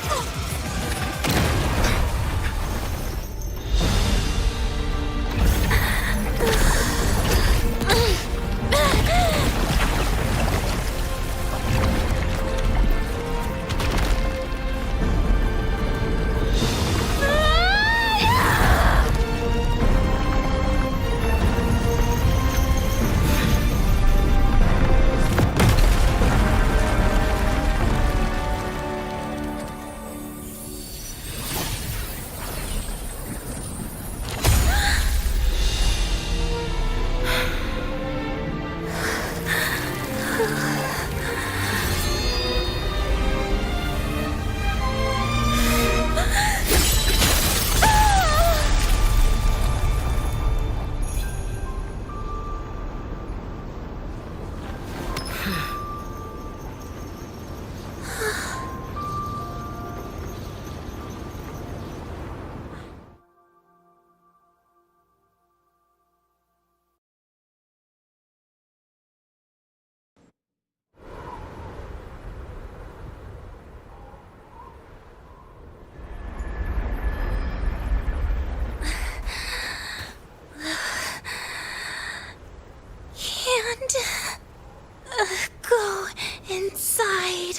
Go inside.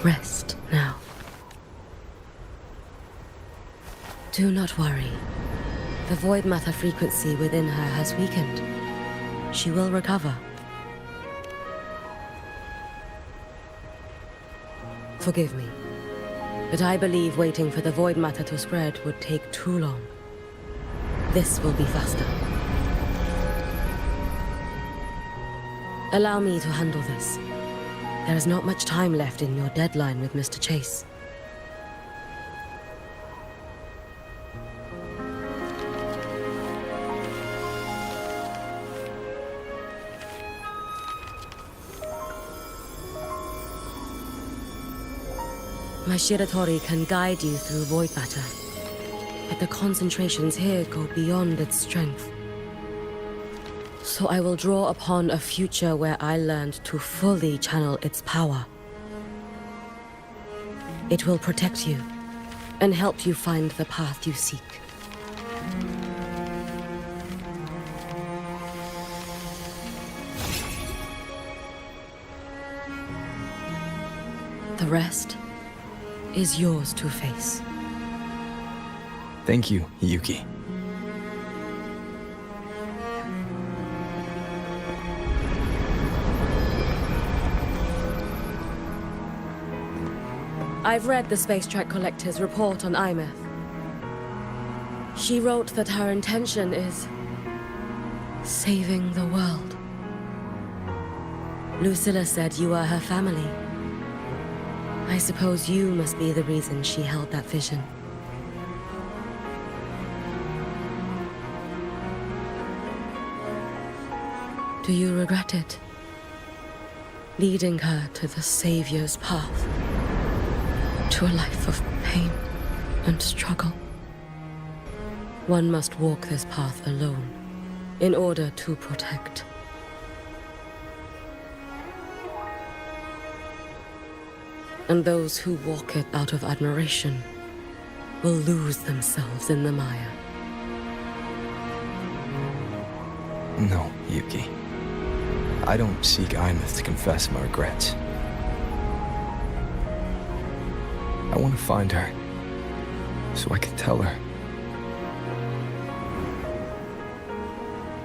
Rest now. Do not worry. The void matter frequency within her has weakened. She will recover. Forgive me, but I believe waiting for the void matter to spread would take too long. This will be faster. Allow me to handle this. There is not much time left in your deadline with Mr. Chase. My Shiratori can guide you through Void Matter, but the concentrations here go beyond its strength. So I will draw upon a future where I learned to fully channel its power. It will protect you and help you find the path you seek. The rest is yours to face. Thank you, Yuki. I've read the Space Track Collector's report on Imeth. She wrote that her intention is saving the world. Lucilla said you are her family. I suppose you must be the reason she held that vision. Do you regret it? Leading her to the Savior's path? To a life of pain and struggle? One must walk this path alone in order to protect. And those who walk it out of admiration will lose themselves in the mire. No, Yuki. I don't seek Imeth to confess my regrets. I want to find her, so I can tell her.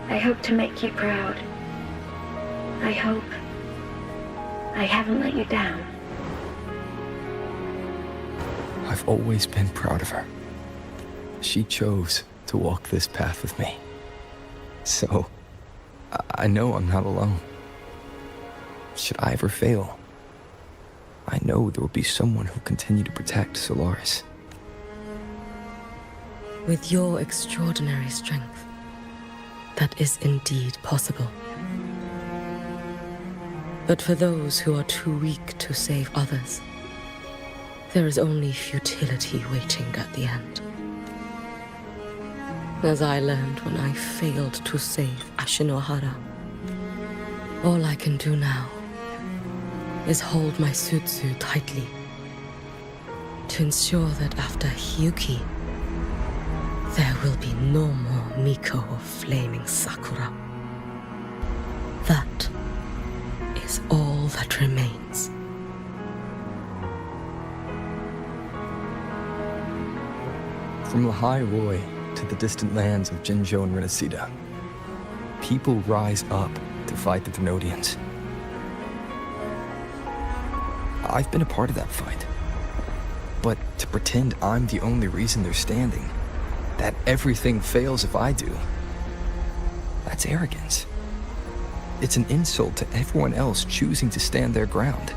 I hope to make you proud. I hope I haven't let you down. I've always been proud of her. She chose to walk this path with me. So, I know I'm not alone. Should I ever fail, I know there will be someone who'll continue to protect Solaris. With your extraordinary strength, that is indeed possible. But for those who are too weak to save others, there is only futility waiting at the end. As I learned when I failed to save Ashinohara, all I can do now is hold my Sutsu tightly to ensure that after Hyuki, there will be no more Miko of Flaming Sakura. That is all that remains. From Lahai Roi to the distant lands of Jinzhou and Renesida, people rise up to fight the Thenodians. I've been a part of that fight. But to pretend I'm the only reason they're standing, that everything fails if I do, that's arrogance. It's an insult to everyone else choosing to stand their ground.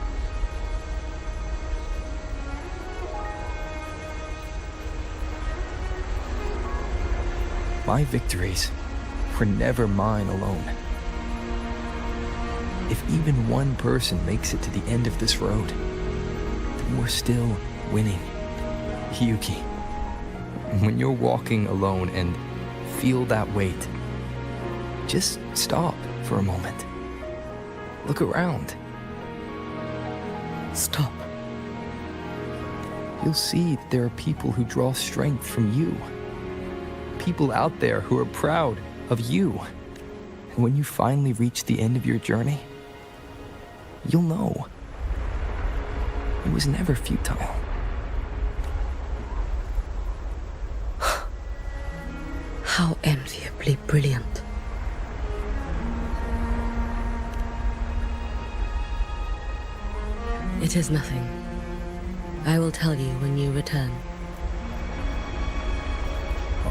My victories were never mine alone. If even one person makes it to the end of this road, then we're still winning. Yuki, when you're walking alone and feel that weight, just stop for a moment. Look around. Stop. You'll see that there are people who draw strength from you. People out there who are proud of you. And when you finally reach the end of your journey, you'll know it was never futile. How enviably brilliant. It is nothing. I will tell you when you return.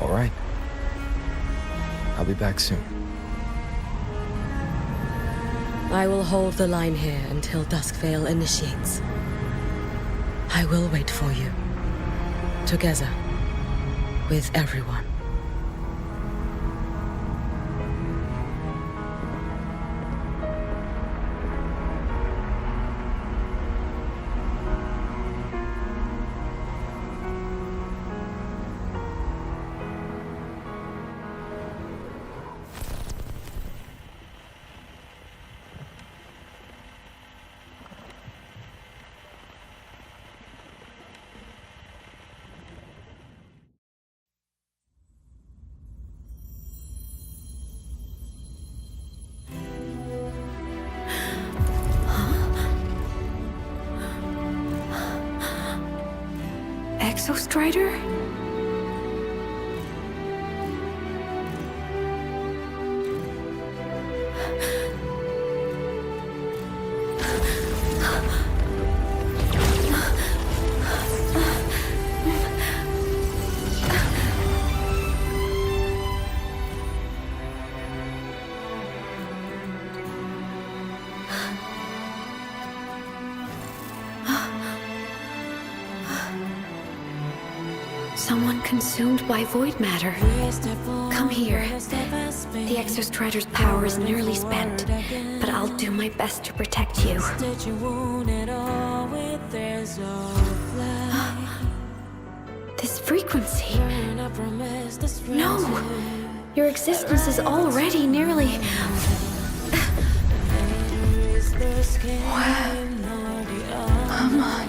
All right. I'll be back soon. I will hold the line here until Duskvale initiates. I will wait for you. Together. With everyone. Exostrider? Someone consumed by void matter. Come here. The Exostrider's power is nearly spent, but I'll do my best to protect you. This frequency. No! Your existence is already nearly... Where am I?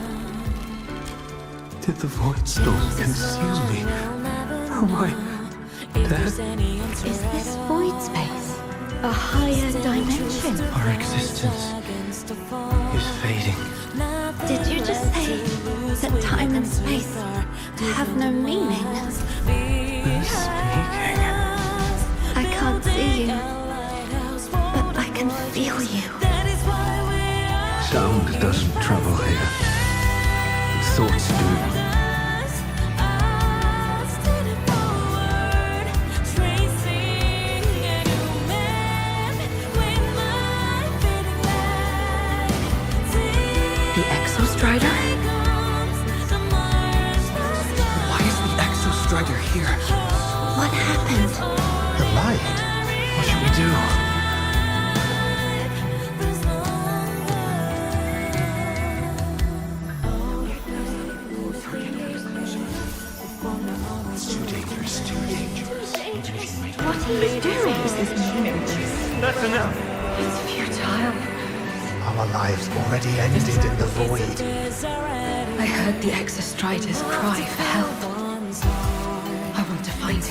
Did the void storm consume me? Am I dead? Is this void space a higher dimension? Our existence is fading. Did you just say that time and space have no meaning? Who's speaking? I can't see you, but I can feel you. Sound doesn't travel here. Thoughts do. The Exostrider? Why is the Exostrider here? What happened? The light. What should we do? What are you doing? This is meaningless. That's enough. It's futile. Our lives already ended in the void. I heard the Exostrider's cry for help. I want to find it.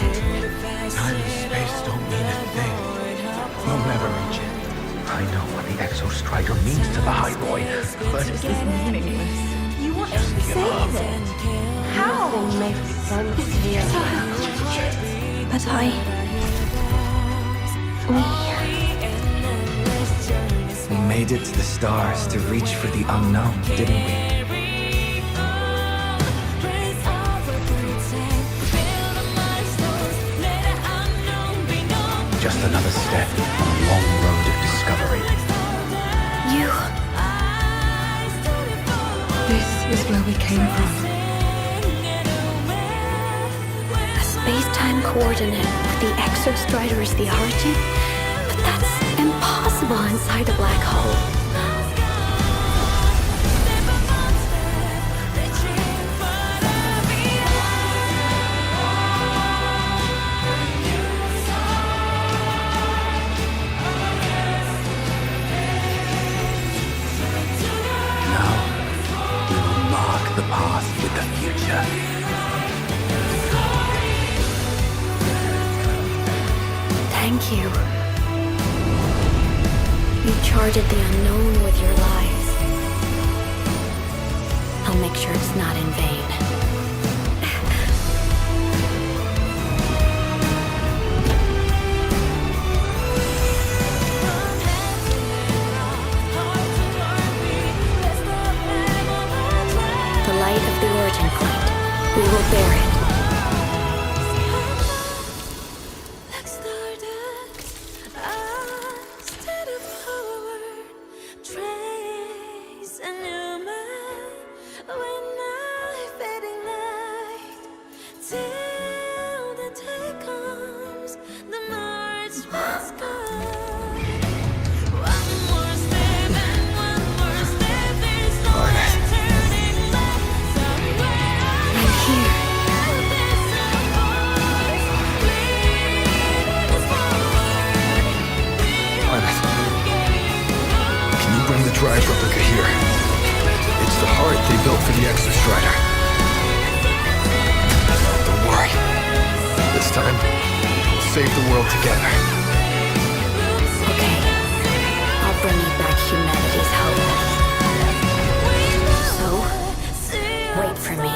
Time and space don't mean a thing. We'll never reach it. I know what the Exostrider means to the High Roy, but This is meaningless. You want to save it? How? It's futile. But we made it to the stars to reach for the unknown, didn't we? Just another step on a long road of discovery. You... This is where we came from. A space-time coordinate with the Exostrider as the origin? But that's impossible inside a black hole. The past with the future. Thank you. You charted the unknown with your lives. I'll make sure it's not in vain. The light of the origin point. We will bear it. drive replica here. It's the heart they built for the Exostrider. Don't worry. This time, we'll save the world together. Okay. I'll bring you back humanity's hope. So, wait for me.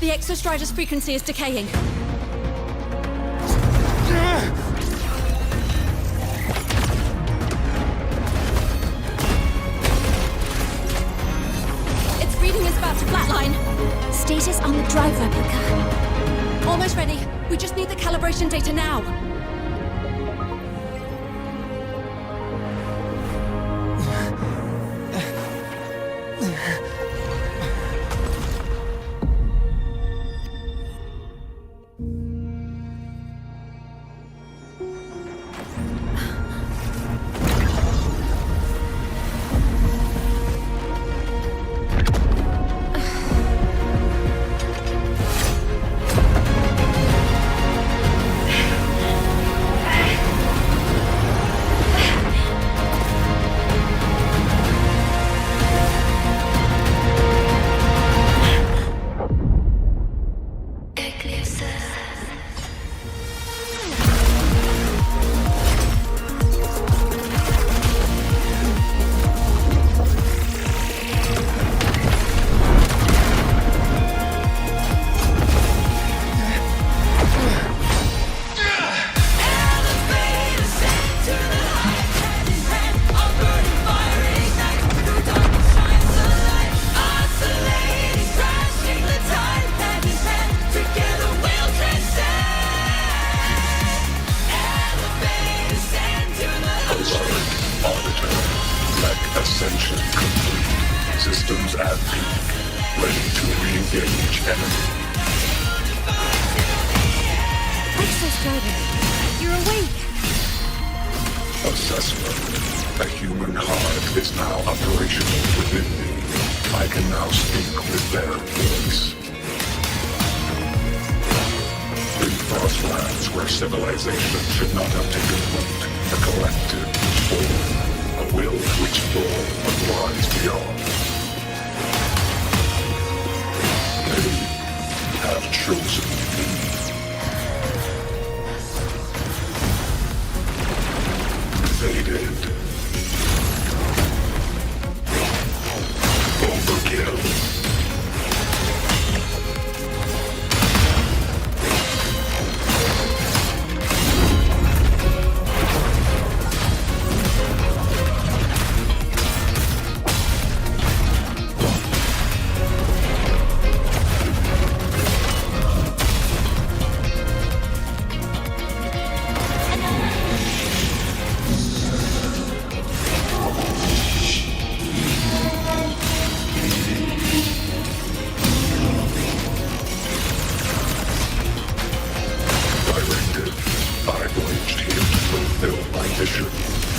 The Exostrider's frequency is decaying. Its reading is about to flatline. Status on the drive replica. Almost ready. We just need the calibration data now. Systems at peak. Ready to re-engage enemy. Exostrider, you're awake. Assessment. A human heart is now operational within me. I can now speak with their voice. In Frostlands, where civilization should not have taken root, a collective was born, a will to explore what lies beyond. They have chosen me. They did. Overkill.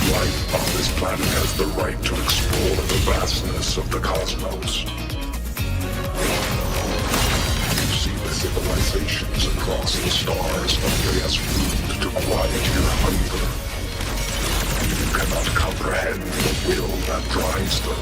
Life on this planet has the right to explore the vastness of the cosmos. You see the civilizations across the stars only as food to quiet your hunger. You cannot comprehend the will that drives them.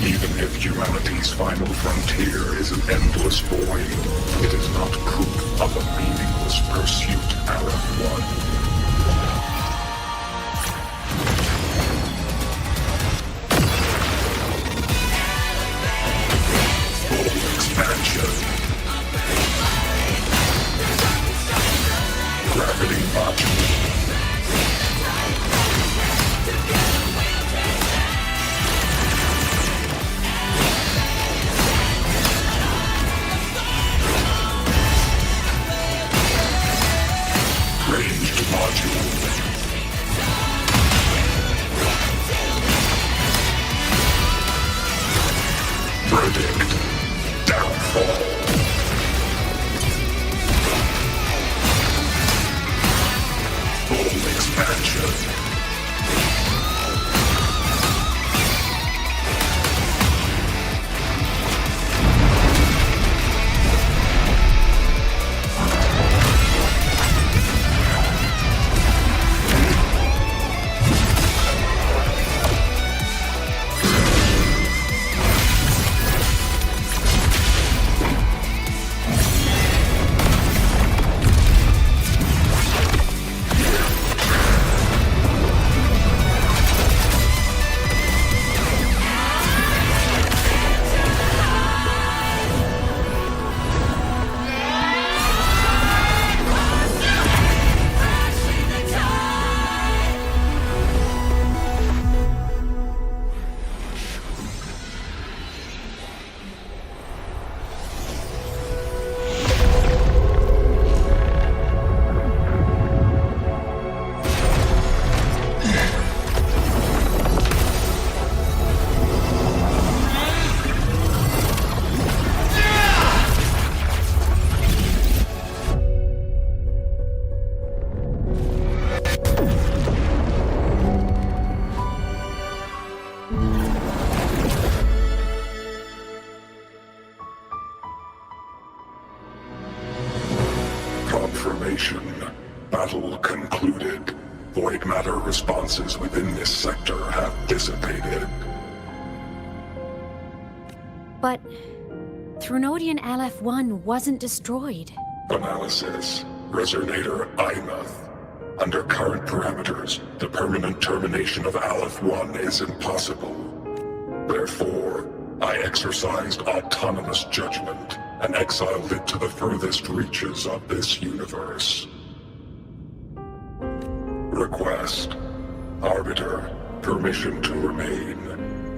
Even if humanity's final frontier is an endless void, it is not proof of a meaningless pursuit, Aleph-1. Full expansion. Gravity module. Ranged module. Verdict. Downfall. Full expansion. Confirmation. Battle concluded. Void matter responses within this sector have dissipated. But Threnodian Aleph-1 wasn't destroyed. Analysis. Resonator Imuth. Under current parameters, the permanent termination of Aleph-1 is impossible. Therefore, I exercised autonomous judgment and exiled it to the furthest reaches of this universe. Request. Arbiter, permission to remain.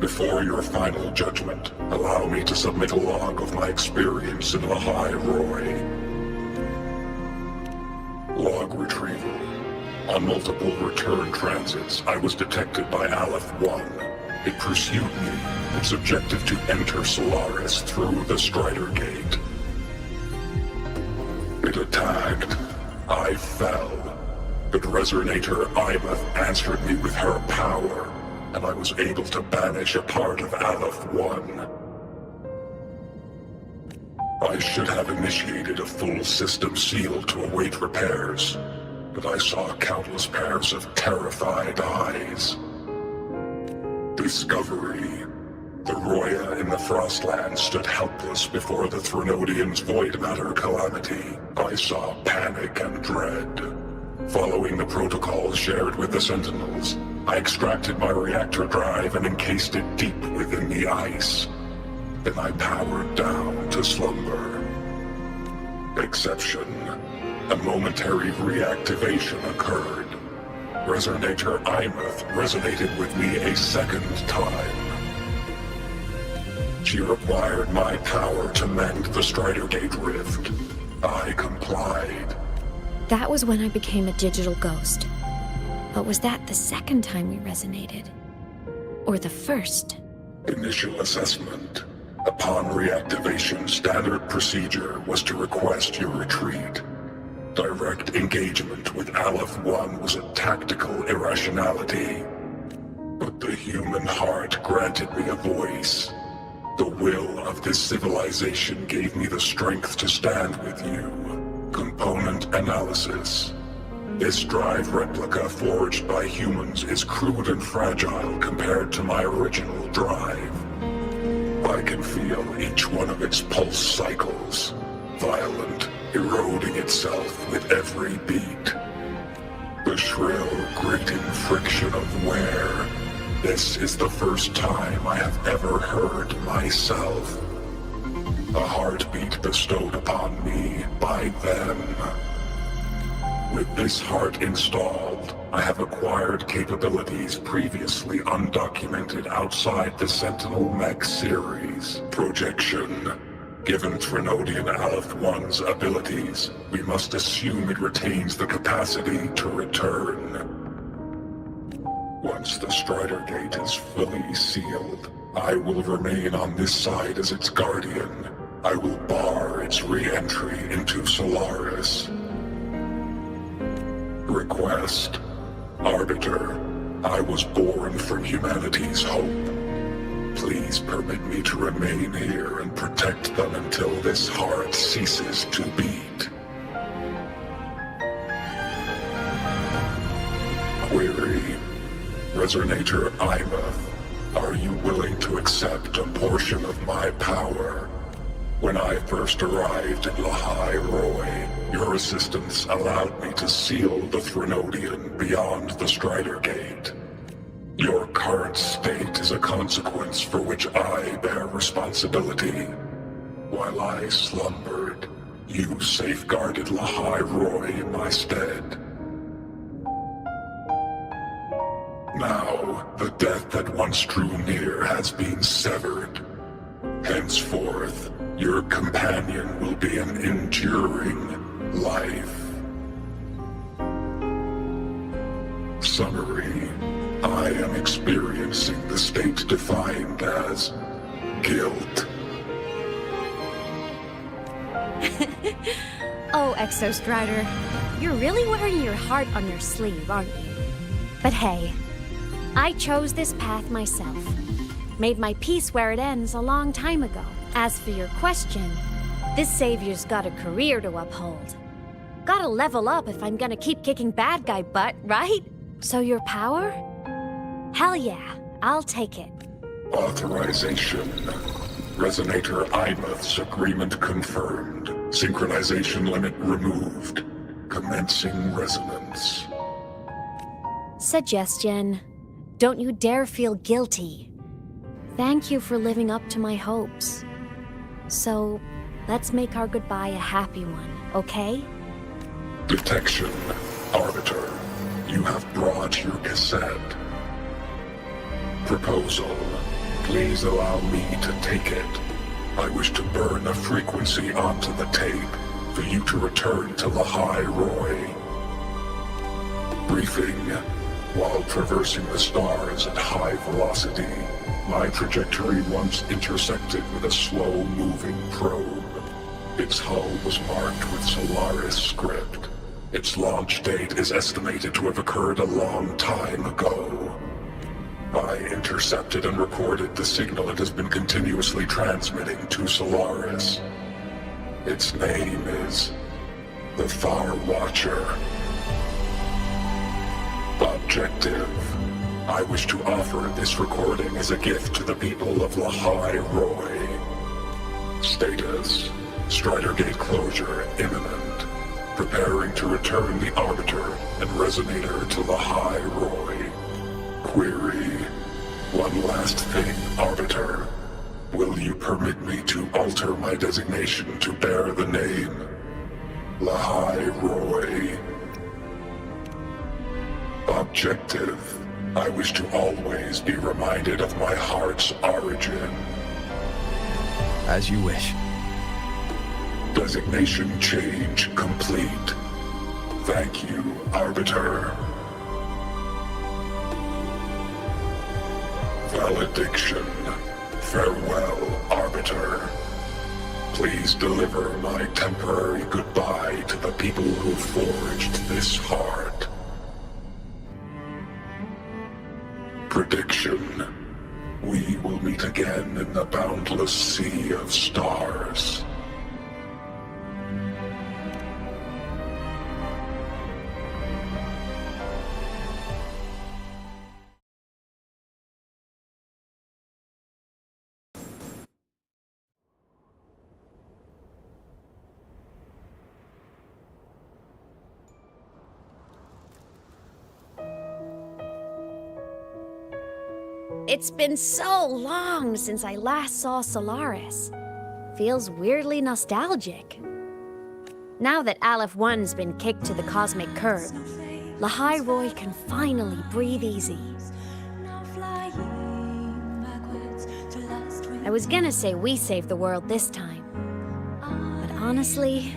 Before your final judgment, allow me to submit a log of my experience in Lahai Roy. Log retrieval. On multiple return transits, I was detected by Aleph 1. It pursued me, its objective to enter Solaris through the Strider Gate. It attacked. I fell. But Resonator Ibeth answered me with her power, and I was able to banish a part of Aleph 1. I should have initiated a full system seal to await repairs, but I saw countless pairs of terrified eyes. Discovery. The Roya in the Frostland stood helpless before the Threnodians' void matter calamity. I saw panic and dread. Following the protocols shared with the Sentinels, I extracted my reactor drive and encased it deep within the ice. Then I powered down to slumber. Exception. A momentary reactivation occurred. Resonator Ibeth resonated with me a second time. She required my power to mend the Strider Gate rift. I complied. That was when I became a digital ghost. But was that the second time we resonated? Or the first? Initial assessment. Upon reactivation, standard procedure was to request your retreat. Direct engagement with Aleph 1 was a tactical irrationality. But the human heart granted me a voice. The will of this civilization gave me the strength to stand with you. Component analysis. This drive replica forged by humans is crude and fragile compared to my original drive. I can feel each one of its pulse cycles, violent, eroding itself with every beat. The shrill, grating friction of wear. This is the first time I have ever heard myself. A heartbeat bestowed upon me by them. With this heart installed, I have acquired capabilities previously undocumented outside the Sentinel Mech series. Projection. Given Threnodian Aleph 1's abilities, we must assume it retains the capacity to return. Once the Strider Gate is fully sealed, I will remain on this side as its guardian. I will bar its re-entry into Solaris. Request. Arbiter, I was born from humanity's hope. Please permit me to remain here and protect them until this heart ceases to beat. Query. Resonator Ibeth, are you willing to accept a portion of my power? When I first arrived at Lahai Roy, your assistance allowed me to seal the Threnodian beyond the Strider Gate. Your current state is a consequence for which I bear responsibility. While I slumbered, you safeguarded Lahai Roy in my stead. Now, the death that once drew near has been severed. Henceforth, your companion will be an enduring life. Summary. I am experiencing the state defined as guilt. Oh, Exostrider, you're really wearing your heart on your sleeve, aren't you? But hey, I chose this path myself. Made my peace where it ends a long time ago. As for your question, this savior's got a career to uphold. Gotta level up if I'm gonna keep kicking bad guy butt, right? So your power? Hell yeah, I'll take it. Authorization. Resonator Ibeth's agreement confirmed. Synchronization limit removed. Commencing resonance. Suggestion. Don't you dare feel guilty. Thank you for living up to my hopes. So, let's make our goodbye a happy one, okay? Detection. Arbiter, you have brought your cassette. Proposal. Please allow me to take it. I wish to burn a frequency onto the tape for you to return to Lahai Roy. Briefing. While traversing the stars at high velocity, my trajectory once intersected with a slow-moving probe. Its hull was marked with Solaris script. Its launch date is estimated to have occurred a long time ago. I intercepted and recorded the signal it has been continuously transmitting to Solaris. Its name is the Far Watcher. Objective. I wish to offer this recording as a gift to the people of Lahai Roy. Status. Strider Gate closure imminent. Preparing to return the Arbiter and Resonator to Lahai Roy. Query. One last thing, Arbiter. Will you permit me to alter my designation to bear the name Lahai Roy? Objective. I wish to always be reminded of my heart's origin. As you wish. Designation change complete. Thank you, Arbiter. Valediction. Farewell, Arbiter. Please deliver my temporary goodbye to the people who forged this heart. Prediction. We will meet again in the boundless sea of stars. It's been so long since I last saw Solaris. Feels weirdly nostalgic. Now that Aleph 1's been kicked to the cosmic curb, Lahai Roy can finally breathe easy. I was gonna say we saved the world this time, but honestly,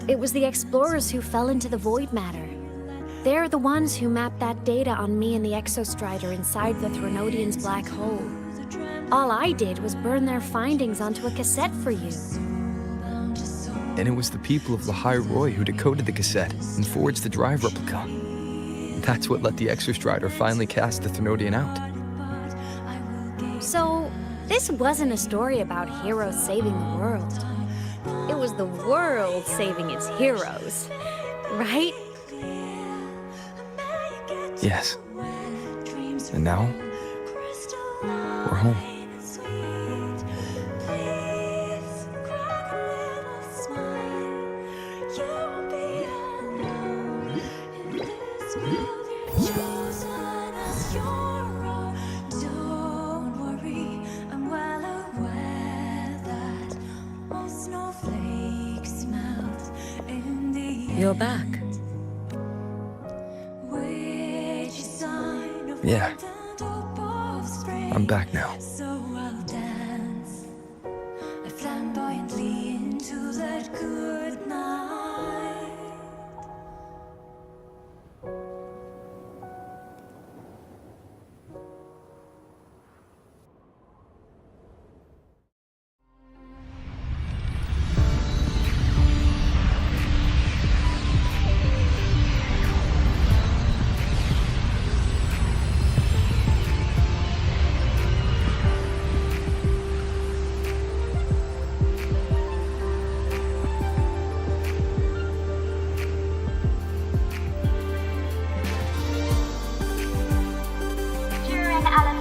it was the explorers who fell into the void matter. They're the ones who mapped that data on me and the Exostrider inside the Threnodian's black hole. All I did was burn their findings onto a cassette for you. And it was the people of Lahai Roy who decoded the cassette and forged the drive replica. That's what let the Exostrider finally cast the Threnodian out. So, this wasn't a story about heroes saving the world. It was the world saving its heroes, right? Yes. And now, we're home. You're back. Yeah. I'm back now.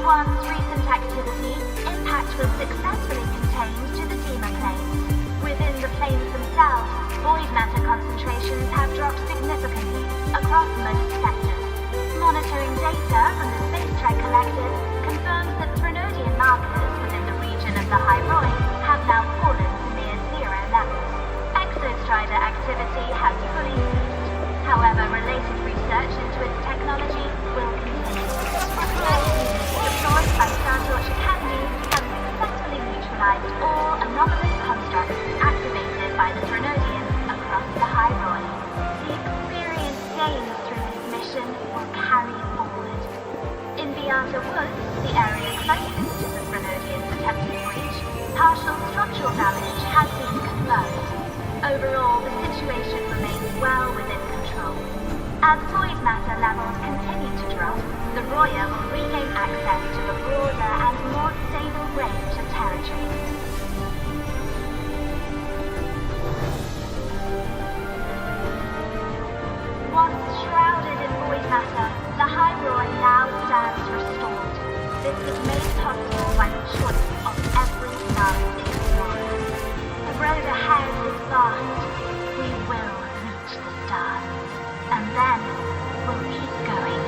One's recent activity, impact was successfully contained to the Dema planes. Within the planes themselves, void matter concentrations have dropped significantly across most sectors. Monitoring data from the space trek collected confirms that Threnodian markers within the region of the High Roy have now fallen to near zero levels. Exostrider activity has fully ceased. However, related research into its technology will continue. partial structural damage has been confirmed. Overall, the situation remains well within control. As void matter levels continue to drop, the Roya will regain access to a broader and more stable range of territory. Once shrouded in void matter, the High Roy now stands restored. This was made possible by the choice of every last explorer. The road ahead is vast. We will reach the stars. And then we'll keep going.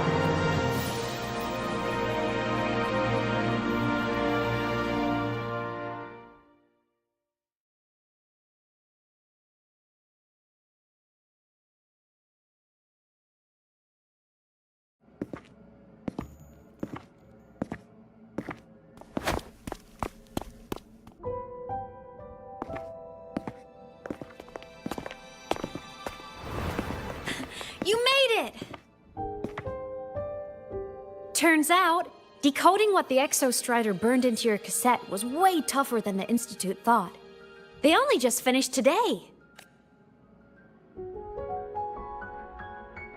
You made it! Turns out, decoding what the Exostrider burned into your cassette was way tougher than the Institute thought. They only just finished today.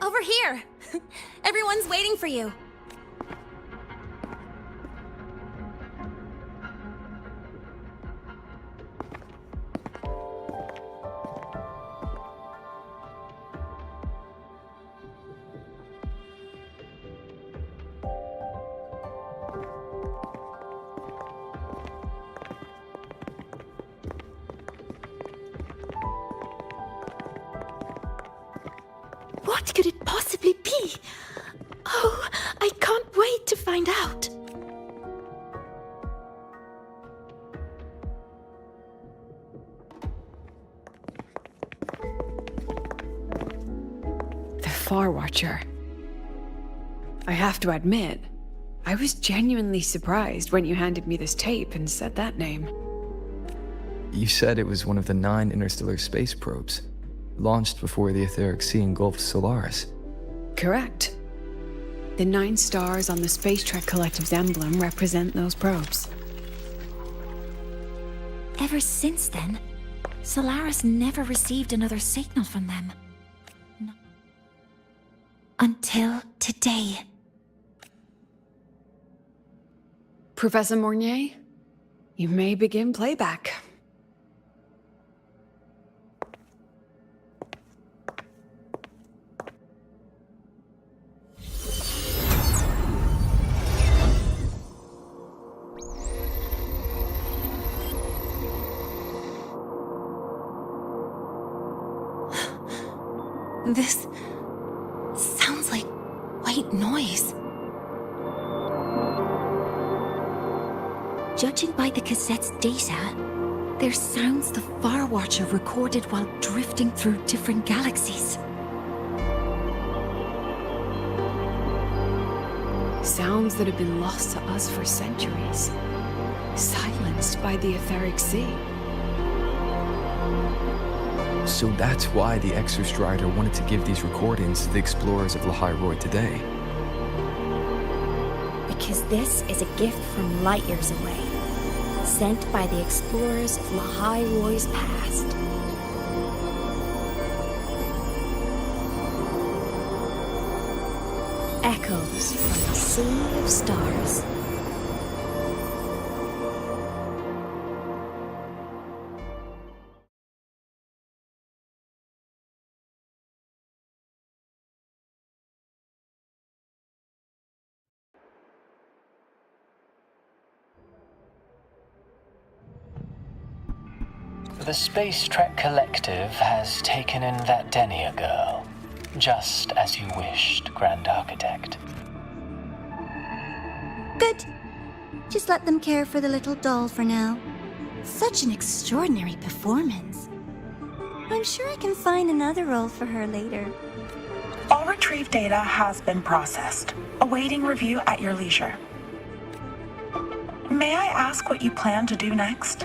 Over here! Everyone's waiting for you. What could it possibly be? Oh, I can't wait to find out. The Far Watcher. I have to admit, I was genuinely surprised when you handed me this tape and said that name. You said it was one of the 9 interstellar space probes, launched before the etheric sea engulfed Solaris. Correct. The 9 stars on the Space Trek Collective's emblem represent those probes. Ever since then, Solaris never received another signal from them. No. Until today. Professor Mornier, you may begin playback. This sounds like white noise. Judging by the cassette's data, they're sounds the Far Watcher recorded while drifting through different galaxies. Sounds that have been lost to us for centuries, silenced by the etheric sea. So that's why the Exostrider wanted to give these recordings to the explorers of Lahai-Roi today. Because this is a gift from light years away, sent by the explorers of Lahai-Roi's past. Echoes from the sea of stars. The Space Trek Collective has taken in that Denia girl, just as you wished, Grand Architect. Good. Just let them care for the little doll for now. Such an extraordinary performance. I'm sure I can find another role for her later. All retrieved data has been processed, awaiting review at your leisure. May I ask what you plan to do next?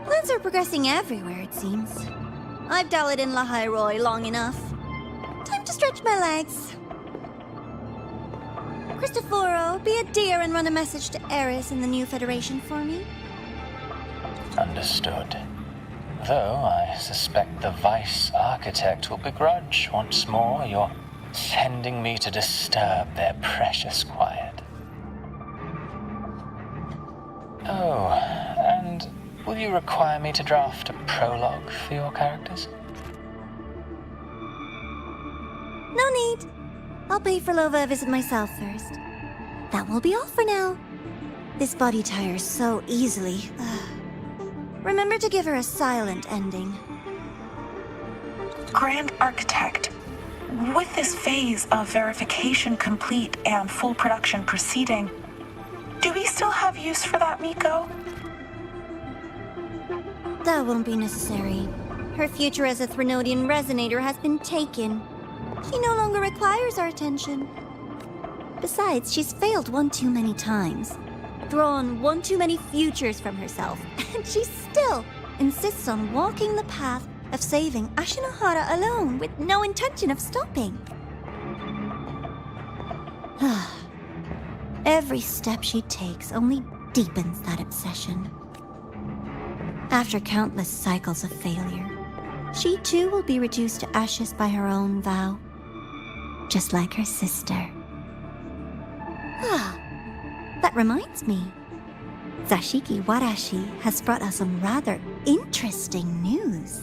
Plans are progressing everywhere, it seems. I've dallied in Lahai-Roi long enough. Time to stretch my legs. Cristoforo, be a dear and run a message to Eris in the new Federation for me. Understood. Though I suspect the Vice Architect will begrudge once more your sending me to disturb their precious quiet. Oh, and will you require me to draft a prologue for your characters? No need. I'll pay for Lova a visit myself first. That will be all for now. This body tires so easily. Remember to give her a silent ending. Grand Architect, with this phase of verification complete and full production proceeding, do we still have use for that Miko? That won't be necessary. Her future as a Threnodian resonator has been taken. She no longer requires our attention. Besides, she's failed one too many times. Drawn one too many futures from herself, and she still insists on walking the path of saving Ashinohara alone with no intention of stopping. Every step she takes only deepens that obsession. After countless cycles of failure, she too will be reduced to ashes by her own vow, just like her sister. That reminds me. Zashiki Warashi has brought us some rather interesting news.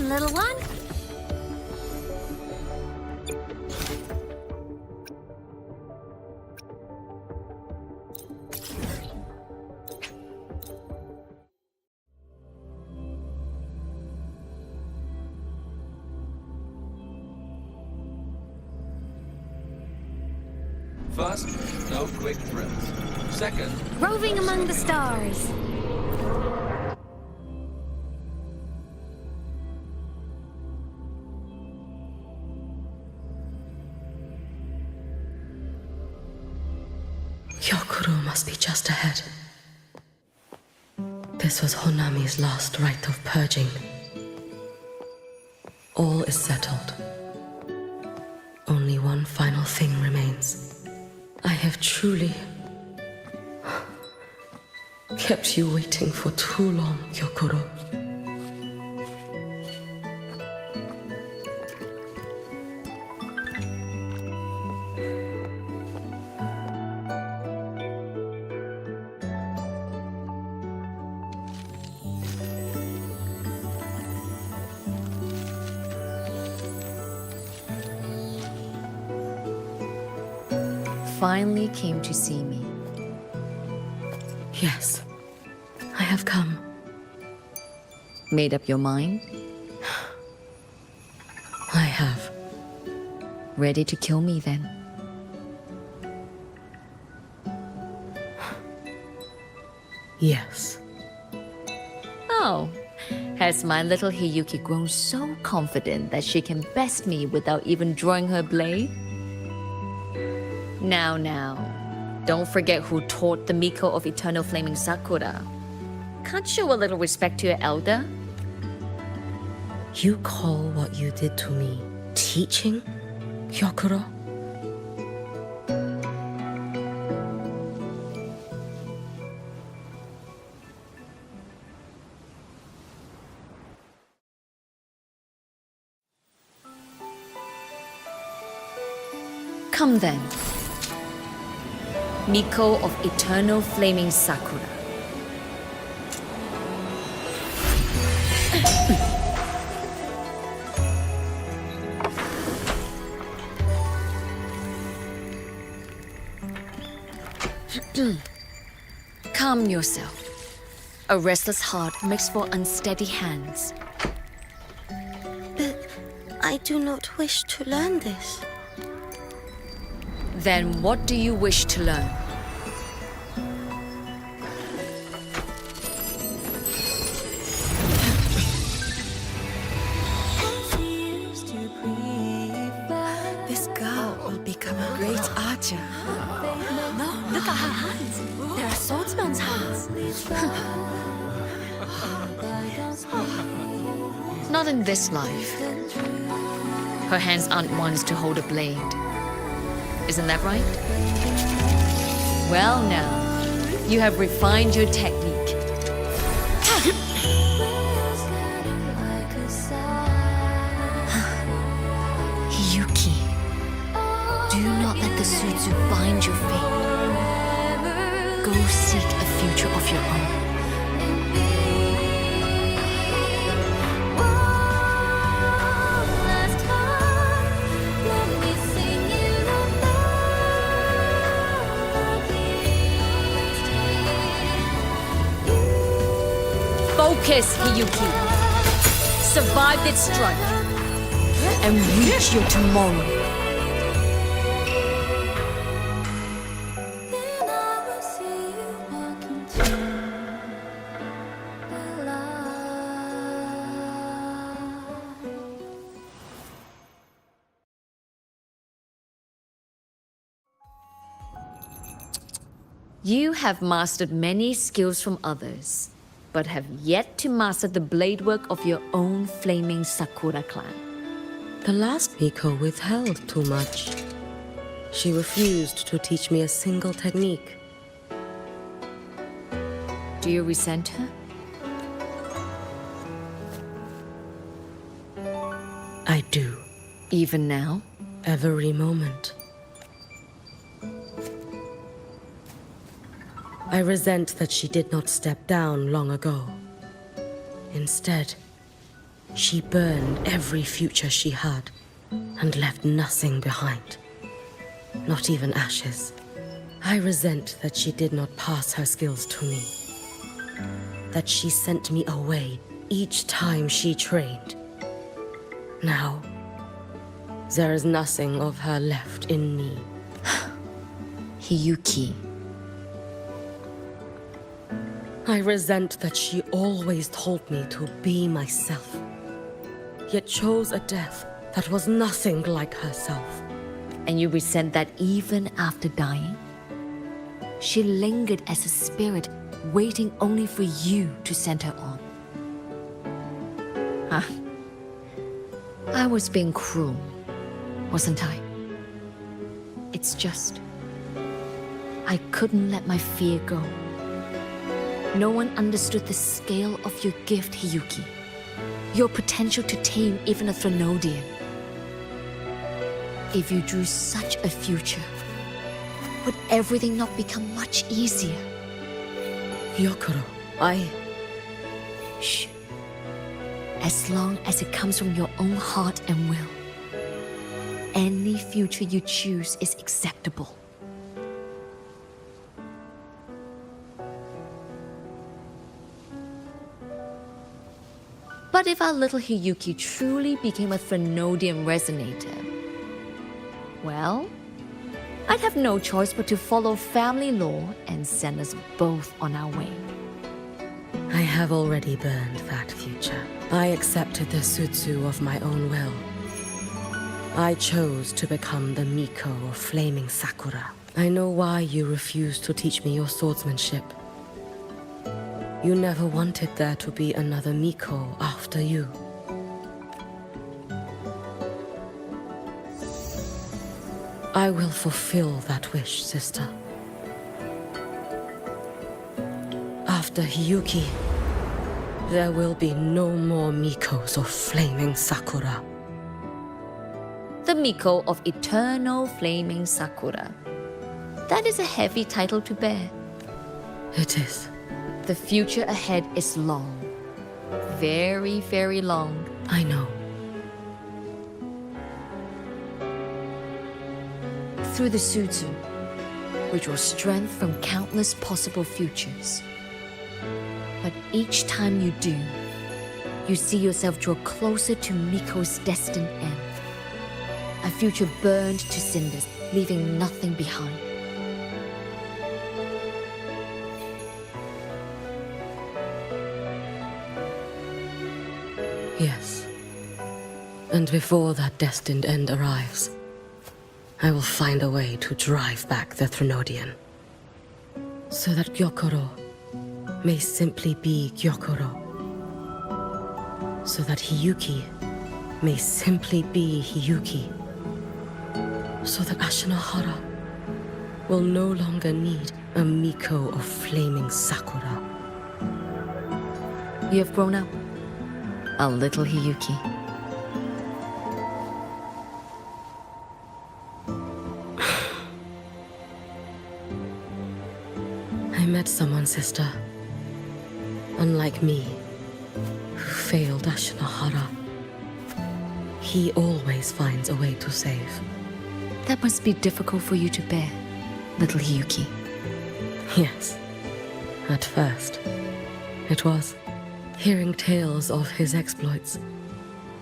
Little one. First, no quick thrills. Second, roving among the stars. Hyokuro must be just ahead. This was Honami's last rite of purging. All is settled. Only one final thing remains. I have truly kept you waiting for too long, Hyokuro. Finally came to see me. Yes, I have come. Made up your mind? I have. Ready to kill me then? Yes. Oh, has my little Hiyuki grown so confident that she can best me without even drawing her blade? Now, don't forget who taught the Miko of Eternal Flaming Sakura. Can't show a little respect to your elder? You call what you did to me teaching, Hyokuro? Come then. Miko of Eternal Flaming Sakura. Calm yourself. A restless heart makes for unsteady hands. But I do not wish to learn this. Then what do you wish to learn? This girl will become a great archer. No, look at her hands. They're a swordsman's hands. Not in this life. Her hands aren't ones to hold a blade. Isn't that right? Well now, you have refined your technique. Hiyuki, do not let the Sutsu bind your fate. Go seek a future of your own. Focus, Hiyuki. Survive this strike and reach your tomorrow. You have mastered many skills from others, but have yet to master the blade work of your own flaming Sakura clan. The last Miko withheld too much. She refused to teach me a single technique. Do you resent her? I do. Even now? Every moment. I resent that she did not step down long ago. Instead, she burned every future she had and left nothing behind. Not even ashes. I resent that she did not pass her skills to me. That she sent me away each time she trained. Now, there is nothing of her left in me. Hiyuki. I resent that she always told me to be myself, yet chose a death that was nothing like herself. And you resent that even after dying? She lingered as a spirit, waiting only for you to send her on. I was being cruel, wasn't I? It's just, I couldn't let my fear go. No one understood the scale of your gift, Hiyuki. Your potential to tame even a Threnodian. If you drew such a future, would everything not become much easier? Yokoro, Shh. As long as it comes from your own heart and will, any future you choose is acceptable. But if our little Hiyuki truly became a Threnodian resonator, well, I'd have no choice but to follow family law and send us both on our way. I have already burned that future. I accepted the Sutsu of my own will. I chose to become the Miko of Flaming Sakura. I know why you refused to teach me your swordsmanship. You never wanted there to be another Miko after you. I will fulfill that wish, sister. After Hiyuki, there will be no more Mikos of Flaming Sakura. The the Miko of Eternal Flaming Sakura. That is a heavy title to bear. It is. The future ahead is long. Very, very long. I know. Through the Sutsu, we draw strength from countless possible futures. But each time you do, you see yourself draw closer to Miko's destined end. A future burned to cinders, leaving nothing behind. Yes. And before that destined end arrives, I will find a way to drive back the Threnodian. So that Gyokuro may simply be Gyokuro. So that Hiyuki may simply be Hiyuki. So that Ashinohara will no longer need a Miko of flaming Sakura. You have grown up, a little Hiyuki. I met someone, sister. Unlike me, who failed Ashinohara. He always finds a way to save. That must be difficult for you to bear, little Hiyuki. Yes. At first, it was. Hearing tales of his exploits,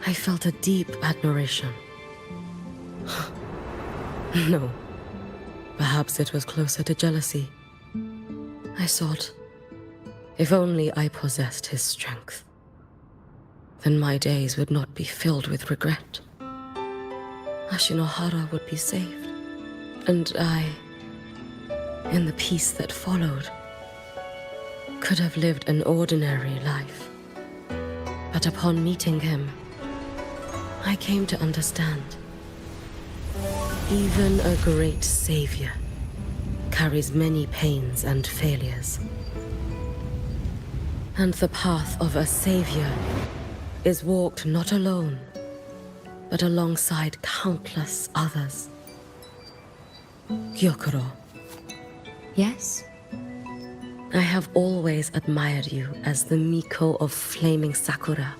I felt a deep admiration. No. Perhaps it was closer to jealousy. I thought, if only I possessed his strength, then my days would not be filled with regret. Ashinohara would be saved, and I, in the peace that followed, could have lived an ordinary life. But upon meeting him, I came to understand. Even a great savior carries many pains and failures. And the path of a savior is walked not alone, but alongside countless others. Gyokuro. Yes? I have always admired you as the Miko of flaming Sakura.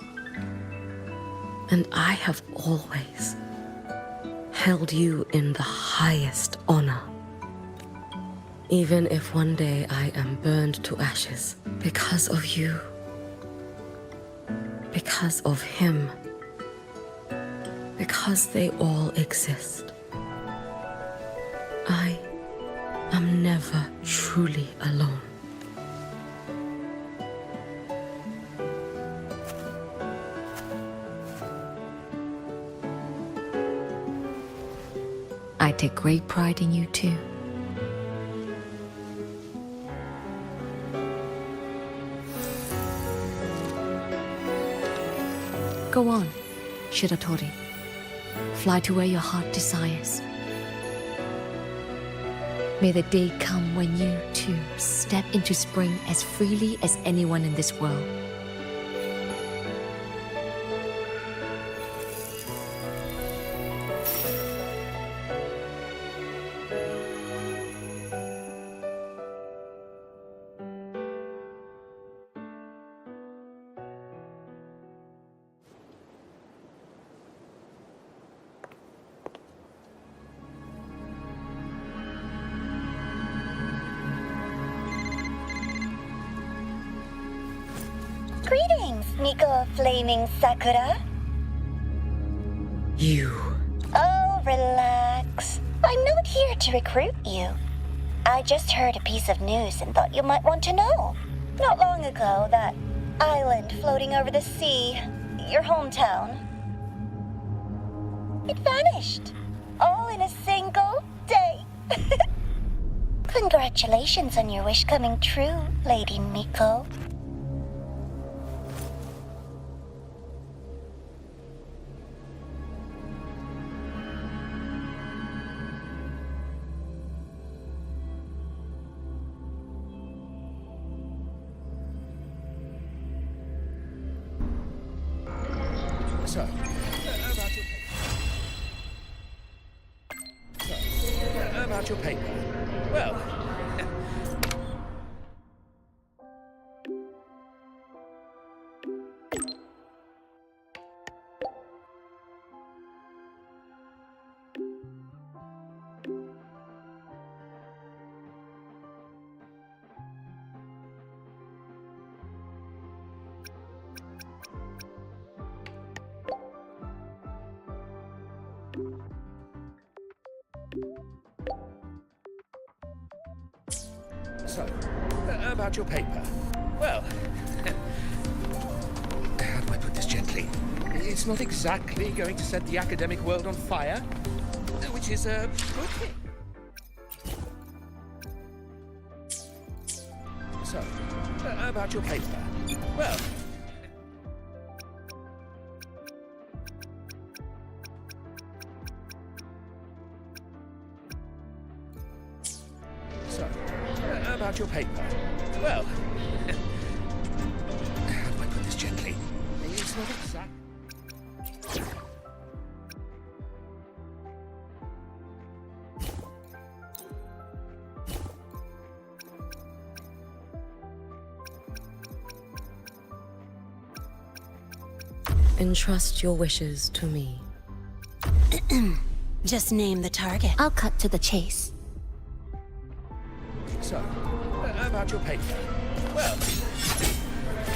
And I have always held you in the highest honor. Even if one day I am burned to ashes because of you, because of him, because they all exist, I am never truly alone. I take great pride in you too. Go on, Shiratori. Fly to where your heart desires. May the day come when you, too, step into spring as freely as anyone in this world. Greetings, Miko of Flaming Sakura. You. Oh, relax. I'm not here to recruit you. I just heard a piece of news and thought you might want to know. Not long ago, that island floating over the sea, your hometown, it vanished. All in a single day. Congratulations on your wish coming true, Lady Miko. about your paper? Well... So, about your paper. Well, how do I put this gently? It's not exactly going to set the academic world on fire, which is a good thing. So, about your paper. Well, about your paper. Well, how do I put this gently? It's not exact. Entrust your wishes to me. Just name the target. I'll cut to the chase. So, about your paper. Well,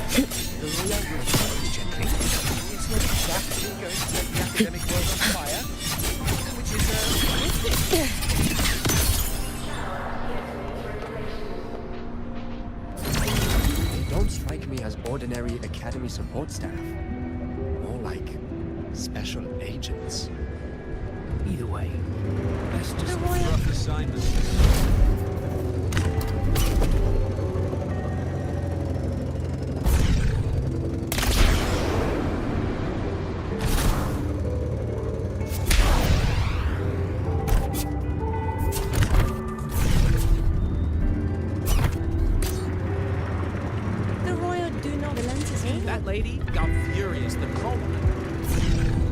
the real gently. It's not exactly going to set the academic world on fire, which is They don't strike me as ordinary Academy support staff. More like special agents. Either way, let's just rough assignment. The Royal do not relent, That lady got furious the moment.